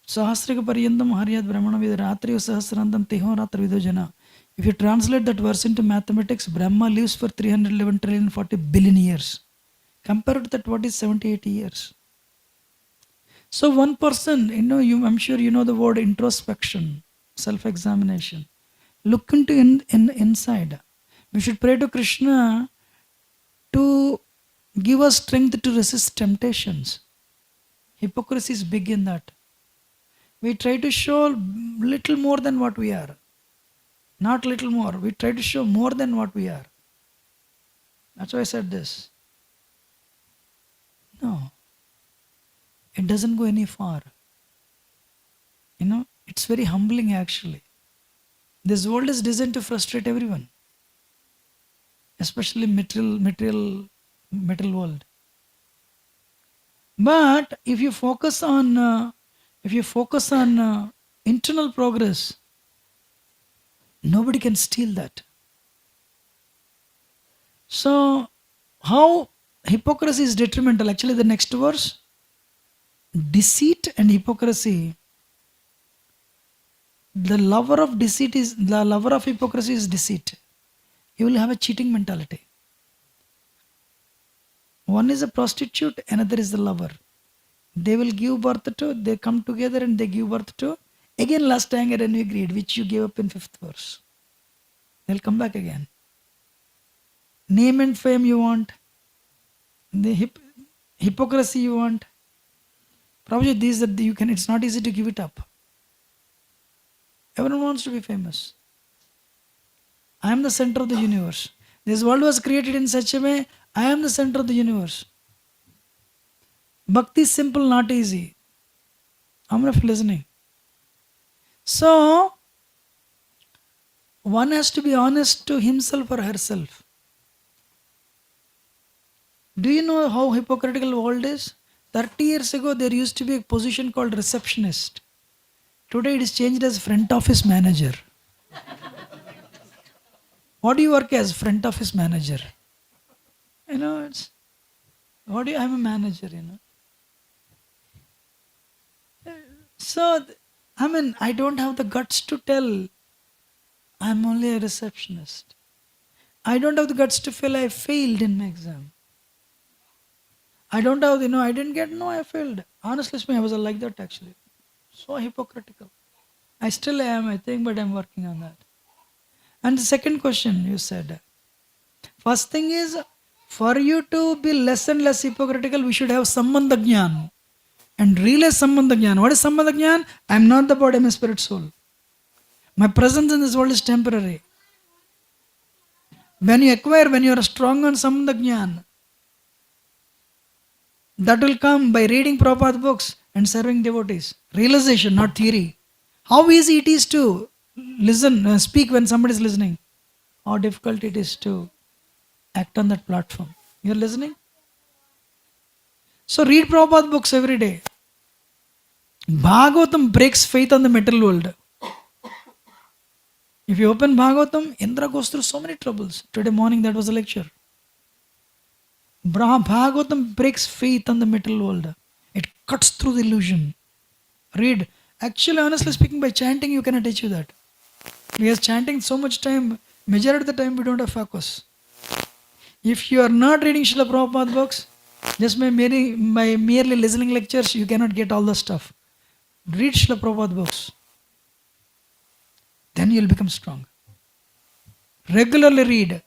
Sahasrika paryantam haryat brahmana vidratriyo sahasrantam teho ratra vidojana. If you translate that verse into mathematics, Brahma lives for 311 trillion 40 billion years. Compared to that, what is 70, 80 years? So one person, I'm sure you know the word introspection, self-examination. Look into inside. We should pray to Krishna to give us strength to resist temptations. Hypocrisy is big in that. We try to show little more than what we are. Not little more. We try to show more than what we are. That's why I said this. No. It doesn't go any far. It's very humbling actually. This world is designed to frustrate everyone. Especially material world. But if you focus on internal progress, nobody can steal that. So how hypocrisy is detrimental? Actually, the next verse, deceit and hypocrisy. The lover of hypocrisy is deceit. You will have a cheating mentality. One is a prostitute, another is the lover. They will give birth to, they come together and they give birth to, again lust, anger, envy, greed, which you gave up in 5th verse. They'll come back again. Name and fame you want. The hypocrisy you want. Prabhuji, these that it's not easy to give it up. Everyone wants to be famous. I am the center of the universe. This world was created in such a way, I am the center of the universe. Bhakti is simple, not easy. I'm not listening. So, one has to be honest to himself or herself. Do you know how hypocritical the world is? 30 years ago, there used to be a position called receptionist. Today, it is changed as front office manager. What do you work as? Front office manager. I'm a manager, So, I mean, I don't have the guts to tell I'm only a receptionist. I don't have the guts to feel I failed in my exam. I don't have, I didn't get, no, I failed. Honestly speaking, I was like that actually. So hypocritical. I still am, I think, but I'm working on that. And the second question you said, first thing is, for you to be less and less hypocritical, we should have sambandha jnana and realize sambandha jnana. What is sambandha jnana? I'm not the body, I'm a spirit soul. My presence in this world is temporary. When you are strong on sambandha jnana, that will come by reading Prabhupada books and serving devotees. Realization, not theory. How easy it is to listen, speak when somebody is listening. How difficult it is to act on that platform. You're listening? So read Prabhupada books every day. Bhagavatam breaks faith on the material world. If you open Bhagavatam, Indra goes through so many troubles. Today morning that was a lecture. Bhagavatam breaks faith on the material world. It cuts through the illusion. Read. Actually, honestly speaking, by chanting you cannot achieve that. Because chanting so much time, majority of the time we don't have focus. If you are not reading Srila Prabhupada books, just by merely listening lectures, you cannot get all the stuff. Read Srila Prabhupada books. Then you'll become strong. Regularly read.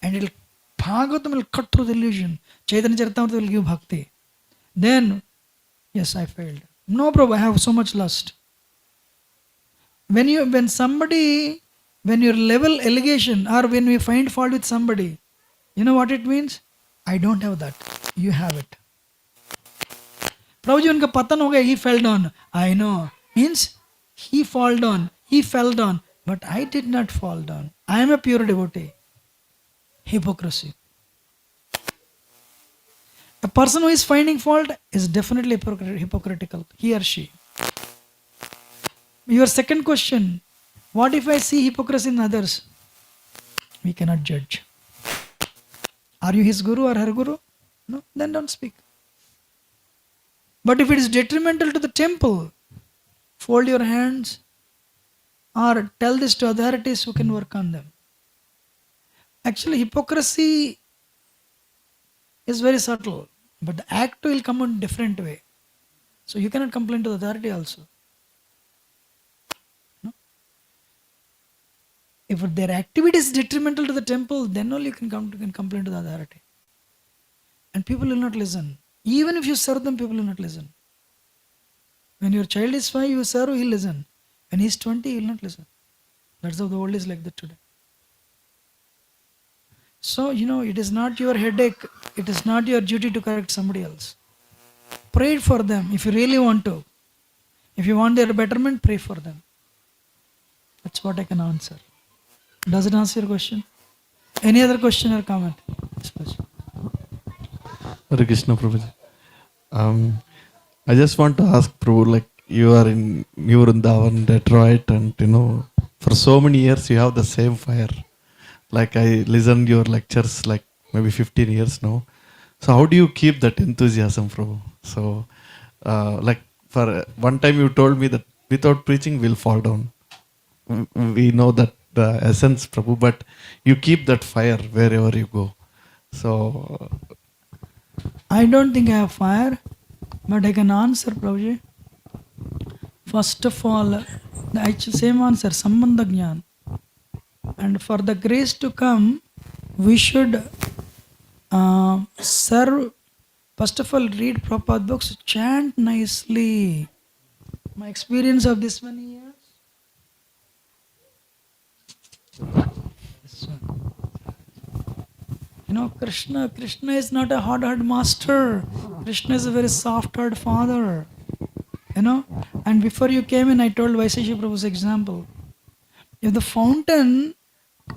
And Bhagavatam will cut through the illusion. Chaitanya Charitamrita will give bhakti. Then, yes, I failed. No, Prabhu, I have so much lust. When you level allegation or when we find fault with somebody, you know what it means? I don't have that. You have it. Prabhuji, unka patan ho gaya, he fell down. I know. Means he fell down. But I did not fall down. I am a pure devotee. Hypocrisy. A person who is finding fault is definitely hypocritical. He or she. Your second question, what if I see hypocrisy in others? We cannot judge. Are you his guru or her guru? No, then don't speak. But if it is detrimental to the temple, fold your hands or tell this to authorities who can work on them. Actually, hypocrisy is very subtle, but the act will come in different way. So you cannot complain to the authority also. No? If their activity is detrimental to the temple, then only you can complain to the authority. And people will not listen. Even if you serve them, people will not listen. When your child is 5, you serve, he'll listen. When he's 20, he'll not listen. That's how the world is like that today. So, it is not your headache. It is not your duty to correct somebody else. Pray for them if you really want to. If you want their betterment, pray for them. That's what I can answer. Does it answer your question? Any other question or comment? Hare Krishna, Prabhuji. I just want to ask Prabhu, like you are in New Vrindavan, Detroit, and for so many years you have the same fire. Like I listened your lectures like maybe 15 years now. So how do you keep that enthusiasm, Prabhu? So like for one time you told me that without preaching we'll fall down. We know that the essence, Prabhu, but you keep that fire wherever you go. So I don't think I have fire, but I can answer, Prabhuji. First of all, the same answer, sambandha jnana. And for the grace to come, we should serve. First of all, read Prabhupada books, chant nicely. My experience of this many years. Krishna is not a hard master. Krishna is a very soft-hearted father. And before you came in, I told Vaisesha Prabhu's example. If the fountain,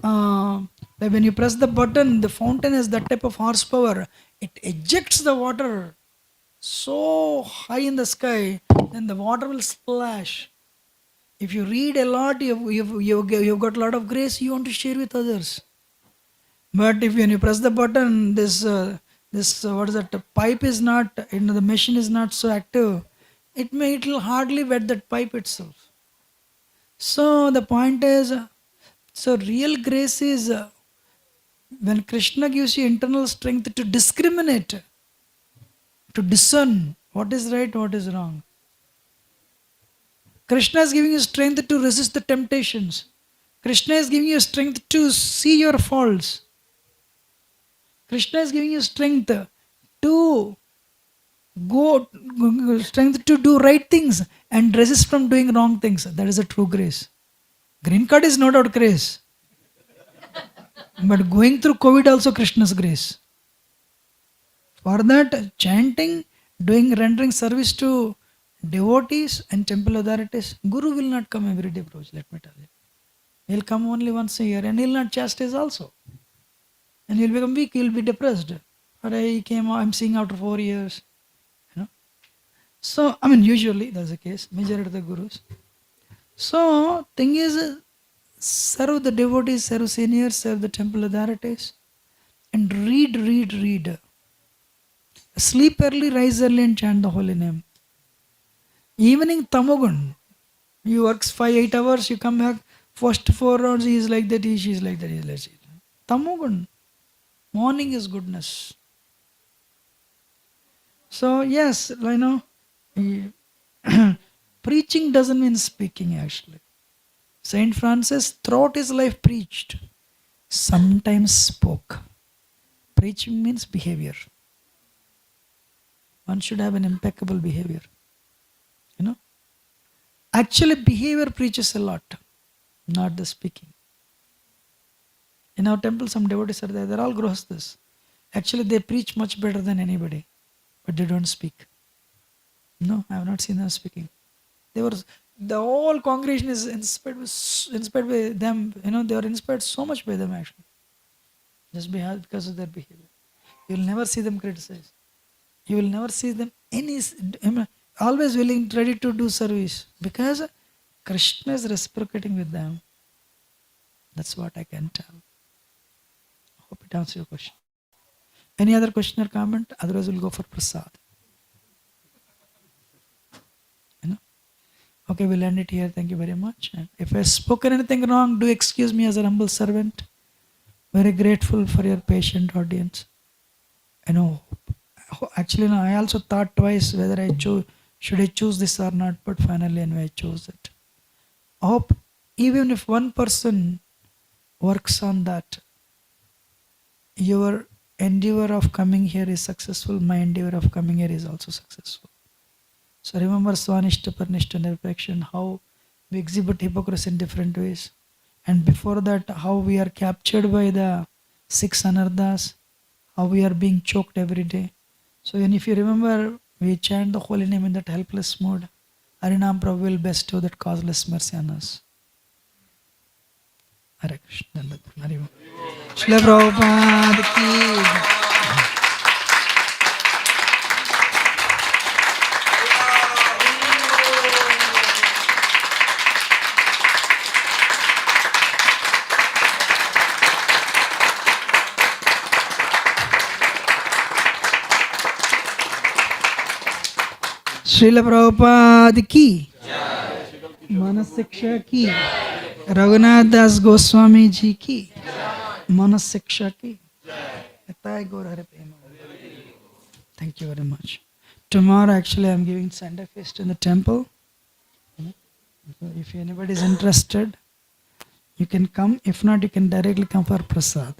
like when you press the button, the fountain has that type of horsepower. It ejects the water so high in the sky, then the water will splash. If you read a lot, you've got a lot of grace you want to share with others. But when you press the button, this what is that? The pipe is not, the machine is not so active. it'll hardly wet that pipe itself. So the point is, so real grace is when Krishna gives you internal strength to discriminate, to discern what is right, what is wrong. Krishna is giving you strength to resist the temptations. Krishna is giving you strength to see your faults. Krishna is giving you strength to strength to do right things and resist from doing wrong things. That is a true grace. Green card is no doubt grace. But going through COVID also Krishna's grace. For that, chanting, rendering service to devotees and temple authorities, Guru will not come every day, Prabhuji, let me tell you. He'll come only once a year and he'll not chastise also. And he'll become weak, he'll be depressed. But I'm seeing after 4 years. You know. So, usually that's the case, majority of the gurus. So, thing is, serve the devotees, serve seniors, serve the temple authorities, and read. Sleep early, rise early, and chant the holy name. Evening, tamogun. You work 5-8 hours, you come back, first 4 rounds, he is like that, she is like that, he is like that. Tamogun. Morning is goodness. So, yes, preaching doesn't mean speaking actually. Saint Francis throughout his life preached, sometimes spoke. Preaching means behavior. One should have an impeccable behavior. Actually, behavior preaches a lot, not the speaking. In our temple, some devotees are there, they're all grihasthas. Actually, they preach much better than anybody, but they don't speak. No, I have not seen them speaking. The whole congregation is inspired by them. They are inspired so much by them actually. Just because of their behavior. You will never see them criticize. You will never see them always willing, ready to do service. Because Krishna is reciprocating with them. That's what I can tell. Hope it answers your question. Any other question or comment? Otherwise we'll go for prasad. Okay, we'll end it here. Thank you very much. And if I've spoken anything wrong, do excuse me as a humble servant. Very grateful for your patient audience. Actually, I also thought twice whether should I choose this or not, but finally anyway I chose it. I hope even if one person works on that, your endeavor of coming here is successful, my endeavor of coming here is also successful. So remember Swanishta, Parnishta, Nirpakshan, how we exhibit hypocrisy in different ways. And before that, how we are captured by the 6 anarthas, how we are being choked every day. So if you remember, we chant the holy name in that helpless mode. Harinam Prabhu will bestow that causeless mercy on us. Hare Krishna. Srila Prabhupada ki. Srila Prabhupada ki, Manas Siksha ki, Raghunath Das Goswami ji ki, Manas Siksha ki. Thank you very much. Tomorrow actually I am giving Sunday feast in the temple. So if anybody is interested, you can come. If not, you can directly come for prasad.